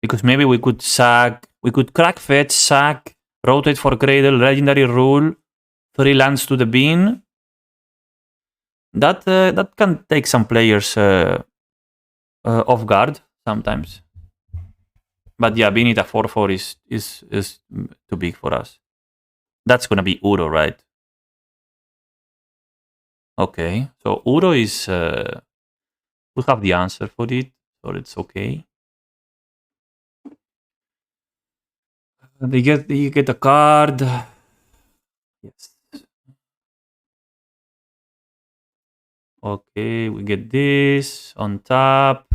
Because maybe we could sack. We could crack fetch, sack, rotate for Cradle, Legendary Rule, 3 lands to the bin. That can take some players off guard sometimes. But yeah, being it a 4/4 is too big for us. That's gonna be Uro, right? Okay, so Uro is we have the answer for it, so it's okay. You get a card. Yes. Okay, we get this on top.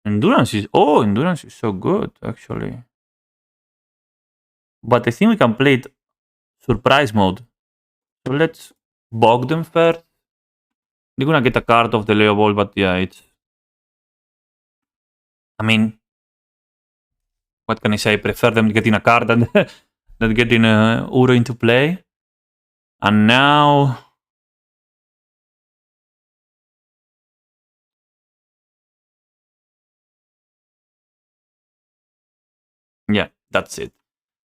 Endurance is so good actually. But I think we can play it surprise mode. So let's bog them first. They're gonna get a card of the Leo Ball, but yeah, it's. I mean, what can I say? I prefer them getting a card than than getting Uro into play. And now. Yeah, that's it.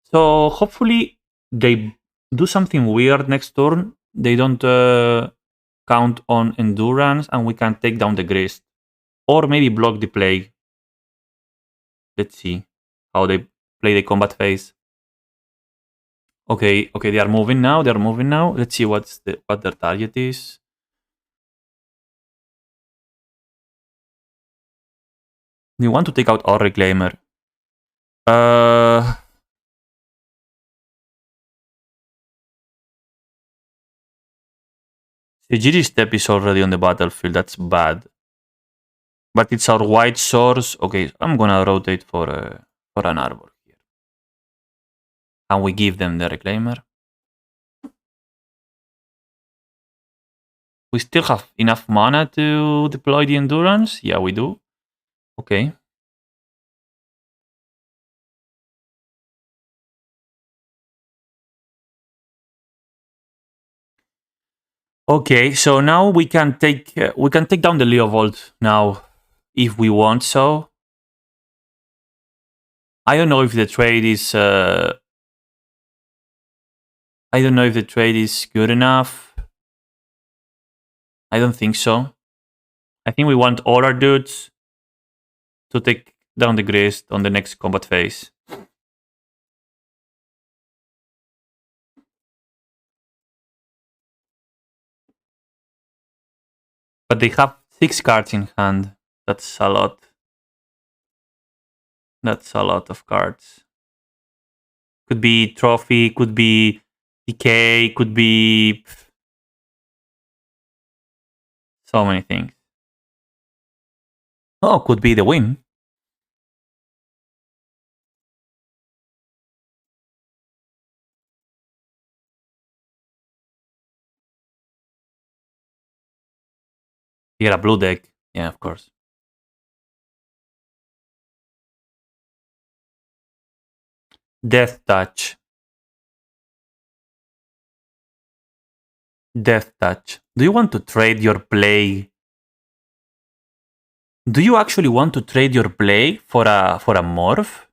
So hopefully they do something weird next turn. They don't count on endurance, and we can take down the Grist. Or maybe block the plague. Let's see how they play the combat phase. Okay, they are moving now. Let's see what their target is. We want to take out our Reclaimer. Sigiri Step is already on the battlefield. That's bad. But it's our white source. Okay, I'm gonna rotate for an Arbor here. And we give them the Reclaimer. We still have enough mana to deploy the Endurance. Yeah, we do. Okay. Okay, so now we can take down the Leovold now, if we want so. I don't know if the trade is. I don't know if the trade is good enough. I don't think so. I think we want all our dudes to take down the Grist on the next combat phase. But they have 6 cards in hand. That's a lot. That's a lot of cards. Could be Trophy, could be Decay, could be so many things. Oh, could be the win. You get a blue deck. Yeah, of course. Death Touch. Death Touch. Do you want to trade your play? Do you actually want to trade your play for a morph?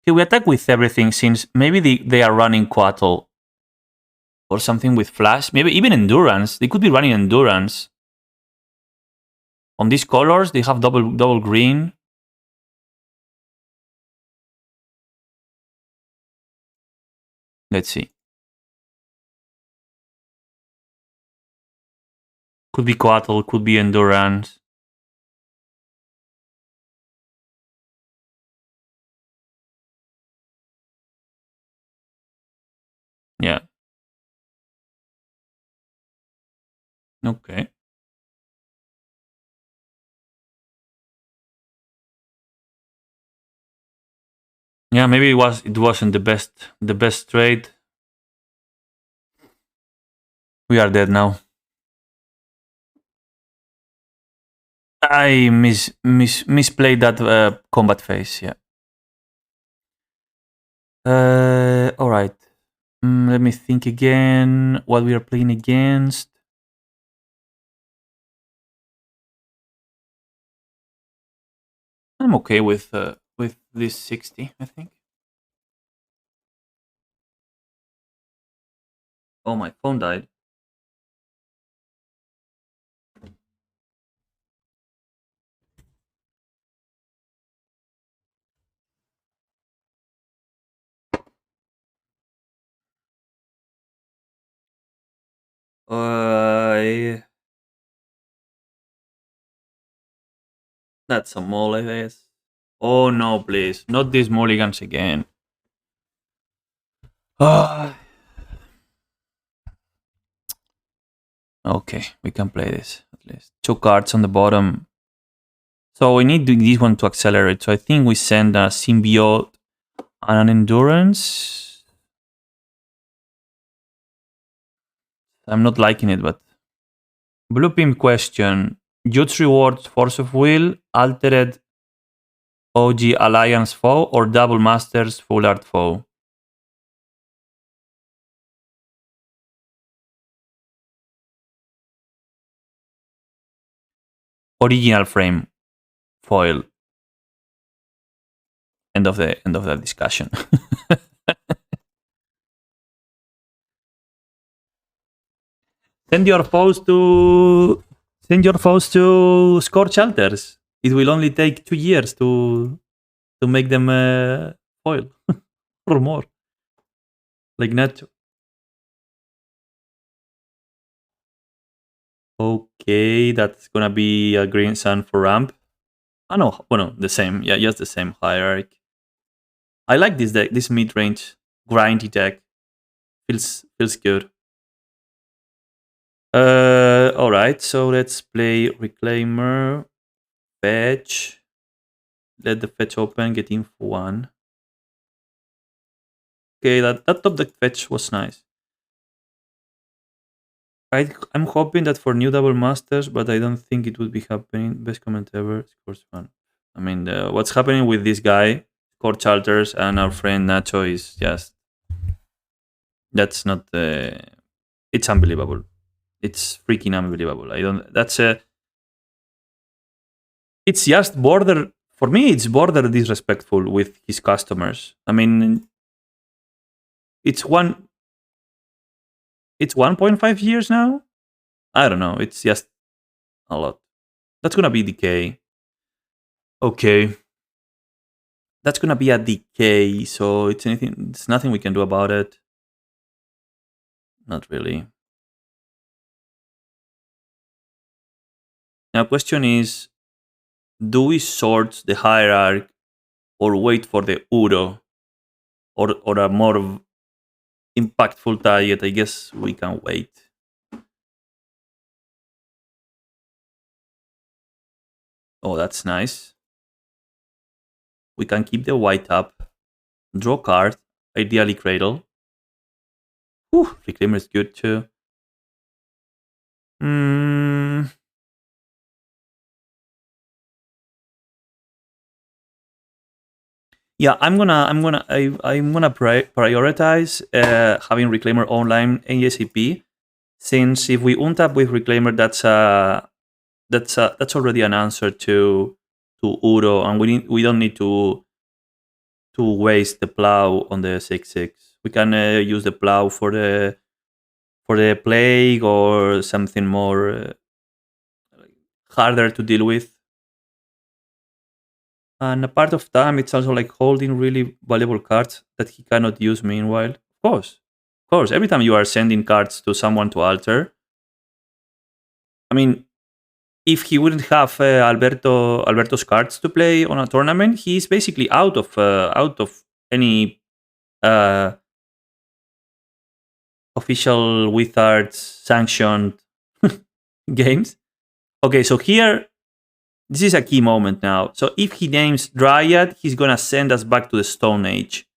Okay, we attack with everything since maybe they are running Quattle or something with Flash. Maybe even Endurance. They could be running Endurance. On these colors, they have double green. Let's see. Could be Quattle, could be Endurance. Yeah. Okay. Yeah, maybe it wasn't the best trade. We are dead now. I misplayed that combat phase. Yeah. All right. Let me think again. What we are playing against. I'm okay with this 60. I think. Oh, my phone died. That's a mole, I guess. Oh no, please, not these mulligans again. Okay, we can play this at least. 2 cards on the bottom. So we need this one to accelerate. So I think we send a Symbiote and an Endurance. I'm not liking it, but... Blue Pimp question. Jutz rewards Force of Will, Altered OG Alliance Foe, or Double Masters Full Art Foe? Original frame. Foil. End of the discussion. Send your foes to Scorch Altars. It will only take 2 years to make them foil or more. Like Nacho. Okay, that's gonna be a green sun for ramp. Oh no, well, no, the same. Yeah, just the same hierarchy. I like this deck, this mid-range grindy deck. Feels good. Alright, so let's play Reclaimer. Fetch. Let the fetch open, get in for 1. Okay, that top deck fetch was nice. I'm hoping that for new double masters, but I don't think it would be happening. Best comment ever. Scores 1. I mean, what's happening with this guy, Scorch Altars, and our friend Nacho is just... That's not... it's unbelievable. It's freaking unbelievable. I don't... That's a... It's just border... For me, it's border disrespectful with his customers. I mean... It's 1.5 years now? I don't know. It's just a lot. That's gonna be decay. Okay, that's gonna be a decay. So it's anything. It's nothing we can do about it. Not really. Now, question is: do we sort the hierarchy or wait for the Uro or a more impactful target? I guess we can wait. Oh, that's nice. We can keep the white up, draw card, ideally Cradle. Whew, Reclaimer is good too. Hmm. Yeah, I'm gonna prioritize having Reclaimer online ASAP, since if we untap with Reclaimer, that's already an answer to Uro, and we don't need to waste the plow on the 6/6. We can use the plow for the plague or something more harder to deal with. And a part of time, it's also like holding really valuable cards that he cannot use meanwhile. Of course. Every time you are sending cards to someone to alter, I mean, if he wouldn't have Alberto's cards to play on a tournament, he's basically out of any uh, official Wizards sanctioned games. Okay, so here this is a key moment now. So if he names Dryad, he's gonna send us back to the Stone Age.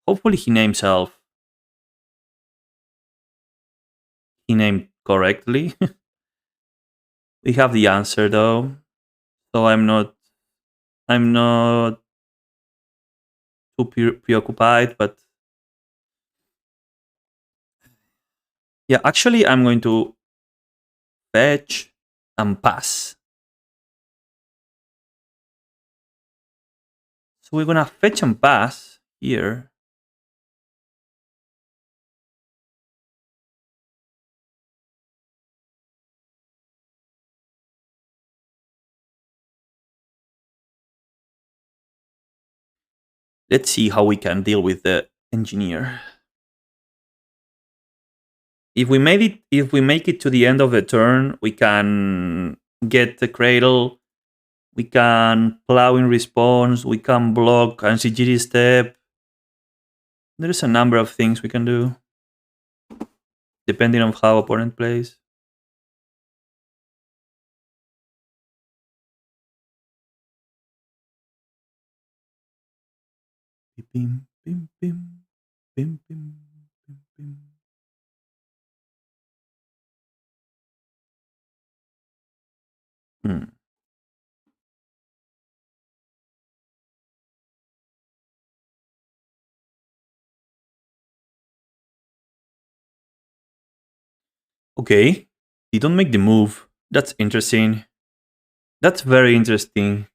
Hopefully he names Elf. He named correctly. We have the answer though, so I'm not too preoccupied. But yeah, actually, I'm going to fetch and pass. So we're gonna fetch and pass here. Let's see how we can deal with the engineer. If we make it to the end of the turn, we can get the cradle. We can plow in response. We can block and CGD step. There's a number of things we can do depending on how opponent plays. Bim, bim, bim, bim, bim, bim, bim. Hmm. Okay, they don't make the move. That's interesting. That's very interesting.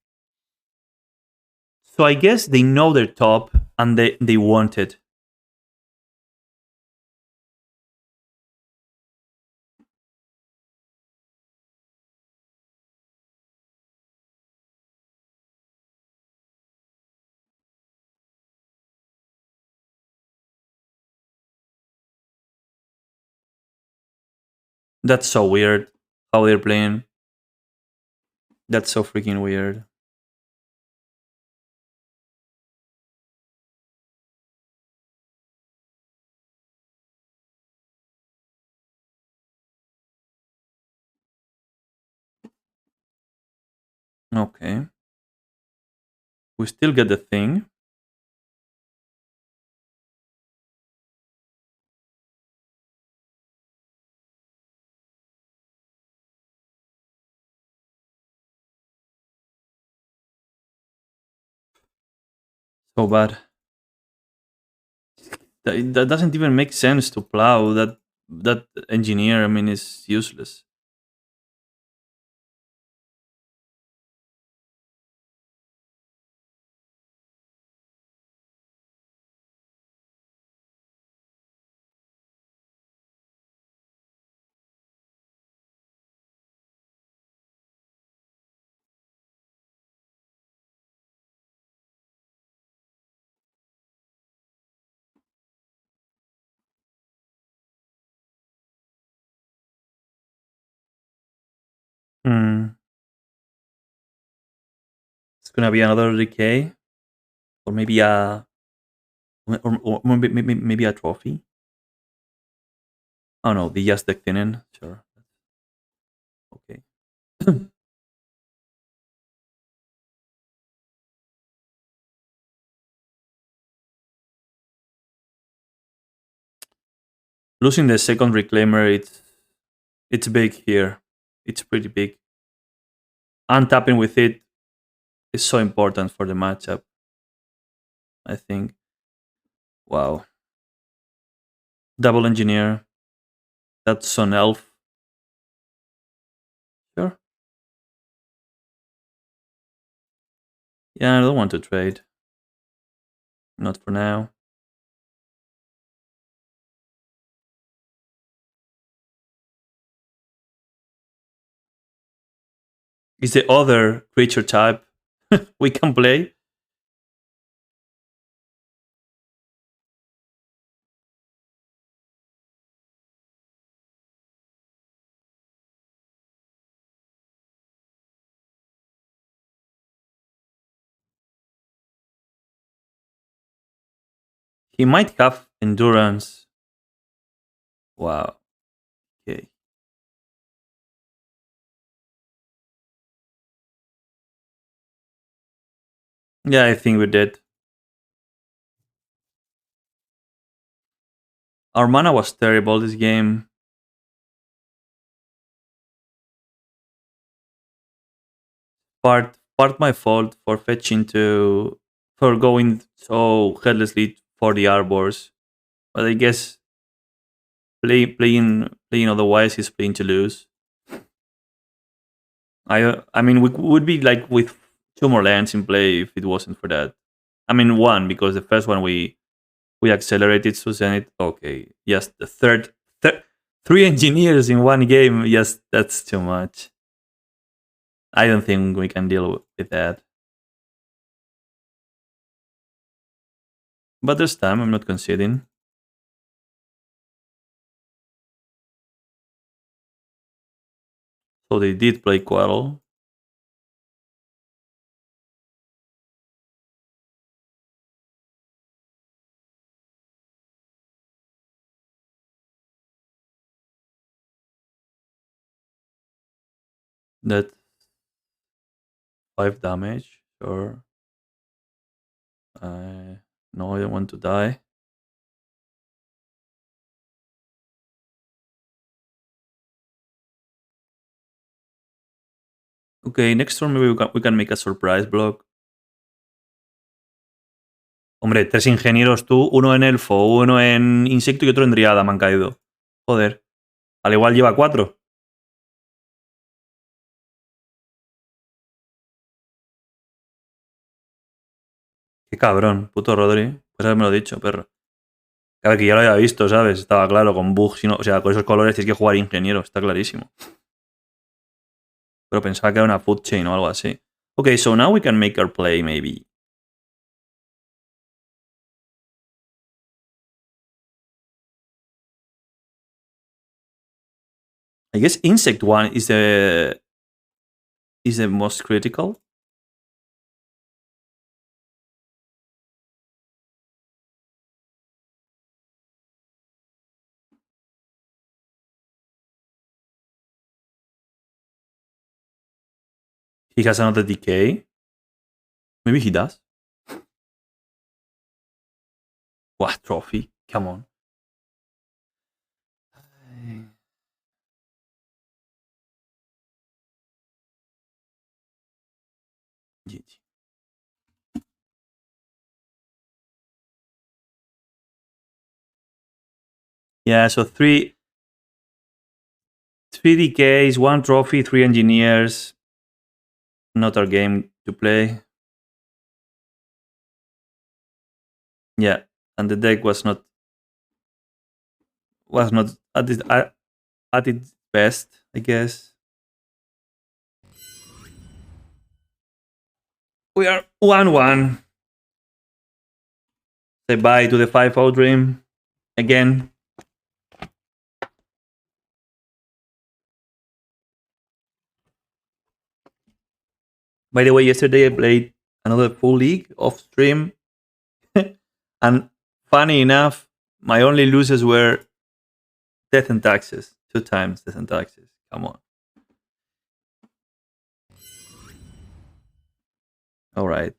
So I guess they know their top and they want it. That's so weird how they're playing. That's so freaking weird. Okay. We still get the thing. So bad. That doesn't even make sense to plow. That engineer, I mean, is useless. gonna be another decay, or maybe or maybe a trophy. Oh no, the just deck thinning. Sure. Okay. Losing the second reclaimer, it's big here. It's pretty big. Untapping with it is so important for the matchup. I think. Wow. Double engineer. That's on elf. Sure. Yeah, I don't want to trade. Not for now. Is the other creature type we can play? He might have endurance. Wow. Okay. Yeah, I think we did. Our mana was terrible this game. Part my fault for fetching to for going so headlessly for the arbors. But I guess playing otherwise is playing to lose. I mean we would be like with two more lands in play if it wasn't for that. I mean one because the first one we accelerated so Zenith. Okay, yes, the three engineers in one game. Yes, that's too much. I don't think we can deal with that. But this time I'm not conceding. So they did play Quarrel. That 5 damage. Sure. No, I don't want to die. Okay, next turn maybe we can make a surprise block. Hombre, tres ingenieros tú, uno en elfo, uno en insecto y otro en driada me han caído. Joder. Al igual lleva 4. Qué cabrón, puto Rodri. Pues haberme lo dicho, perro. A ver, que ya lo había visto, ¿sabes? Estaba claro, con bugs, o sea, con esos colores tienes que jugar ingeniero, está clarísimo. Pero pensaba que era una food chain o algo así. Okay, so now we can make our play, maybe. I guess insect one is the most critical. He has another decay. Maybe he does. What trophy? Come on. GG. Yeah, so three decays, one trophy, 3 engineers. Not our game to play. Yeah, and the deck was not at its best, I guess. We are 1-1. Say bye to the 5-0 dream again. By the way, yesterday I played another full league off stream. And funny enough, my only losers were death and taxes. 2 times death and taxes. Come on. All right.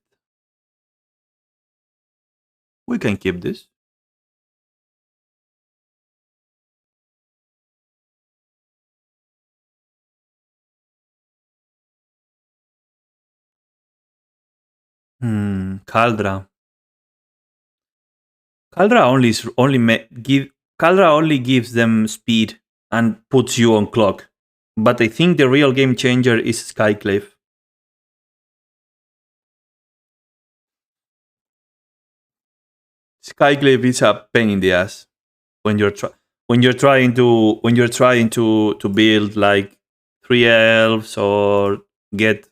We can keep this. Caldra. Caldra only gives them speed and puts you on clock. But I think the real game changer is Skyclave. Skyclave is a pain in the ass when you're trying to build like 3 elves or get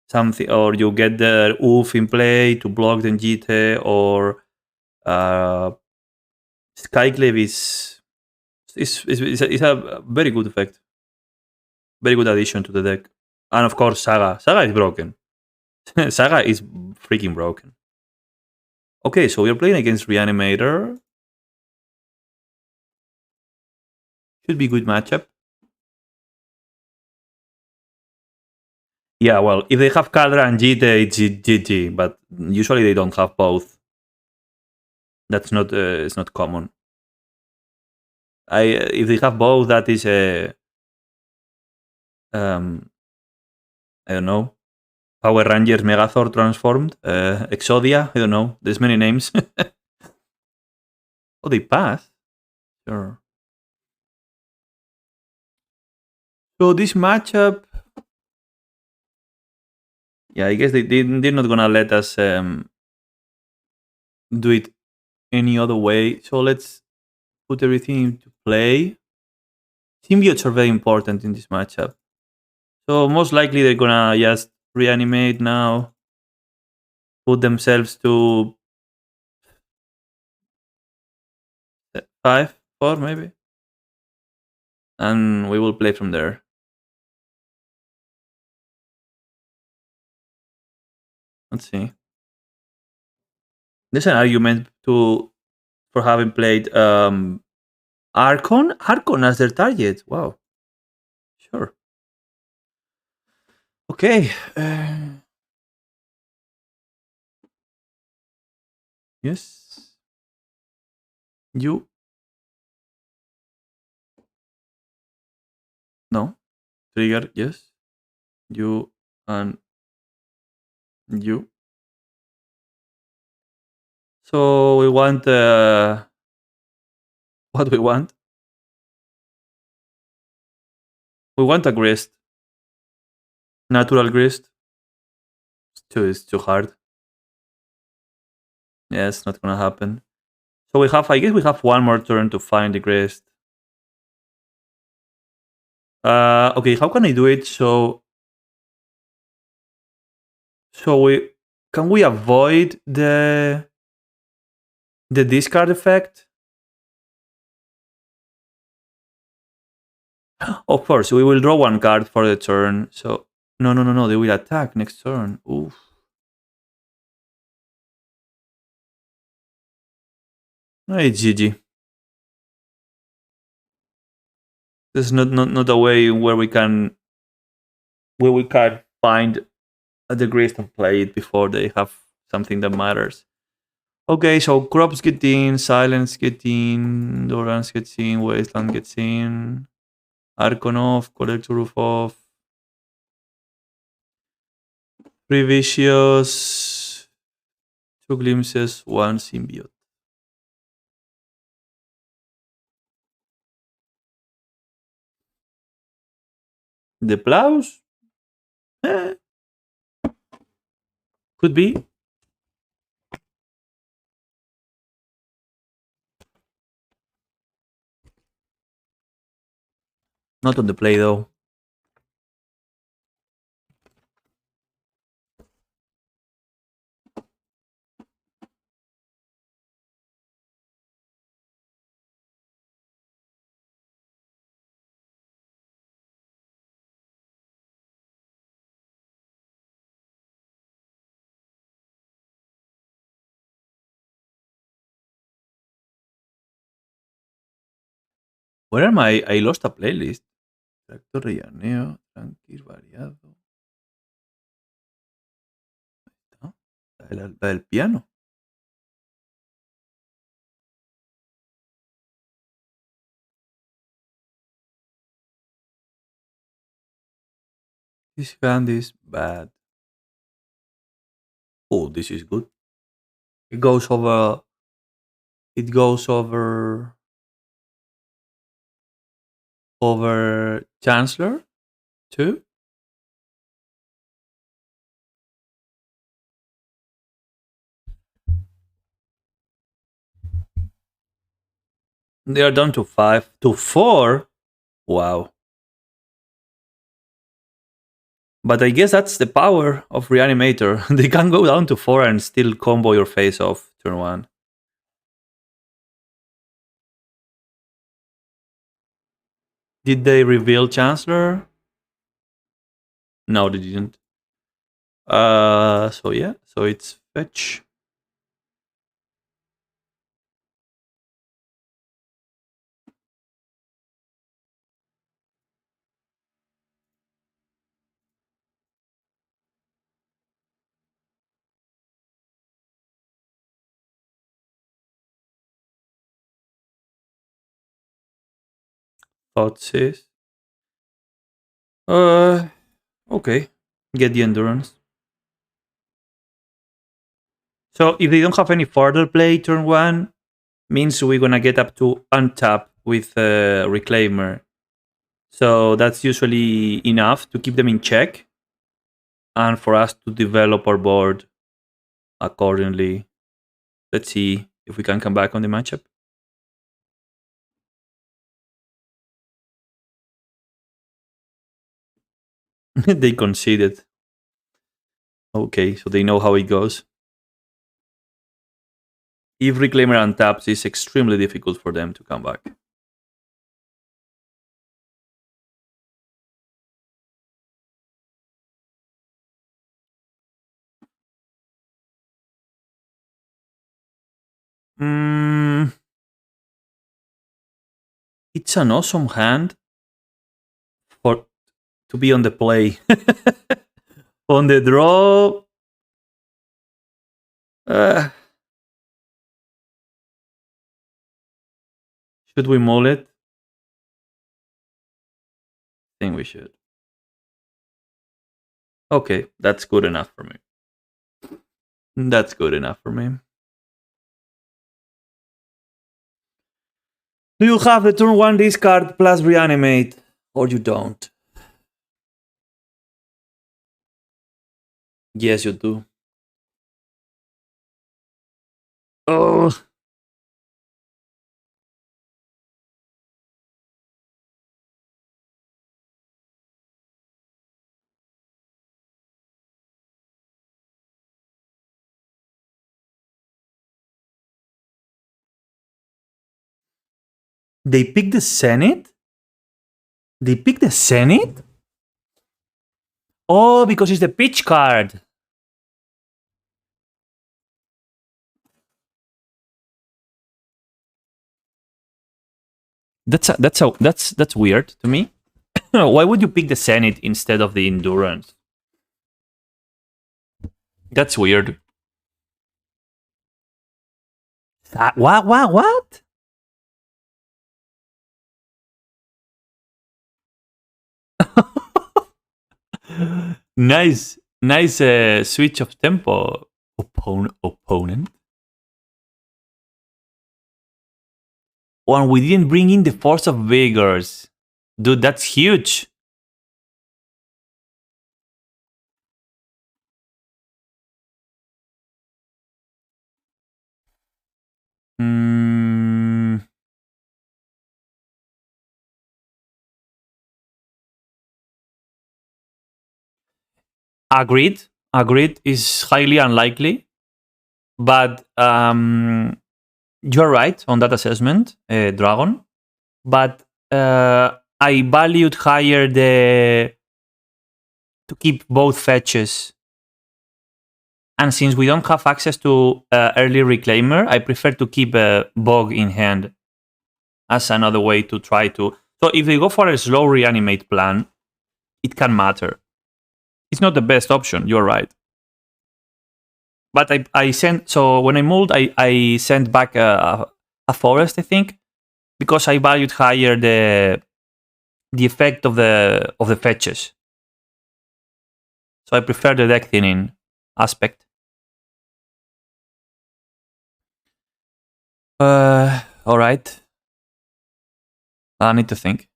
something, or you get the oof in play to block the Njite, or uh, Skyclave is a very good effect, very good addition to the deck. And of course, Saga is broken. Saga is freaking broken. Okay, so we're playing against Reanimator. Should be good matchup. Yeah, well, if they have Kadra and Jite, it's GG, but usually they don't have both. That's not it's not common. If they have both, that is a I don't know, Power Rangers Megazord transformed, Exodia. I don't know. There's many names. Oh, they pass. Sure. So this matchup, yeah, I guess they're not gonna let us do it any other way. So let's put everything into play. Symbiotes are very important in this matchup. So most likely they're gonna just reanimate now, put themselves to 5, 4 maybe, and we will play from there. Let's see. There's an argument for having played Archon as their target. Wow. Sure. Okay. Yes. You. No. Trigger. Yes. You and you. So we want what we want. We want a grist. Natural grist. It's too hard. Yeah, it's not gonna happen. So I guess we have one more turn to find the grist. Okay, how can I do it? So can we avoid the discard effect? Of course, we will draw one card for the turn. So no, they will attack next turn. Oof. No, it's GG. There's not a way where we can find a degree and play it before they have something that matters. Okay, so crops get in, silence get in, Dorans gets in, wasteland gets in, Archon off, collector roof off, Previcious, 2 glimpses, 1 symbiote. The plows? Could be. Not on the play though. Where am I? I lost a playlist. Tractor rellaneo, tranquil, variado. La del piano. This hand is bad. Oh, this is good. It goes over. It goes over Chancellor too. They are down to 5 to 4. Wow. But I guess that's the power of Reanimator. They can go down to 4 and still combo your face off turn 1. Did they reveal Chancellor? No, they didn't. So yeah, so it's fetch. Thoughts is. Okay. Get the endurance. So if they don't have any further play turn 1, means we're gonna get up to untap with Reclaimer. So that's usually enough to keep them in check and for us to develop our board accordingly. Let's see if we can come back on the matchup. They conceded. Okay, so they know how it goes. If Reclaimer untaps, it's extremely difficult for them to come back. It's an awesome hand for to be on the play. On the draw, should we mull it? I think we should. Okay, that's good enough for me. That's good enough for me. Do you have the turn 1 discard plus reanimate, or you don't? Yes, you do. Oh. They picked the Senate? They picked the Senate? Oh, because it's the pitch card. That's weird to me. Why would you pick the Senate instead of the Endurance? That's weird. What? Nice switch of tempo, opponent. Oh, and we didn't bring in the Force of Vigors. Dude, that's huge. Agreed is highly unlikely, but you're right on that assessment, Dragon. But I valued higher to keep both fetches. And since we don't have access to early Reclaimer, I prefer to keep a Bog in hand. as another way to try to. So if they go for a slow reanimate plan, it can matter. It's not the best option. You're right. But I sent, so when I mulled, I sent back a forest, I think, because I valued higher the effect of the fetches. So I prefer the deck thinning aspect. All right. I need to think.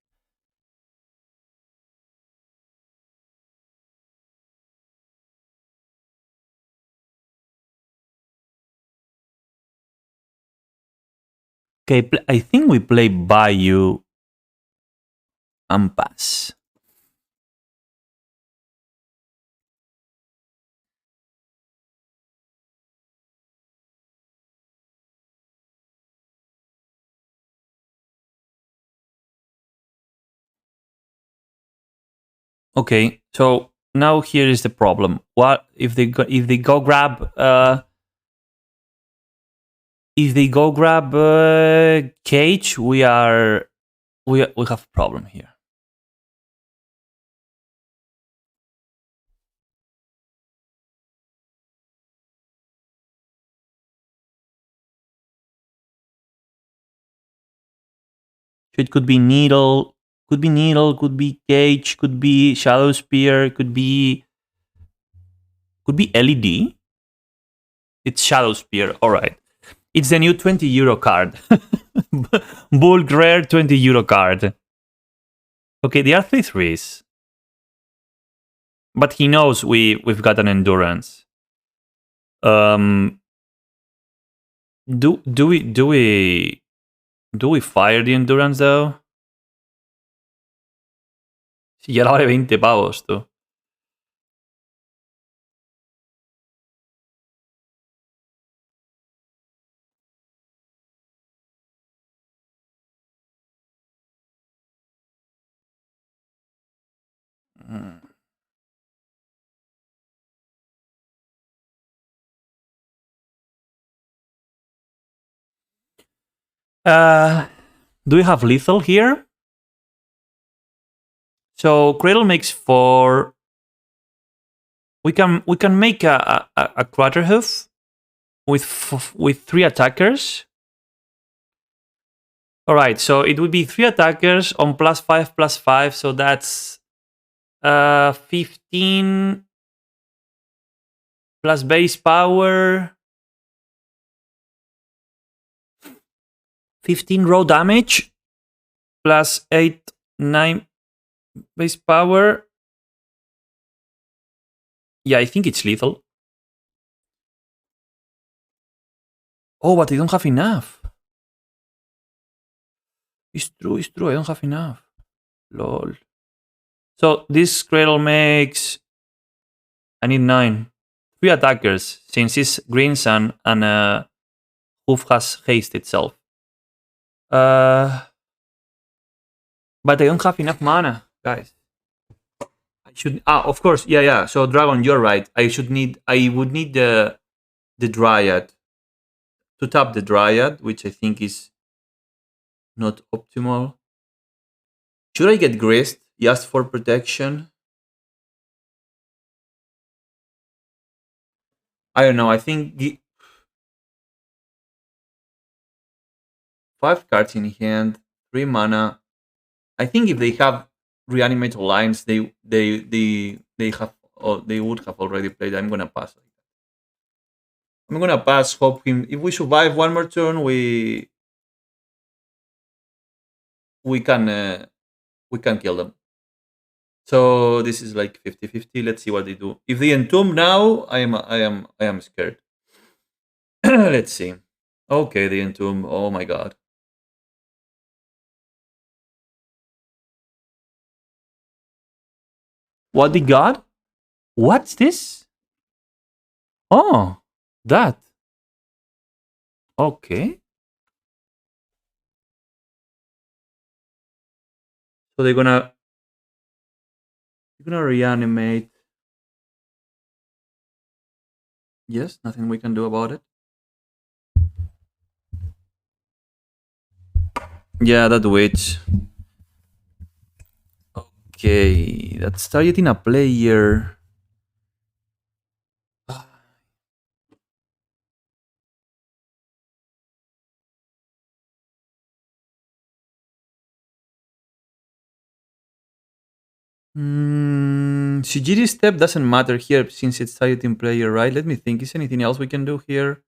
Okay, I think we play Bayou and pass. Okay, so now here is the problem. What if they go grab if they go grab Cage? We have a problem here. So it could be Needle, could be Cage, could be Shadow Spear, could be LED. It's Shadow Spear. All right. It's the new €20 card. Bulk rare €20 card. Okay, there are 3/3s. But he knows we've got an endurance. Do we fire the endurance though? Si ya la vale 20 pavos, tú. Do we have lethal here? So Cradle makes 4. We can make a Cratterhoof with 3 attackers. All right, so it would be 3 attackers on +5/+5, so that's 15 plus base power, 15 raw damage plus 8, 9 base power. Yeah, I think it's lethal. Oh, but I don't have enough. It's true, I don't have enough. Lol. So this Cradle makes... I need 9. 3 attackers, since it's Green Sun and Hoof has haste itself. But I don't have enough mana, guys. I should... of course, yeah. So Dragon, you're right. I would need the Dryad. To tap the Dryad, which I think is not optimal. Should I get Grist just for protection? I don't know. I think 5 cards in hand, 3 mana. I think if they have Reanimator lines, they have they would have already played. I'm gonna pass. I'm gonna pass. Hope him. If we survive one more turn, we can kill them. So this is like 50-50. Let's see what they do. If they entomb now, I am scared. Let's see. Okay, they entomb. Oh my god. What they got? What's this? Oh, that. Okay. So they're gonna reanimate. Yes, nothing we can do about it. Yeah, that witch. Okay, that's targeting a player. Shijiri step doesn't matter here since it's targeting player, right? Let me think. Is anything else we can do here?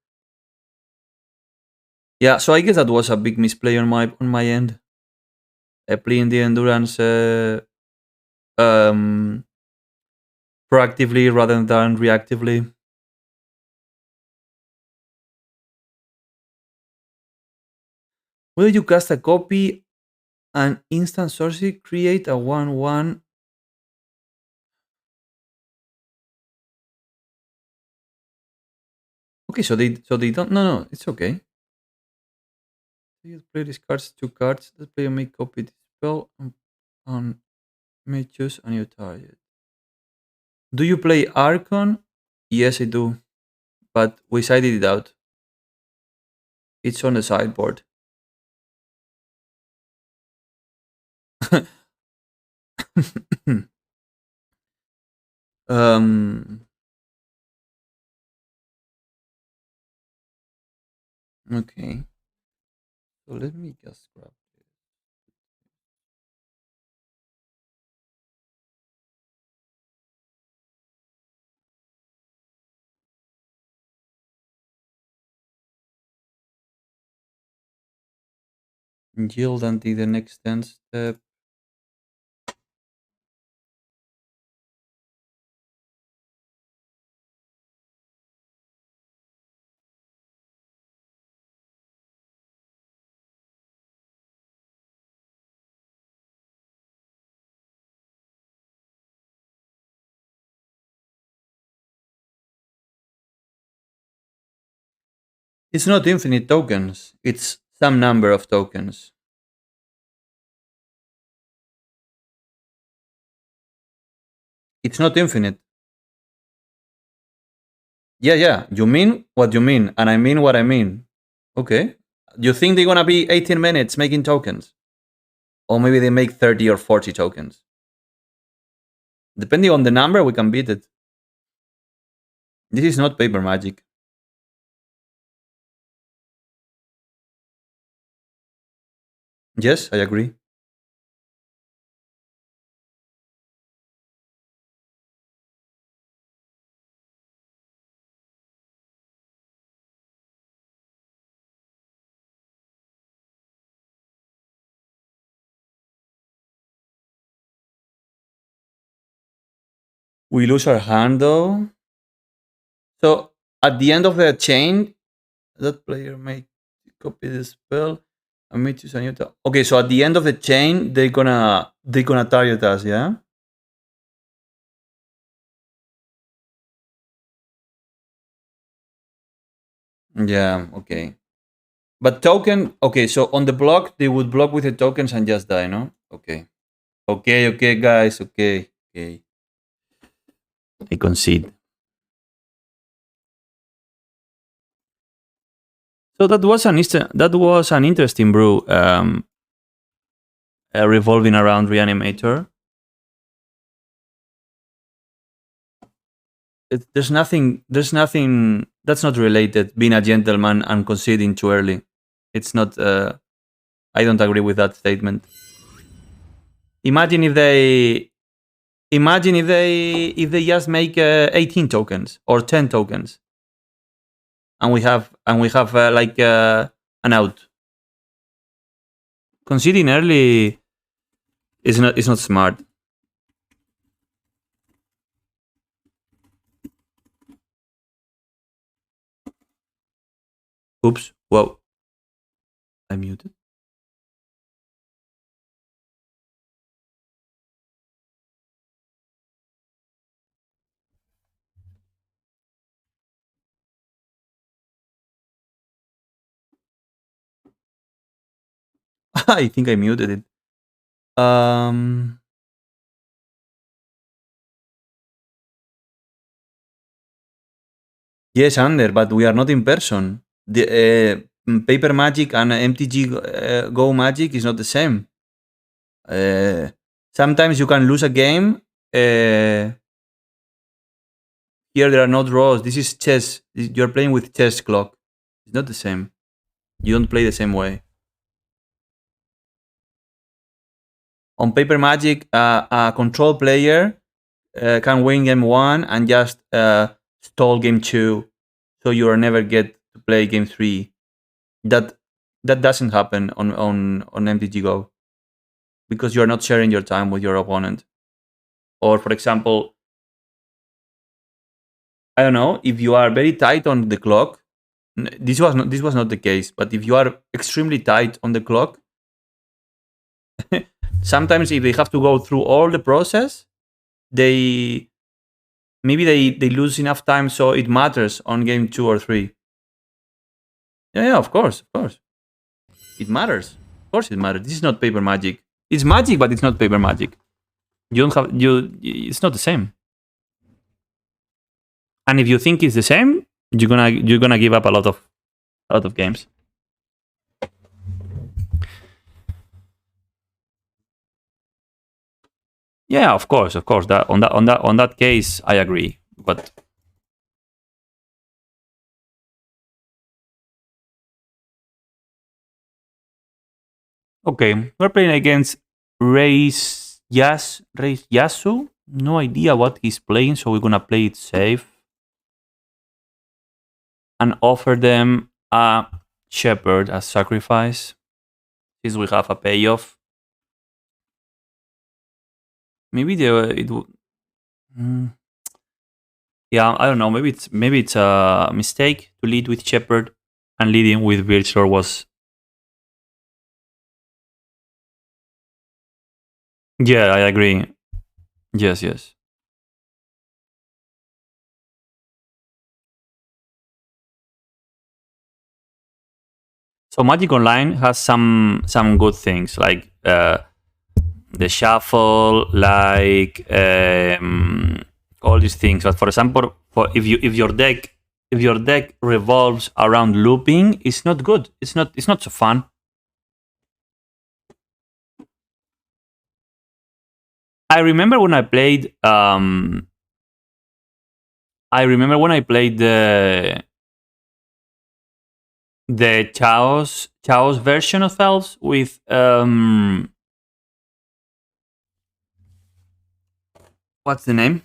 Yeah, so I guess that was a big misplay on my end. Playing the endurance um, proactively rather than reactively. Will you cast a copy and instant sorcery create a 1/1? Okay, so they don't. No, it's okay. You play discards 2 cards. The player may copy the spell and may choose a new target. Do you play Archon? Yes, I do, but we sided it out. It's on the sideboard. um. Okay. So let me just grab yield until the next 10 step. It's not infinite tokens. It's some number of tokens. It's not infinite. Yeah, yeah. You mean what you mean, and I mean what I mean. Okay. You think they're gonna be 18 minutes making tokens? Or maybe they make 30 or 40 tokens. Depending on the number, we can beat it. This is not paper magic. Yes, I agree. We lose our hand though. So at the end of the chain, that player may copy the spell and may choose a new Okay, so at the end of the chain, they're gonna target us, yeah? Yeah, okay. But token, okay, so on the block, they would block with the tokens and just die, no? Okay. Okay, guys, okay. I concede. So that was an interesting brew, revolving around Reanimator. There's nothing that's not related. Being a gentleman and conceding too early, it's not. I don't agree with that statement. Imagine if they, imagine if they just make 18 tokens or 10 tokens, and we have like an out. Conceding early is not smart. Oops. Whoa. I muted. I think I muted it. Um. Yes, Ander, but we are not in person. paper Magic and MTGO Magic is not the same. Sometimes you can lose a game. Here there are no draws. This is chess. You're playing with chess clock. It's not the same. You don't play the same way. On paper Magic, a control player can win game 1 and just stall game 2, so you never get to play game 3. That doesn't happen on MTGO because you are not sharing your time with your opponent. Or for example, I don't know, if you are very tight on the clock, this was not the case, but if you are extremely tight on the clock, sometimes if they have to go through all the process, they lose enough time so it matters on game 2 or 3. Yeah, of course. It matters. Of course it matters. This is not paper Magic. It's Magic, but it's not paper Magic. It's not the same. And if you think it's the same, you're gonna give up a lot of games. Yeah, of course. That on that case, I agree. But okay, we're playing against Yasu. No idea what he's playing, so we're gonna play it safe and offer them a shepherd as sacrifice, since we have a payoff. Maybe yeah, I don't know. Maybe it's a mistake to lead with shepherd, and leading with virtual was. Yeah, I agree. Yes. So Magic Online has some good things like the shuffle, like all these things. But for example, if your deck revolves around looping, it's not good. It's not so fun. I remember when I played. The Chaos version of Elves with what's the name?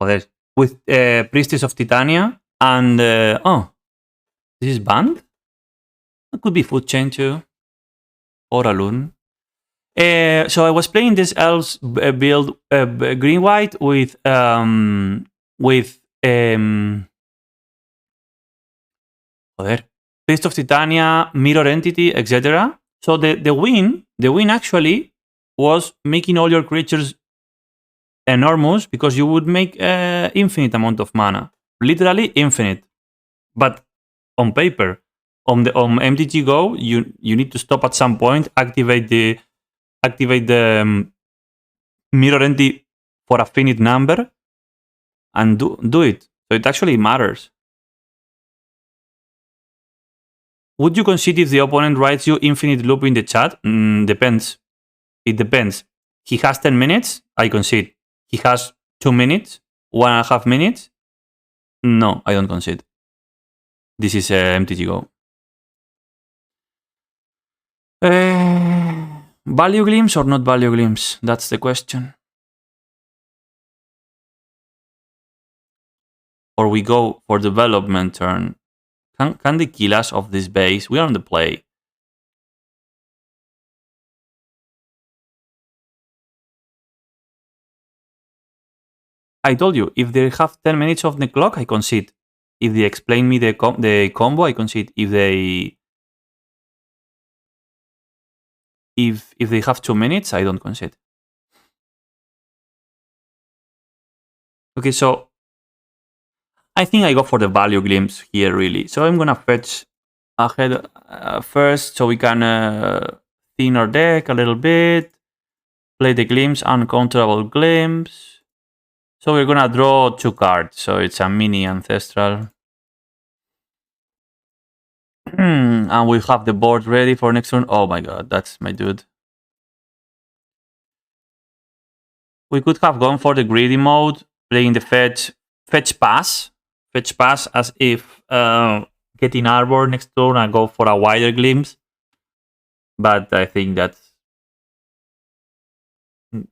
Joder. With Priestess of Titania and this is Bant? It could be Food Chain too. Or Alun. So I was playing this Elves build green white with Priest of Titania, Mirror Entity, etc. So the win actually was making all your creatures enormous because you would make infinite amount of mana, literally infinite. But on paper, on MTGO, you need to stop at some point, activate the mirror entity for a finite number, and do it. So it actually matters. Would you concede if the opponent writes you infinite loop in the chat? Depends. It depends. He has 10 minutes, I concede. He has 2 minutes, 1.5 minutes. No, I don't concede. This is MTGO. Value glimpse or not value glimpse? That's the question. Or we go for development turn. Can they kill us off this base? We are on the play. I told you, if they have 10 minutes of the clock, I concede. If they explain me the combo, I concede. If they have 2 minutes, I don't concede. Okay, so I think I go for the value glimpse here, really. So I'm gonna fetch ahead first, so we can thin our deck a little bit. Play the glimpse, uncounterable glimpse. So we're gonna draw 2 cards. So it's a mini ancestral. And we have the board ready for next turn. Oh my god, that's my dude. We could have gone for the greedy mode, playing the fetch pass as if getting arbor next turn and go for a wider glimpse. But I think that's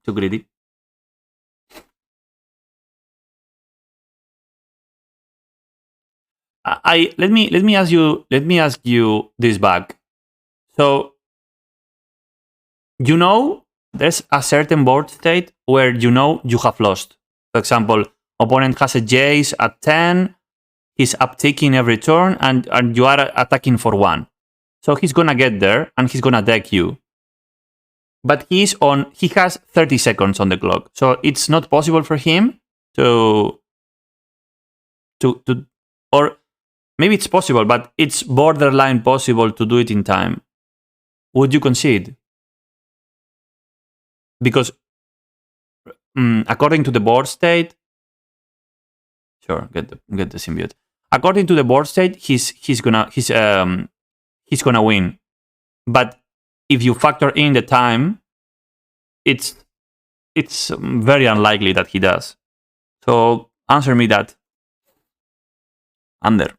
too greedy. Let me ask you this back. So there's a certain board state where you have lost. For example, opponent has a Jace at 10, he's uptaking every turn, and you are attacking for 1. So he's gonna get there and he's gonna deck you. But he has 30 seconds on the clock. So it's not possible for him to or maybe it's possible, but it's borderline possible to do it in time. Would you concede? Because according to the board state, sure, get the symbiote. According to the board state, he's gonna win. But if you factor in the time, it's very unlikely that he does. So answer me that. Under.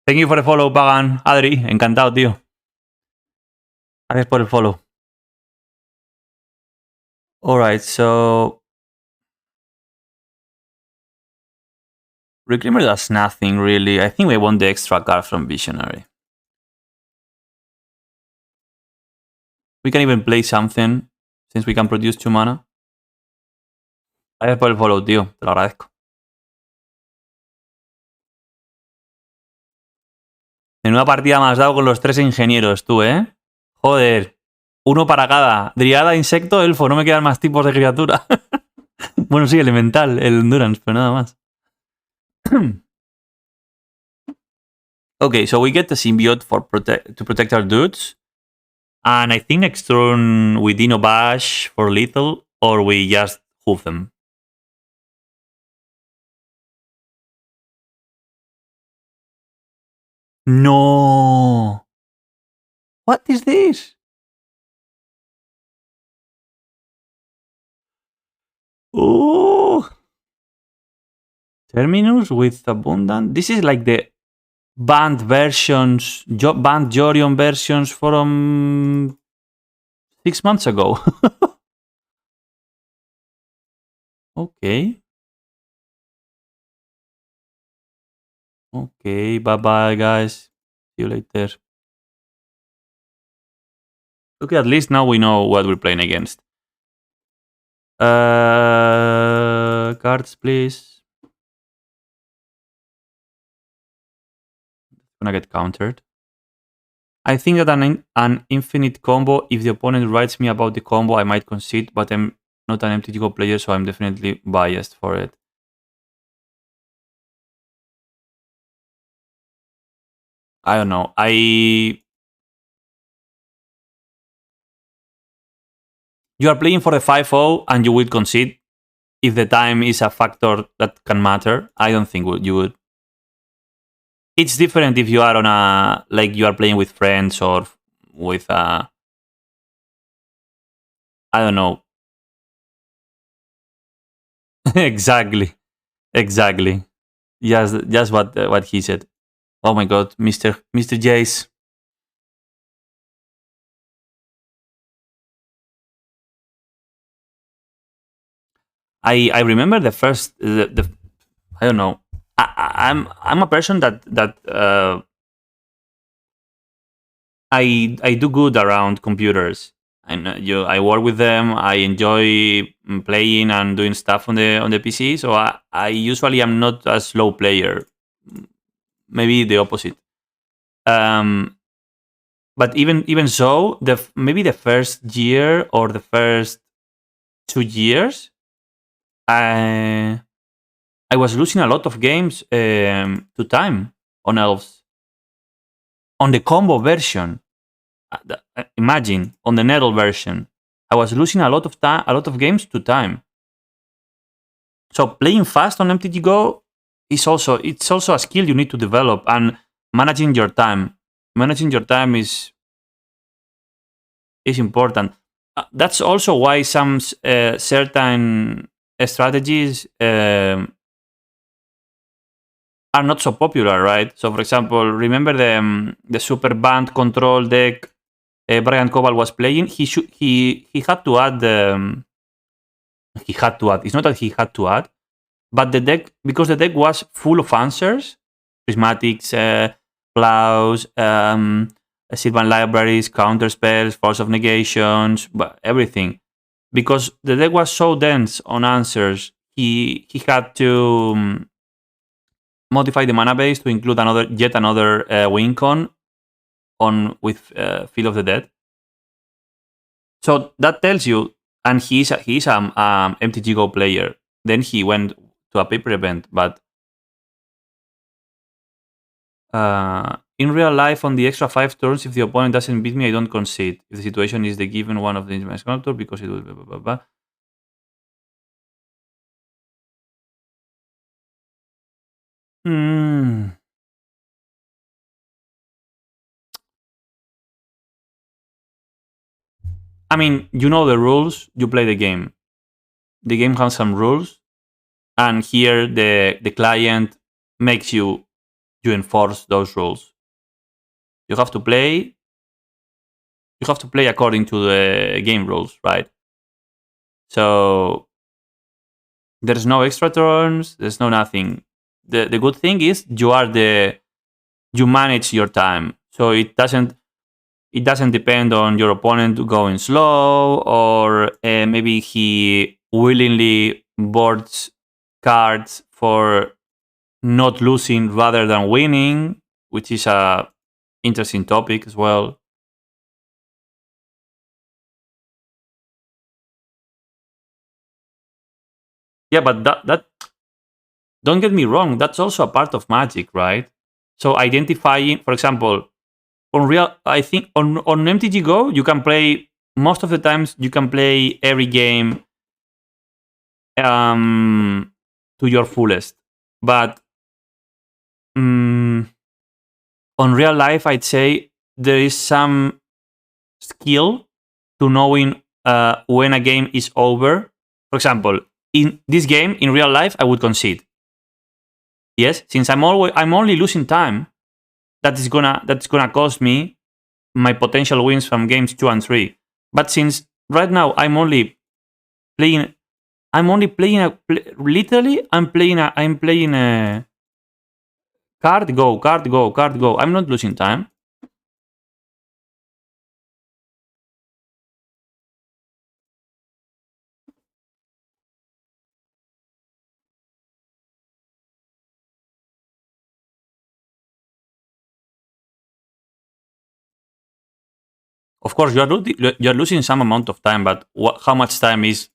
Thank you for the follow, Pagan. Adri, encantado, tío. Gracias por el follow. Alright, so Reclaimer does nothing really. I think we want the extra card from Visionary. We can even play something since we can produce 2 mana. Gracias por el follow, tío. Te lo agradezco. Menuda partida me has dado con los 3 ingenieros, tú, ¿eh? Joder. 1 para cada. Driada, insecto, elfo. No me quedan más tipos de criatura. Bueno, sí, elemental, el endurance, pero nada más. Okay, so we get the symbiote to protect our dudes. And I think next turn we Dino Bash for lethal, or we just hoof them. No! What is this? Oh! Terminus with Abundant. This is like the Bant versions, Bant Yorion versions from 6 months ago. Okay. Okay, bye-bye, guys. See you later. Okay, at least now we know what we're playing against. Cards, please. Gonna get countered. I think that an infinite combo, if the opponent writes me about the combo, I might concede, but I'm not an MTGO player, so I'm definitely biased for it. I don't know. You are playing for the 5-0 and you will concede if the time is a factor that can matter. I don't think you would. It's different if you are on like you are playing with friends or with I don't know. Exactly. Just what he said. Oh my god, Mr. Jace. I remember the first the I don't know. I'm a person that I do good around computers. And I work with them. I enjoy playing and doing stuff on the PC. So I usually am not a slow player. Maybe the opposite. But even so, maybe the first year or the first 2 years, I was losing a lot of games to time on Elves. On the combo version, Imagine on the Nettle version, I was losing a lot of games to time. So playing fast on MTGO is also a skill you need to develop, and managing your time. Managing your time is important. That's also why some certain strategies are not so popular, right? So, for example, remember the Super Bant control deck Brian Koval was playing? He had to add he had to add. It's not that he had to add, but the deck, because the deck was full of answers, prismatics, plows, Sylvan libraries, counter spells, force of negations, but everything. Because the deck was so dense on answers, he had to modify the mana base to include yet another win con on with Field of the Dead. So that tells you, and he's a MTGO player. Then he went to a paper event, but in real life, on the extra 5 turns, if the opponent doesn't beat me, I don't concede. If the situation is the given one of the instrument sculptor, because it will blah, blah, blah, blah. I mean, you know the rules, you play the game. The game has some rules, and here the client makes you enforce those rules. You have to play according to the game rules, right? So there's no extra turns, there's no nothing. The good thing is you manage your time. So it doesn't depend on your opponent going slow, or maybe he willingly boards cards for not losing rather than winning, which is a interesting topic as well. Yeah, but that don't get me wrong, that's also a part of Magic, right? So identifying, for example, I think on MTGO you can play most of the times, you can play every game to your fullest, but on real life, I'd say there is some skill to knowing when a game is over. For example, in this game, in real life, I would concede. Yes, since I'm only losing time, that's gonna cost me my potential wins from games 2 and 3. But since right now playing, literally, I'm playing a card go, card go, card go. I'm not losing time. Of course, you're losing some amount of time, but how much time is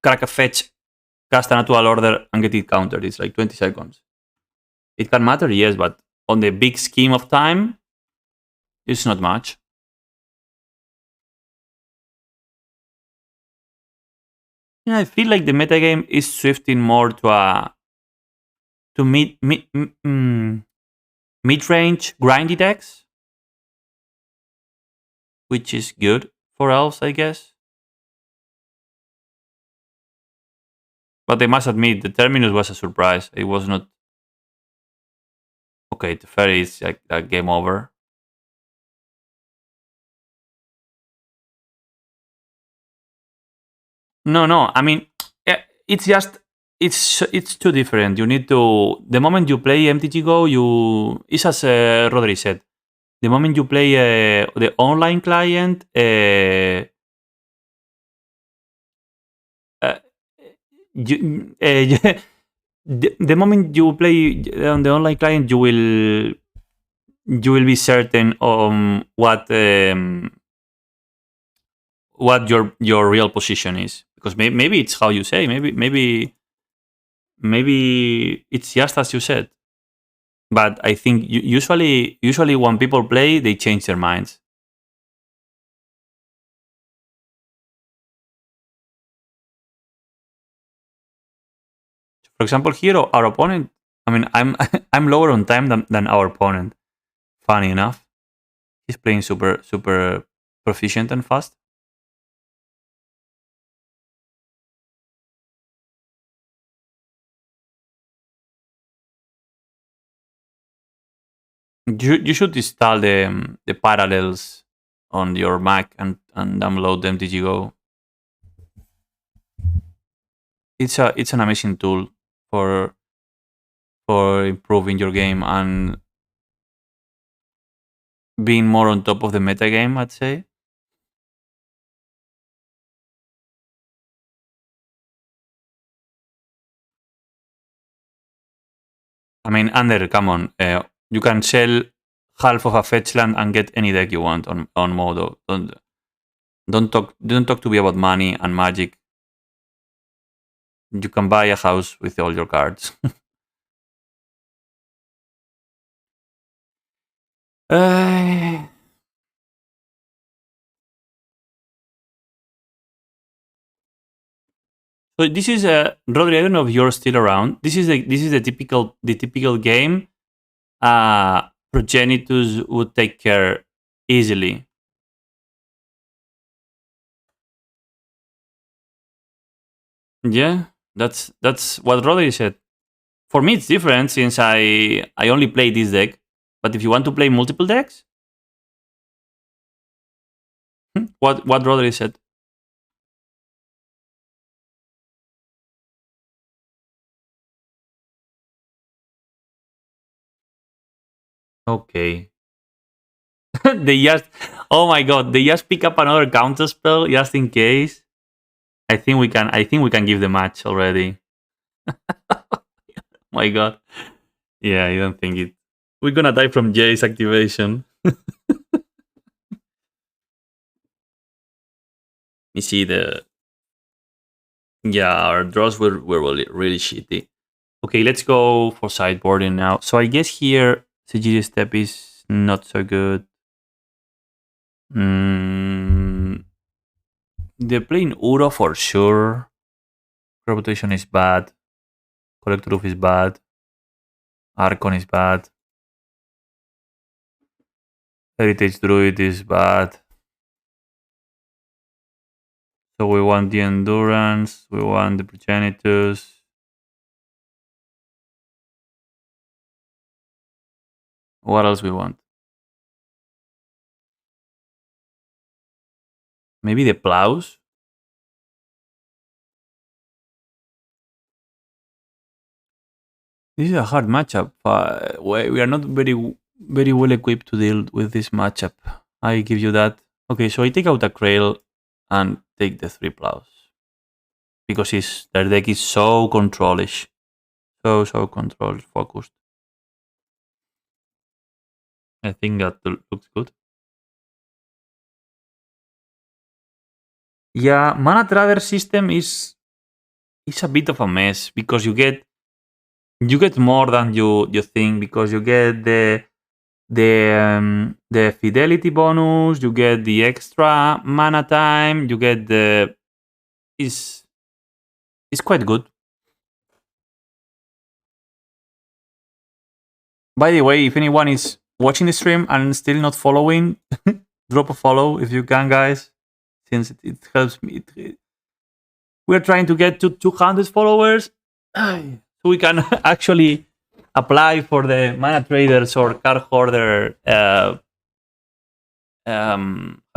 crack a fetch, cast an actual order, and get it countered? It's like 20 seconds. It can matter, yes, but on the big scheme of time, it's not much. Yeah, I feel like the metagame is shifting more to mid-range grindy decks, which is good for elves, I guess. But I must admit, the Terminus was a surprise. It was not. Okay, the Fairy is like a game over. No. I mean, it's just it's too different. You need to the moment you play MTGO, it's as Rodri said. The moment you play the online client, you, the moment you play on the online client, you will be certain on what your real position is, because maybe it's how you say, maybe it's just as you said, but I think usually when people play, they change their minds. For example, here our opponent. I mean, I'm I'm lower on time than our opponent. Funny enough, he's playing super proficient and fast. You should install the parallels on your Mac and download the MTGO. It's an amazing tool for for improving your game and being more on top of the meta game, I'd say. I mean, Under, come on, you can sell half of a fetch land and get any deck you want on Modo. Don't talk to me about money and magic. You can buy a house with all your cards. uh, so this is Rodri. I don't know if you're still around. This is the typical game. Progenitus would take care easily. Yeah, that's what Rodri said. For me, it's different since I only play this deck. But if you want to play multiple decks, what Rodri said. Okay. They just, oh my god, they just pick up another counter spell just in case. I think we can give the match already. My god. Yeah, I don't think it. We're gonna die from Jay's activation. You see the. Yeah, our draws were really shitty. Okay, let's go for sideboarding now. So I guess here CGD step is not so good. Mm, they're playing Uro for sure. Reputation is bad. Collect Roof is bad. Archon is bad. Heritage Druid is bad. So we want the Endurance. We want the Progenitus. What else we want? Maybe the Plows? This is a hard matchup. We are not very well equipped to deal with this matchup. I give you that. Okay, so I take out a Krail and take the 3 Plows. Because their deck is so controlish. So control focused. I think that looks good. Yeah, Mana Trader system is a bit of a mess because you get more than you think because you get the fidelity bonus, you get the extra mana time, you get the is quite good. By the way, if anyone is watching the stream and still not following, drop a follow if you can, guys, since it helps me. We're trying to get to 200 followers, so we can actually apply for the mana traders or card hoarder. How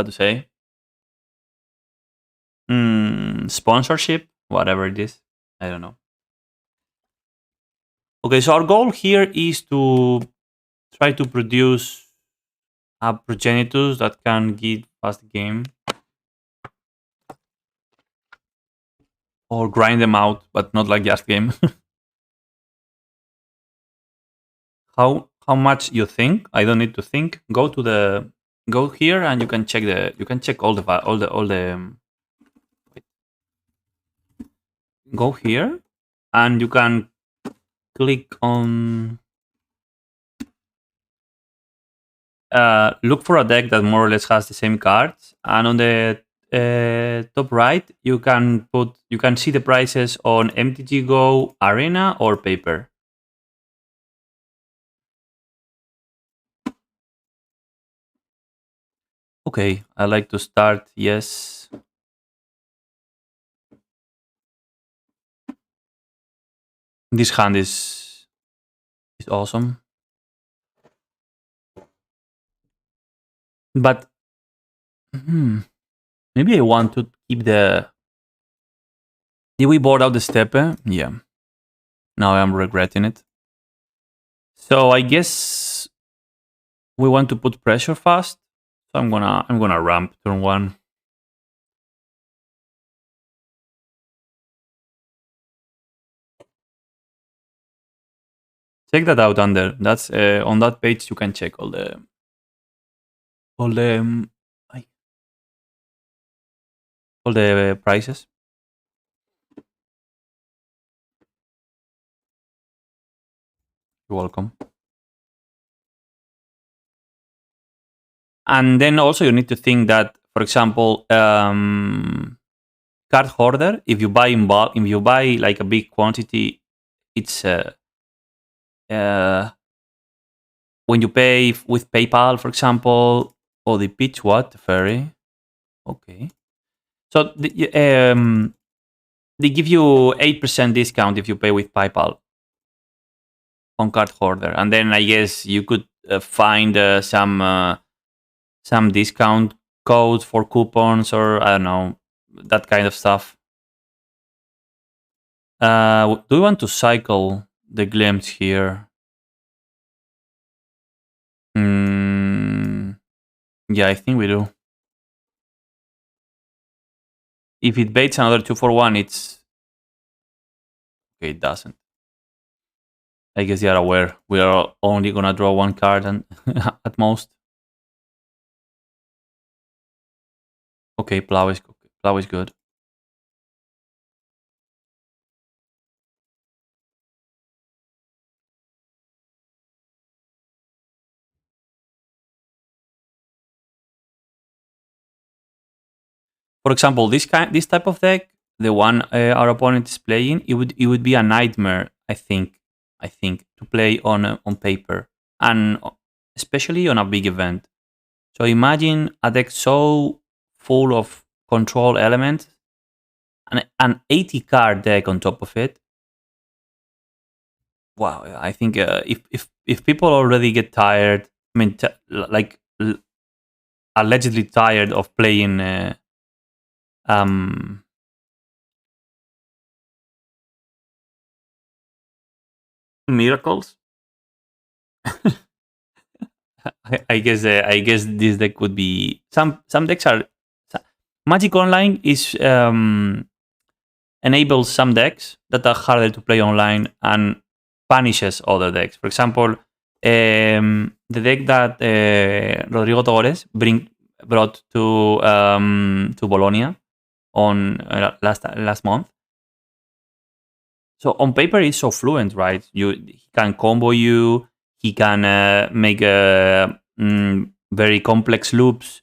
to say? Sponsorship, whatever it is. I don't know. Okay, so our goal here is to try to produce a progenitus that can give fast game or grind them out, but not like just game. How much you think? I don't need to think. Go here and you can check all the wait. Go here and you can click on look for a deck that more or less has the same cards, and top right, you can see the prices on MTGO Arena or paper. Okay, I like to start. Yes. This hand is awesome. But maybe I want to keep the. Did we board out the steppe? Yeah. Now I'm regretting it. So I guess we want to put pressure fast. So I'm gonna ramp turn one. Check that out under. That's on that page. You can check all the ay, all the prices. You're welcome. And then also you need to think that, for example, card hoarder. If you buy in bulk, if you buy like a big quantity, it's uh, when you pay with PayPal, for example, or the pitch what ferry. Okay, so they give you 8% discount if you pay with PayPal on card hoarder, and then I guess you could find some discount codes for coupons or I don't know that kind of stuff. Do we want to cycle the glimpse here? Yeah, I think we do. If it baits another 2 for 1, it's okay. It doesn't. I guess you are aware. We are only gonna draw one card and at most. Okay, plow is good. For example, this type of deck, the one our opponent is playing, it would be a nightmare. I think to play on paper and especially on a big event. So imagine a deck so full of control elements and an 80 card deck on top of it. Wow, I think if people already get tired, I mean, like allegedly tired of playing um miracles. I guess this deck would be some decks are Magic Online is enables some decks that are harder to play online and punishes other decks. For example, the deck that Rodrigo Torres brought to Bologna on last month. So on paper, he's so fluent, right? He can combo you. He can make very complex loops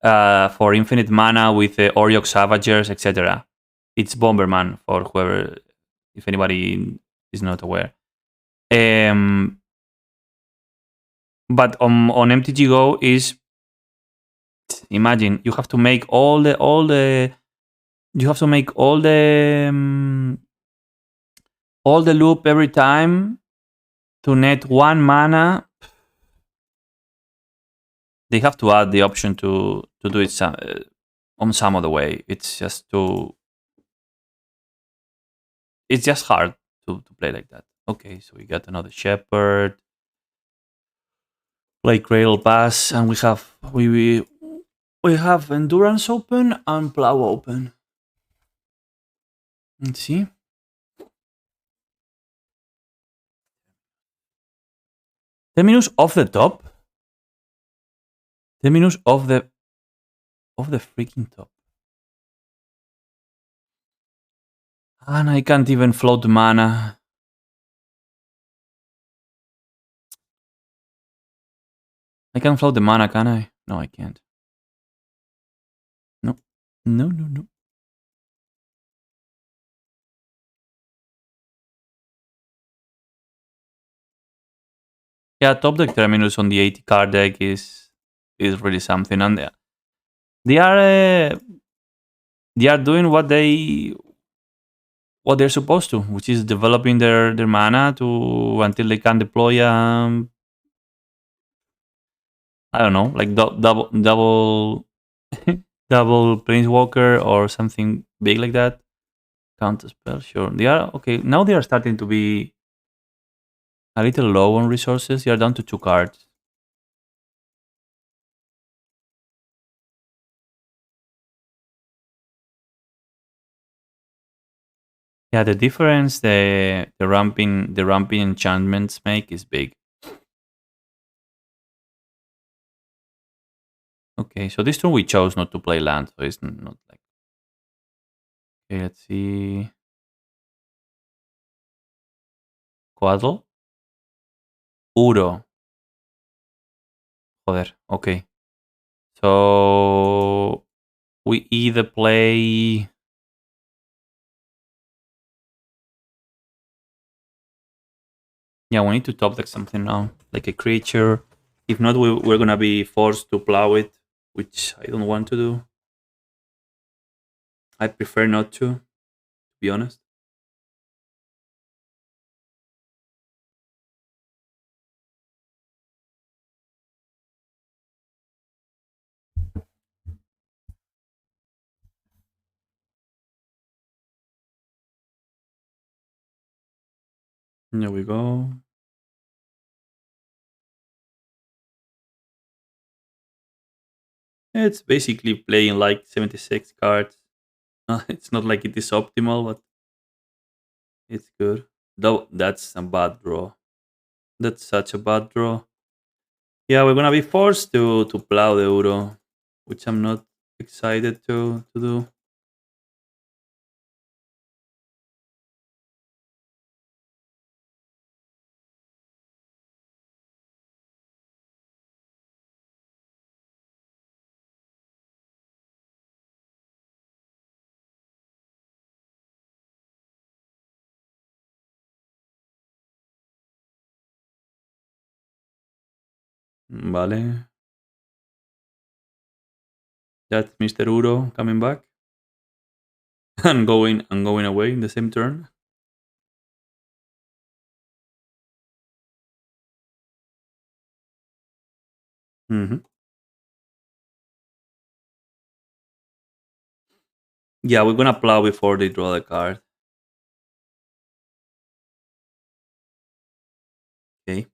for infinite mana with Oriok Savagers, etc. It's Bomberman for whoever, if anybody is not aware. But on MTGO is imagine you have to make you have to make all the loop every time to net 1 mana. They have to add the option to do it on some other way. It's just hard to play like that. Okay, so we got another Shepherd, play Cradle Pass, and we have Endurance open and Plow open. Let's see. Terminus off the top. Terminus off the freaking top. And I can't even float mana. I can float the mana, can I? No, I can't. No. No, no, no. Yeah, top deck terminus on the 80 card deck is really something, and they are uh, they are doing what they're supposed to, which is developing their mana to until they can deploy I don't know, like double planeswalker or something big like that. Counter spell, sure. They are okay. Now they are starting to be a little low on resources. They are down to 2 cards. Yeah, the difference the ramping enchantments make is big. Okay, so this turn we chose not to play land, so it's not like okay. Let's see, Quaddle, Uro. Joder. Okay, so we either play. Yeah, we need to top deck something now, like a creature. If not, we're gonna be forced to plow it, which I don't want to do. I prefer not to be honest. There we go. It's basically playing like 76 cards. It's not like it is optimal, but it's good. Though that's a bad draw. That's such a bad draw. Yeah, we're gonna be forced to plow the Uro, which I'm not excited to do. Vale. That's Mr. Uro coming back and going away in the same turn. Hmm. Yeah, we're gonna plow before they draw the card. Okay.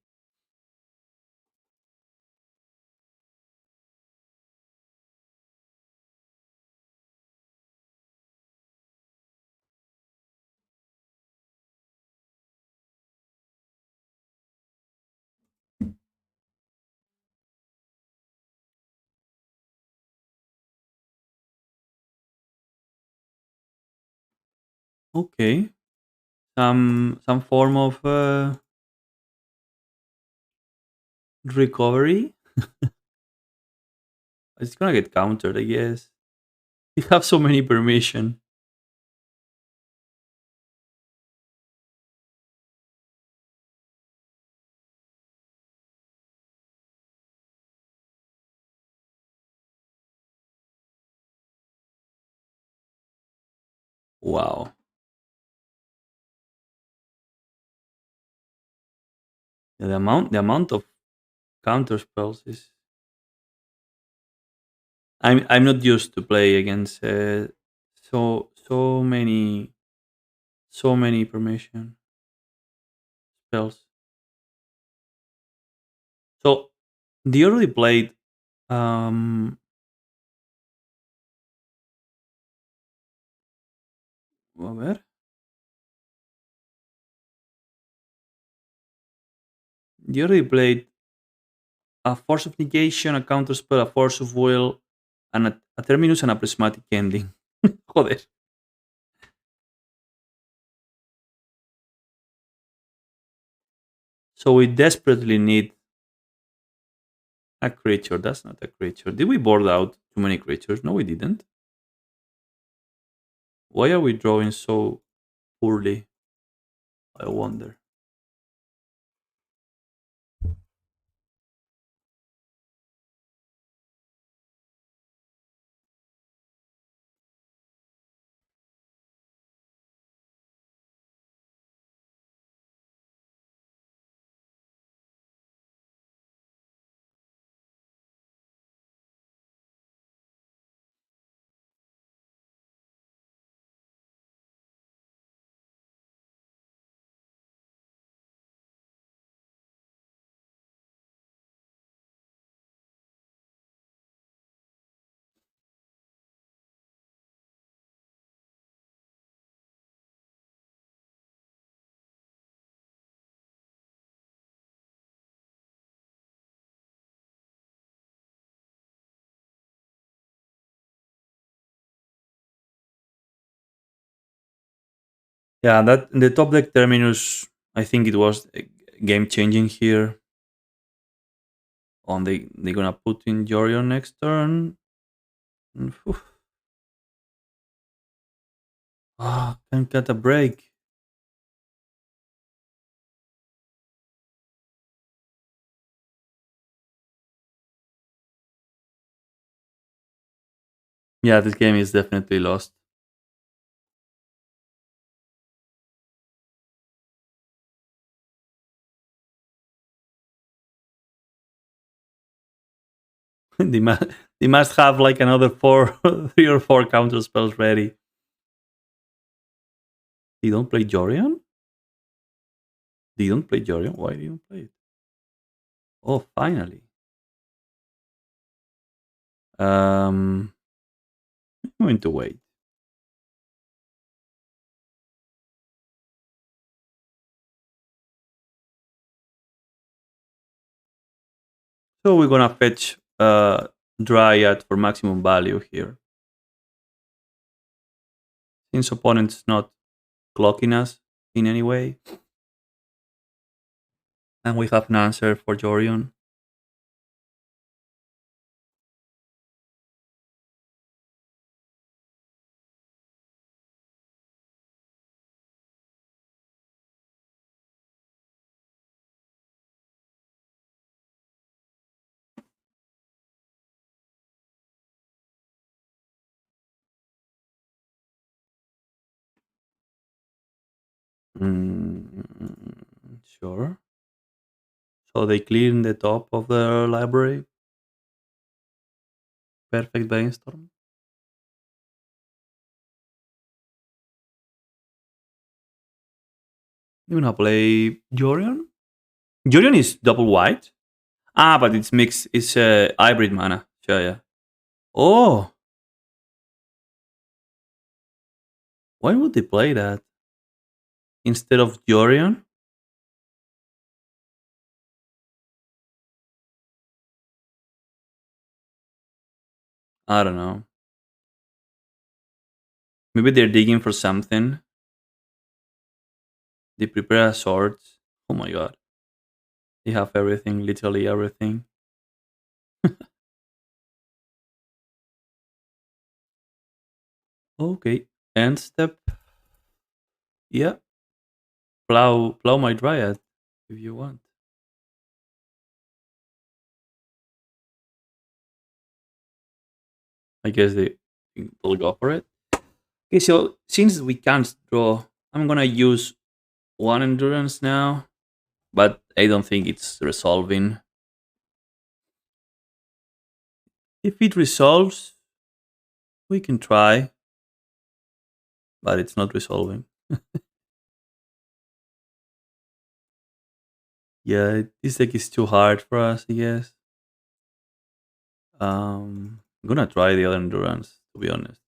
Okay. Some form of recovery. It's gonna get countered, I guess. You have so many permission. Wow. Yeah, the amount of counter spells is. I'm not used to play against so many permission spells. So they already played a ver. They already played a force of negation, a counter spell, a force of will, and a terminus and a prismatic ending. Joder. So we desperately need a creature. That's not a creature. Did we board out too many creatures? No, we didn't. Why are we drawing so poorly? I wonder. Yeah, that the top deck terminus, I think it was game changing here. On they gonna put in Yorion next turn. Phew. Ah, can't get a break. Yeah, this game is definitely lost. they, must, they must have like another four, 3 or 4 counter spells ready. They don't play Yorion? They don't play Yorion? Why do you play it? Oh, finally. I'm going to wait. So we're gonna fetch Dryad for maximum value here. Since opponent's not clocking us in any way. And we have an answer for Yorion. Sure. So they clean the top of the library. Perfect brainstorm. You wanna play Yorion? Yorion is double white. Ah, but it's mixed. It's hybrid mana. Sure, yeah. Oh, why would they play that instead of Yorion? I don't know. Maybe they're digging for something. They prepare a sword. Oh my god. They have everything, literally everything. Okay. End step. Yeah. Plow my dryad if you want. I guess they'll go for it. Okay, so since we can't draw, I'm gonna use one endurance now, but I don't think it's resolving. If it resolves, we can try, but it's not resolving. Yeah, this deck is too hard for us, I guess. I'm gonna try the other endurance, to be honest.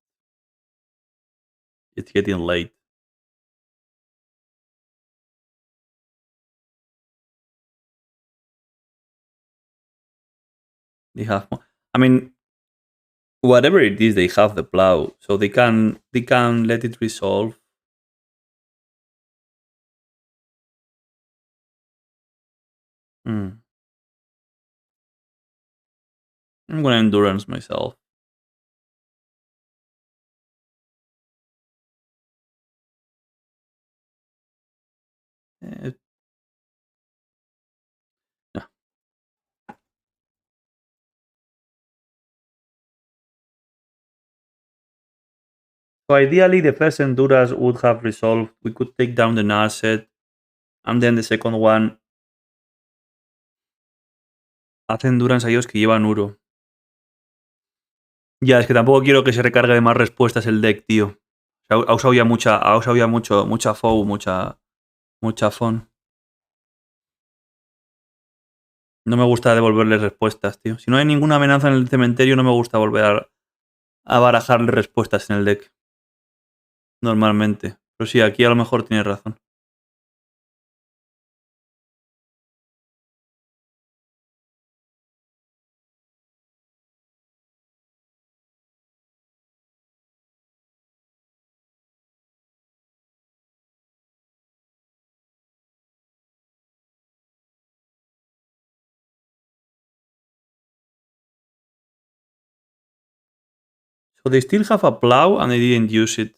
It's getting late. They have, I mean, whatever it is, they have the plow, so they can let it resolve. Hmm. I'm gonna endurance myself. So ideally, the first Endurance would have resolved. We could take down the Narset, and then the second one hace Endurance a ellos que llevan Uro. Ya, es que tampoco quiero que se recargue de más respuestas el deck, tío. Ha usado ya mucha FOU, mucha FON. No me gusta devolverle respuestas, tío. Si no hay ninguna amenaza en el cementerio, no me gusta volver a barajarle respuestas en el deck. Normalmente. Pero sí, aquí a lo mejor tienes razón. So they still have a plow and they didn't use it.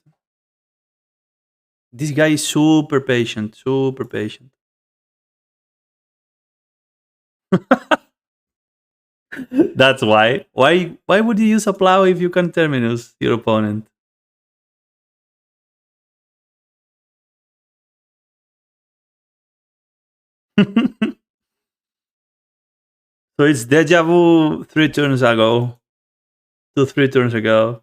This guy is super patient, super patient. That's why. Why would you use a plow if you can terminus your opponent? So it's deja vu 3 turns ago. 3 turns ago.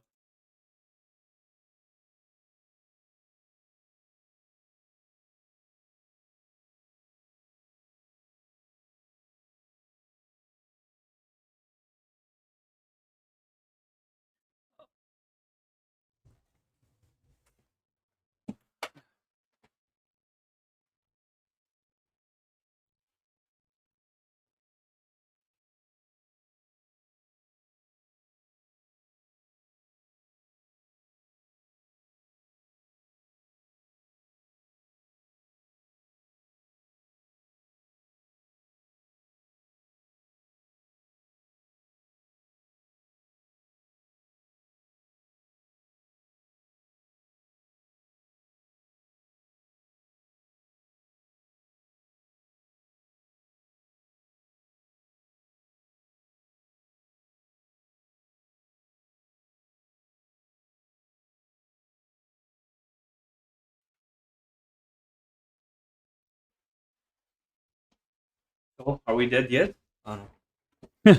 Oh, are we dead yet? Oh, no.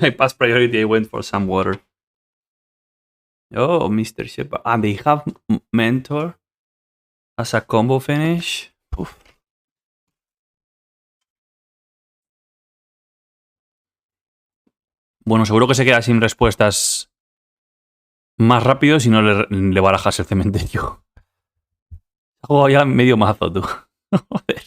I passed priority. I went for some water. Oh, Mr. Shepard. And they have Mentor as a combo finish. Uf. Bueno, seguro que se queda sin respuestas más rápido si no le barajas el cementerio. Ha jugado ya medio mazo, tú. Joder.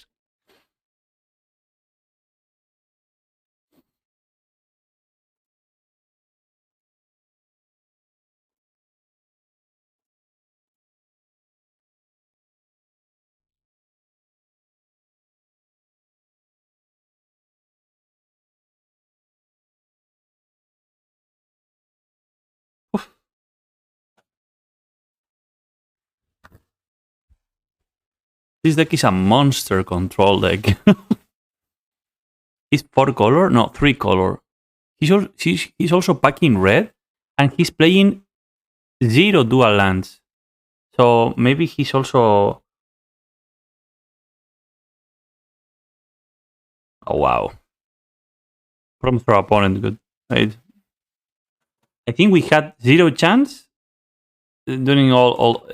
This deck is a monster control deck. He's 4 color? No, 3 color. He's also packing red, and he's playing 0 dual lands. So maybe he's also... Oh, wow. From throw opponent, good. Right. I think we had 0 chance during all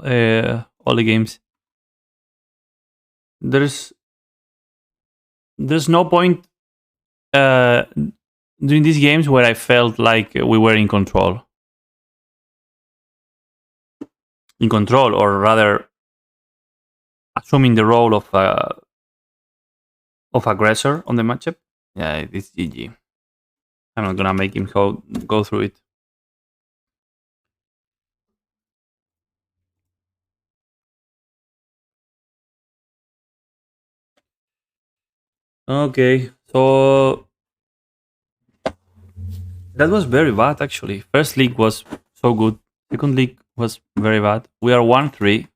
the games. There's no point during these games where I felt like we were in control. In control, or rather, assuming the role of aggressor on the matchup. Yeah, it's GG. I'm not gonna make him go through it. Okay, so that was very bad actually. First league was so good. Second league was very bad. We are 1-3.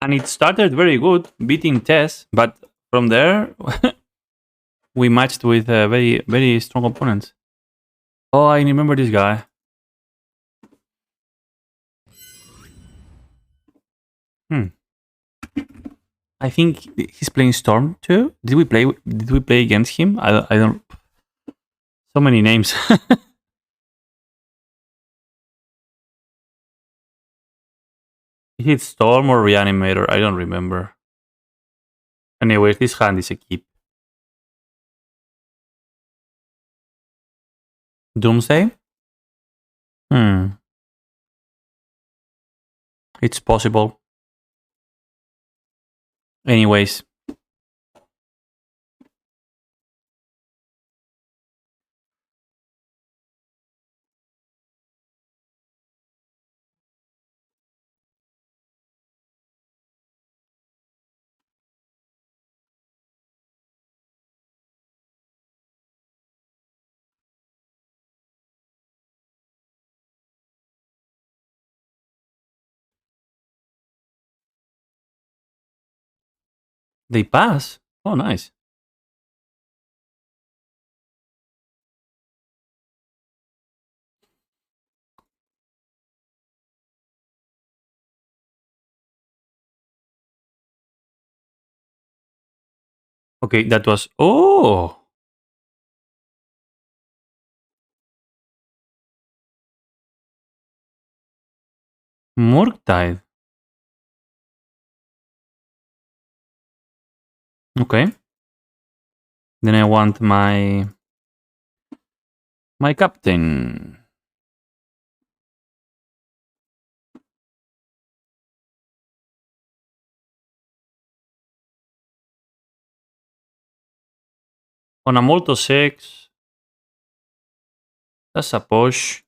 And it started very good, beating Tess, but from there we matched with very very strong opponents. Oh, I remember this guy. Hmm. I think he's playing Storm too. Did we play? Did we play against him? I don't. So many names. Is it Storm or Reanimator? I don't remember. Anyways, this hand is a keep. Doomsday? Hmm. It's possible. Anyways. They pass? Oh, nice. Okay, that was... Oh! Murktide. Okay. Then I want my captain. On a Molto 6. That's a push.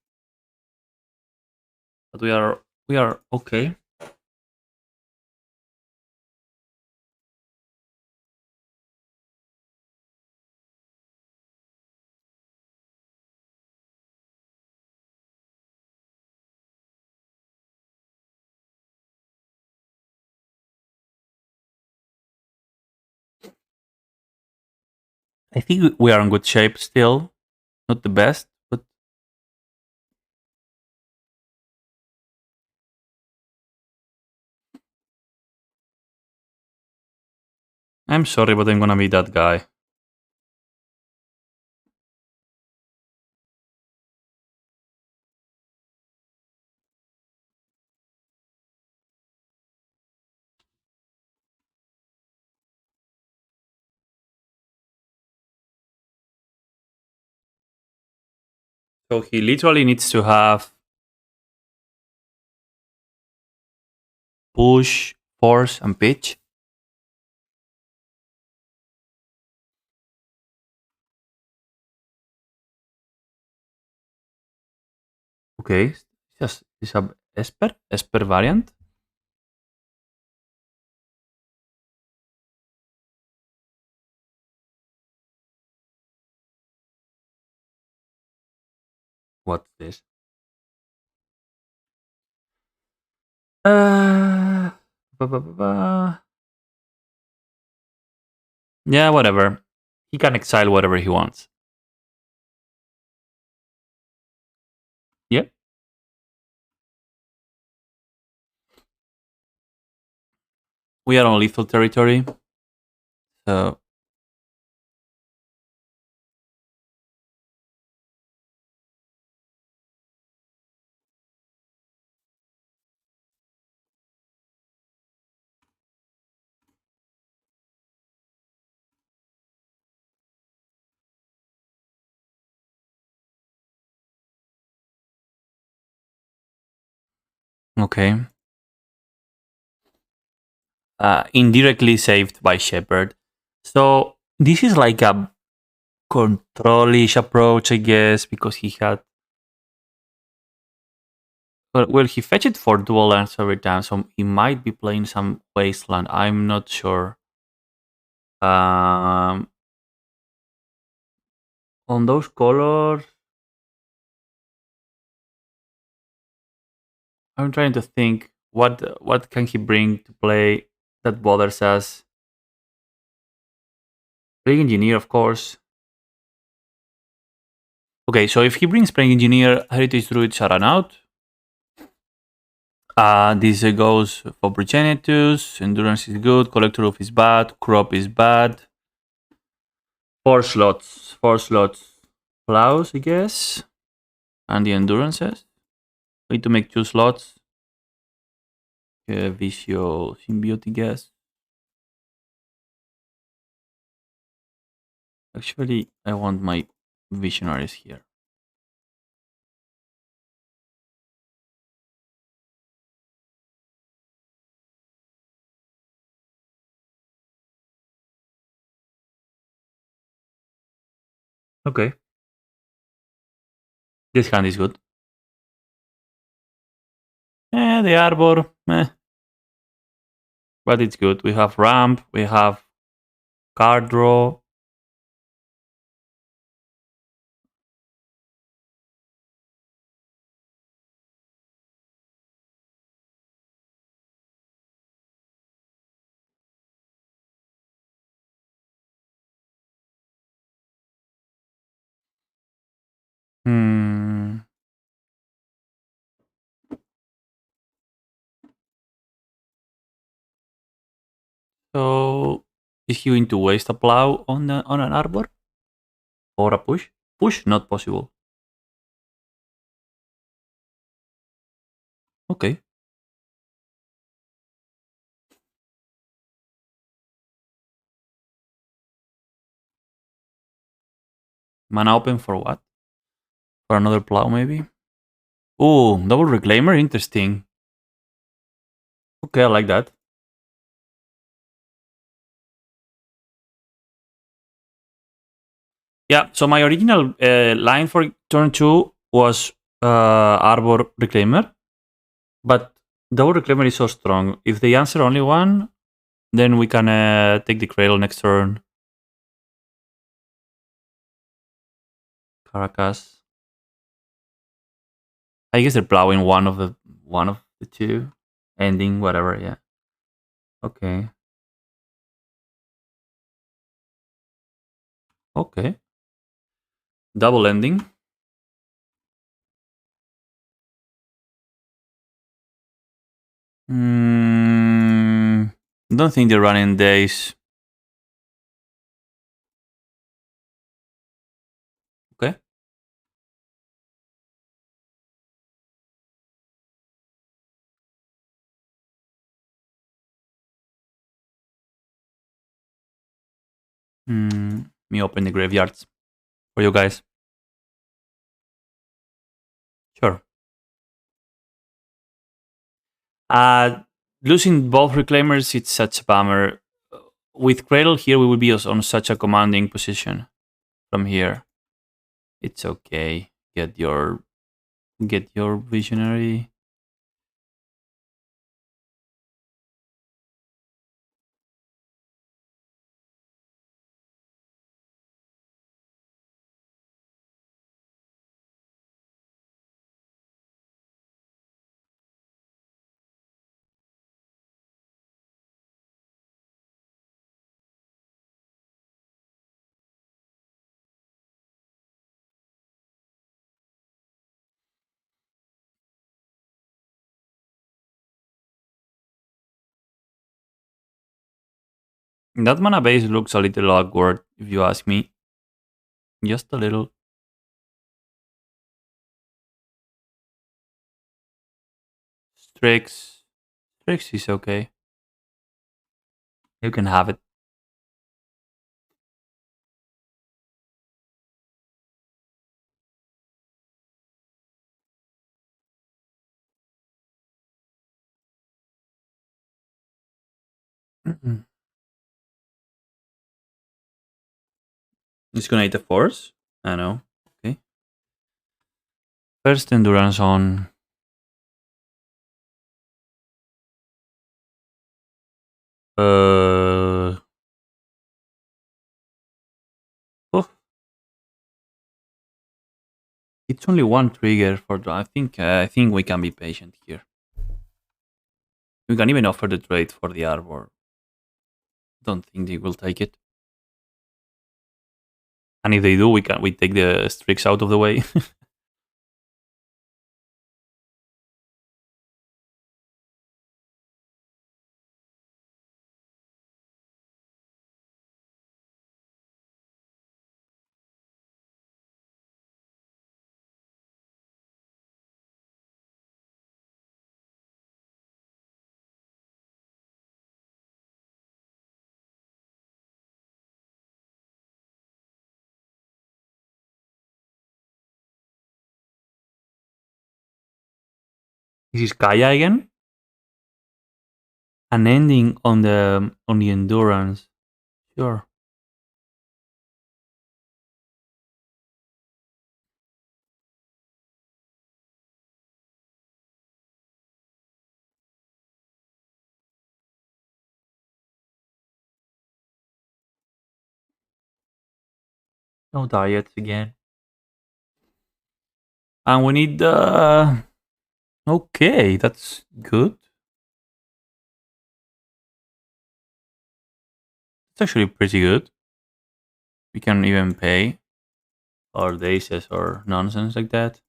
But we are okay. I think we are in good shape still. Not the best, but I'm sorry, but I'm gonna be that guy. So he literally needs to have push, force, and pitch. Okay, just is a Esper variant. What's this? Uh, ba, ba, ba, ba. Yeah, whatever. He can exile whatever he wants. Yeah. We are on lethal territory. So okay. Indirectly saved by Shepard. So this is like a control-ish approach, I guess, because he had. Well, he fetched it for dual lands every time, so he might be playing some wasteland. I'm not sure. Um, on those colors, I'm trying to think what can he bring to play. that bothers us. Plague Engineer, of course. Okay, so if he brings Plague Engineer, Heritage Druid shut on out. This goes for Progenitus. Endurance is good. Collector Roof is bad. Crop is bad. 4 slots. 4 slots. Plows, I guess. And the Endurances. We need to make 2 slots. Visio Symbiote, I guess. Actually, I want my Visionaries here. Okay. This hand is good. The Arbor, but it's good. We have Ramp, we have card draw. Hmm. So is he going to waste a plow on an arbor or a push? Push, not possible. Okay. Mana open for what? For another plow, maybe. Oh, double reclaimer, interesting. Okay, I like that. Yeah. So my original line for turn 2 was arbor reclaimer, but double reclaimer is so strong. If they answer only one, then we can take the cradle next turn. Caracas. I guess they're plowing one of the two, ending whatever. Yeah. Okay. Okay. Double ending. Don't think they're running days. Okay. Me open the graveyards for you guys. Sure. Losing both reclaimers, it's such a bummer. With Cradle here, we will be on such a commanding position from here. It's okay. Get your visionary. That mana base looks a little awkward, if you ask me. Just a little. Strix. Strix is okay. You can have it. It's gonna eat the force. I know. Okay. First endurance on. Uh. Oh, it's only one trigger for. I think we can be patient here. We can even offer the trade for the arbor. Don't think they will take it. And if they do, we take the Strix out of the way. This is Kaya again. An ending on the endurance. Sure. No diets again. And we need okay, that's good. It's actually pretty good. We can even pay our days or nonsense like that.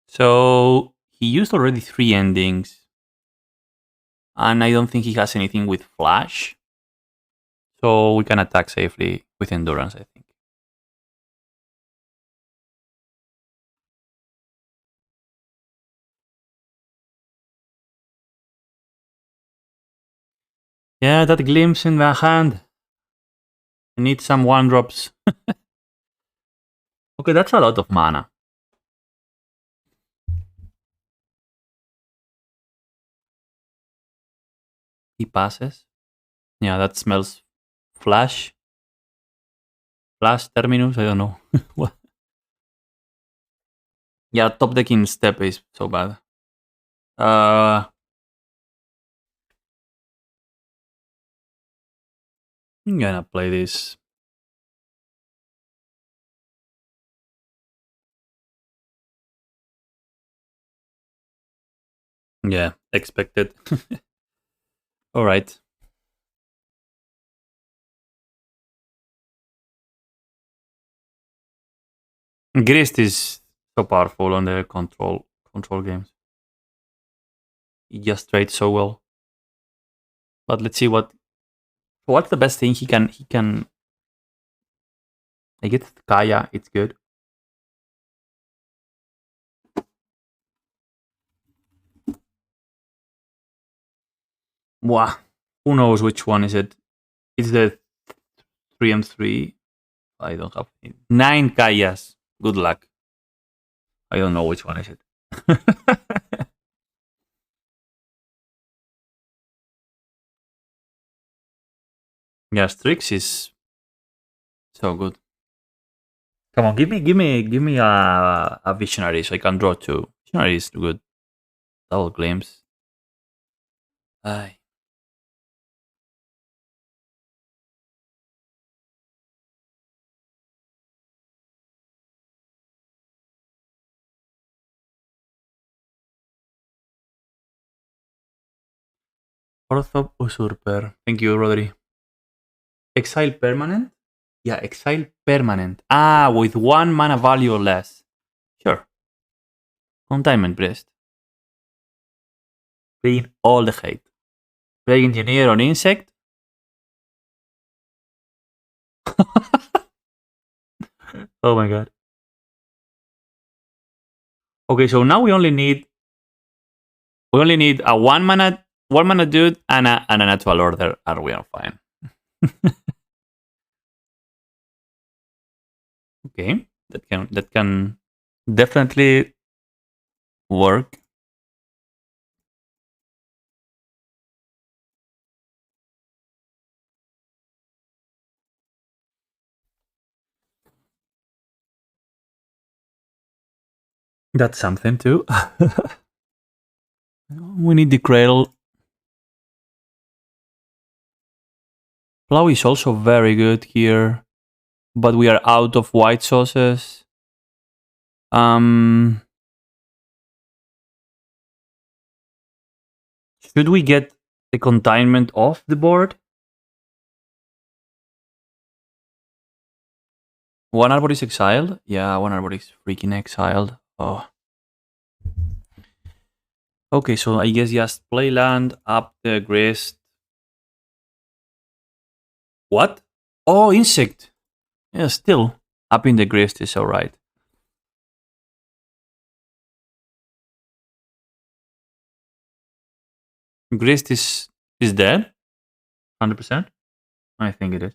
So he used already 3 endings, and I don't think he has anything with flash. So we can attack safely with endurance, I think. Yeah, that glimpse in the hand. I need some 1 drops. Okay, that's a lot of mana. He passes. Yeah, that smells flash. Flash terminus, I don't know. What? Yeah, top decking step is so bad. I'm gonna play this. Yeah, expected. All right. Grist is so powerful on the control games. He just trades so well. But let's see what's the best thing he can. I get Kaya. It's good. Wow. Who knows which one is it? It's the 3 and 3. I don't have 9 Kayas. Good luck. I don't know which one is it. Yeah, Strix is so good. Come on, give me a visionary so I can draw 2. Visionary is good. Double glimpse. Aye. Orthop Usurper. Thank you, Rodri. Exile permanent? Yeah, exile permanent. Ah, with 1 mana value or less. Sure. Containment Breast. Playing all the hate. Plague Engineer on Insect. Oh my god. Okay, so now we only need a 1 mana dude and a natural order, and we are fine. Okay, that can definitely work. That's something too. We need the cradle. Plow is also very good here, but we are out of white sauces. Should we get the containment off the board? One Arbor is exiled? Yeah, one Arbor is freaking exiled. Oh. Okay, so I guess just play land, up the grist. What? Oh, insect. Yeah, still. Up in the grist is alright. Grist is dead? 100%? I think it is.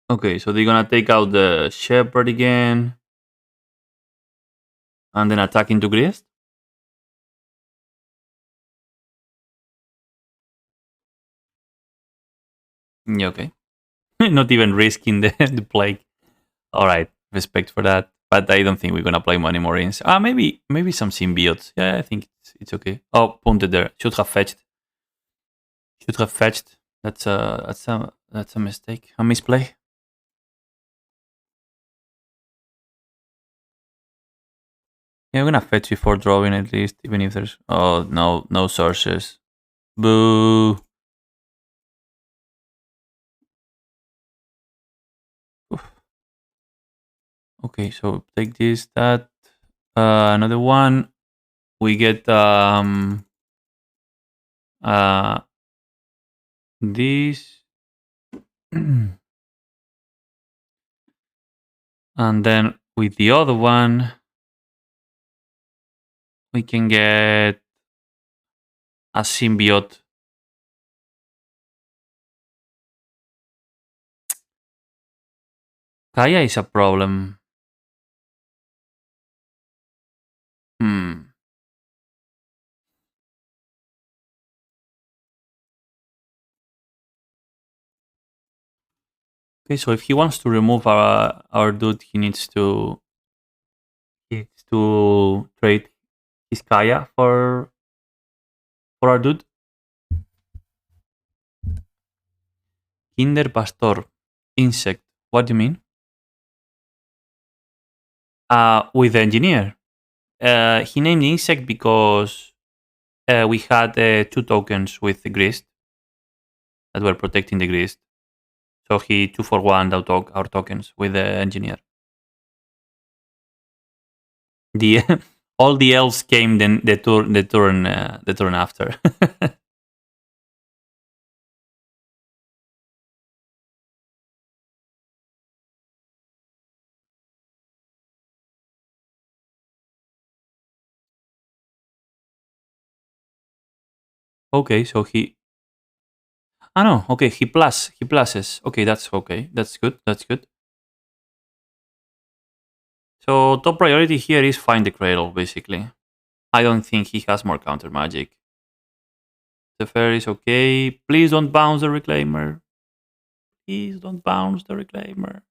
Okay, so they're gonna take out the shepherd again. And then attack into grist? Yeah, okay. Not even risking the plague. Alright, respect for that. But I don't think we're gonna play many more ins. Maybe some symbiotes. Yeah, I think it's okay. Oh, punted there. Should have fetched. Should have fetched. That's a mistake. A misplay. Yeah, I'm gonna fetch before drawing at least, even if there's no sources. Boo. Oof. Okay, so take this, that, another one. We get this. And then with the other one, we can get a symbiote. Kaya is a problem. Hmm. Okay, so if he wants to remove our dude, he needs to trade his Kaya for our dude. Kinder Pastor. Insect. What do you mean? With the engineer. He named the insect because we had two tokens with the grist that were protecting the grist. So he 2-for-1 our tokens with the engineer. The all the elves came then the turn after. Okay, so he. Ah no, okay, he pluses. Okay, that's okay. That's good. That's good. So top priority here is find the cradle, basically. I don't think he has more counter magic. The fair is okay. Please don't bounce the reclaimer. Please don't bounce the reclaimer.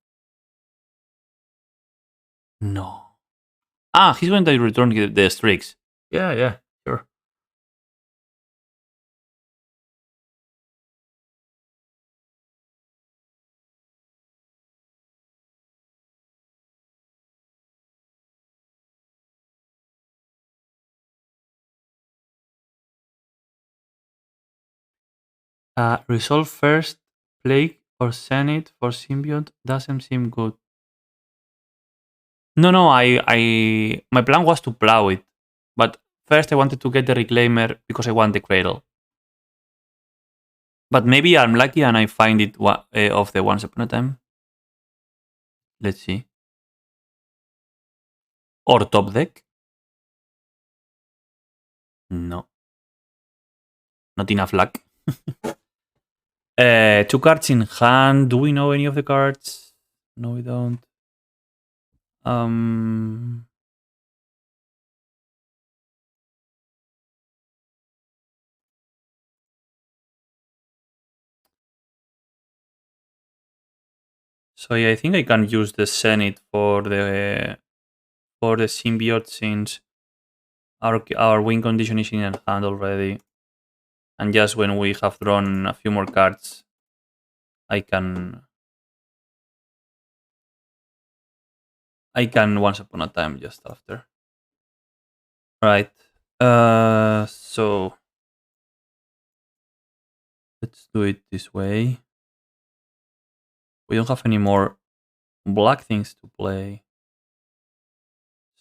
No. Ah, he's going to return the streaks. Yeah, yeah, sure. Resolve first, plague or Zenith for symbiote doesn't seem good. No, my plan was to plow it, but first I wanted to get the reclaimer because I want the cradle. But maybe I'm lucky and I find it off the once upon a time. Let's see. Or top deck? No, not enough luck. Two cards in hand. Do we know any of the cards? No, we don't. Um, so yeah, I think I can use the Zenith for the symbiote since our win condition is in hand already. And just when we have drawn a few more cards, I can once upon a time just after. Right. So let's do it this way. We don't have any more black things to play.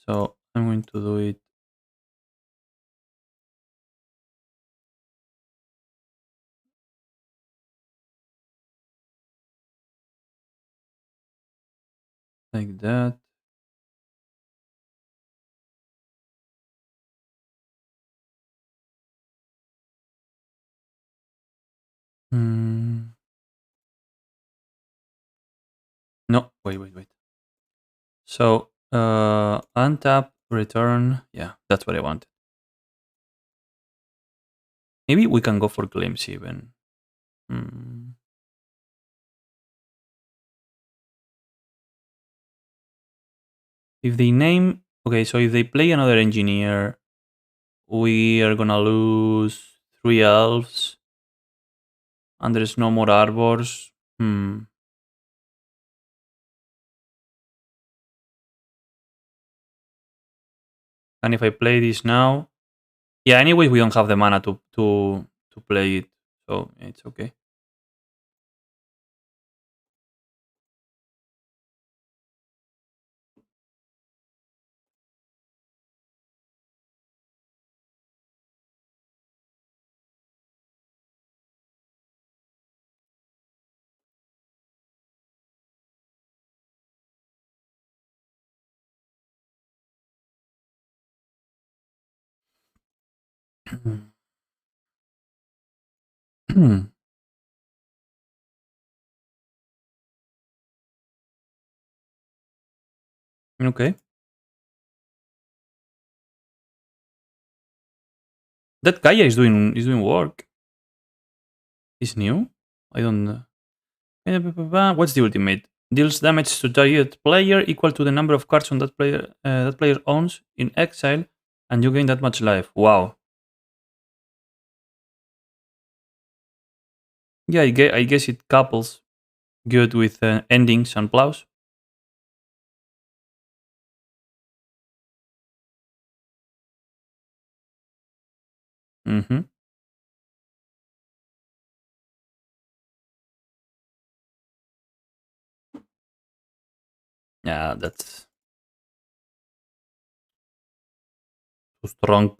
So I'm going to do it like that. No, wait. So untap, return. Yeah, that's what I want. Maybe we can go for glimpse even. If they name, okay, so if they play another engineer, we are gonna lose 3 elves, and there's no more arbors. And if I play this now, yeah. Anyway, we don't have the mana to play it, so it's okay. Okay. That Kaya is doing work. He's new. I don't know. What's the ultimate? Deals damage to target player equal to the number of cards on that player owns in exile, and you gain that much life. Wow. Yeah, I guess it couples good with endings and plows. Mm-hmm. Yeah, that's too strong.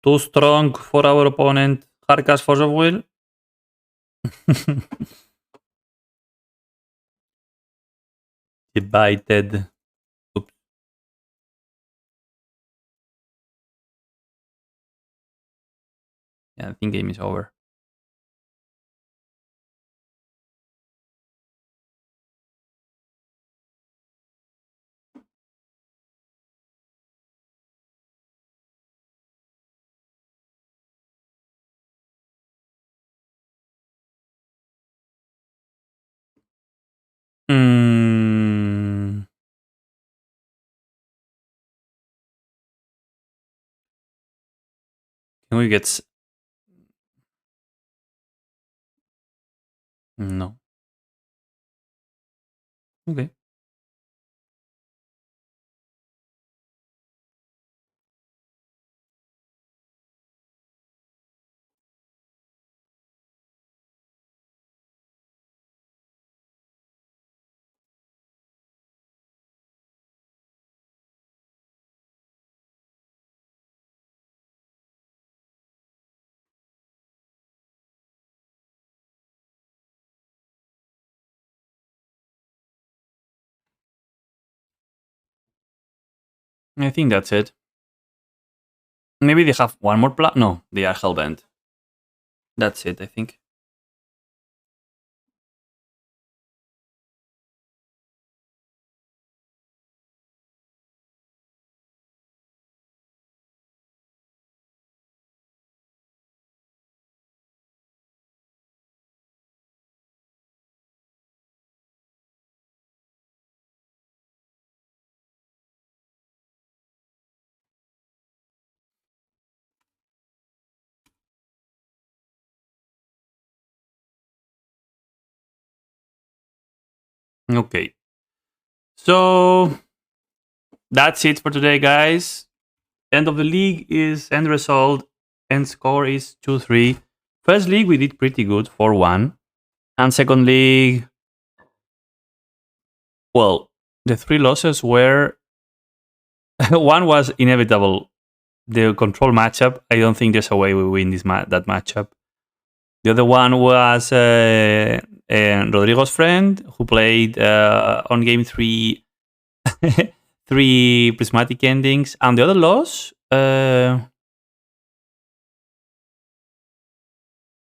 Too strong for our opponent. Harkas Force of Will. Divided. Oops. Yeah, I think game is over. Mm, can we get... No. Okay. I think that's it. Maybe they have one more No, they are hellbent. That's it, I think. Okay. So that's it for today, guys. End of the league is end result. End score is 2-3. First league, we did pretty good, 4-1. And second league, well, the three losses were one was inevitable. The control matchup. I don't think there's a way we win that matchup. The other one was Rodrigo's friend who played on game 3 three prismatic endings, and the other loss.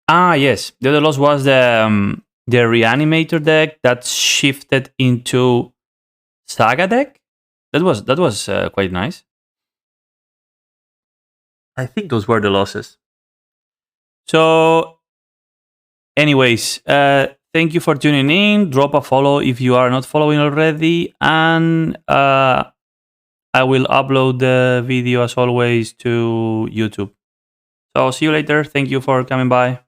Yes, the other loss was the Reanimator deck that shifted into Saga deck. That was quite nice. I think those were the losses. So, anyways, thank you for tuning in. Drop a follow if you are not following already, and I will upload the video as always to YouTube. So see you later. Thank you for coming by.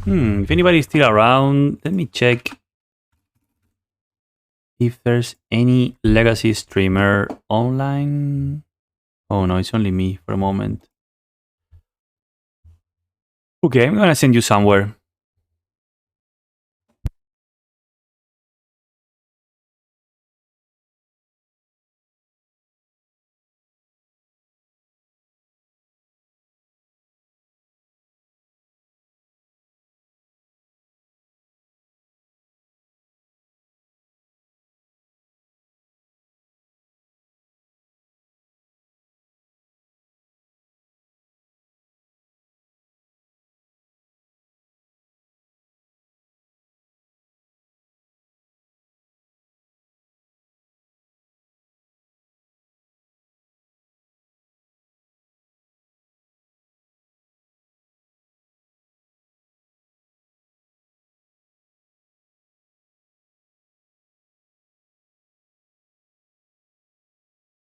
If anybody's still around, let me check if there's any legacy streamer online. Oh no, it's only me for a moment. Okay, I'm gonna send you somewhere.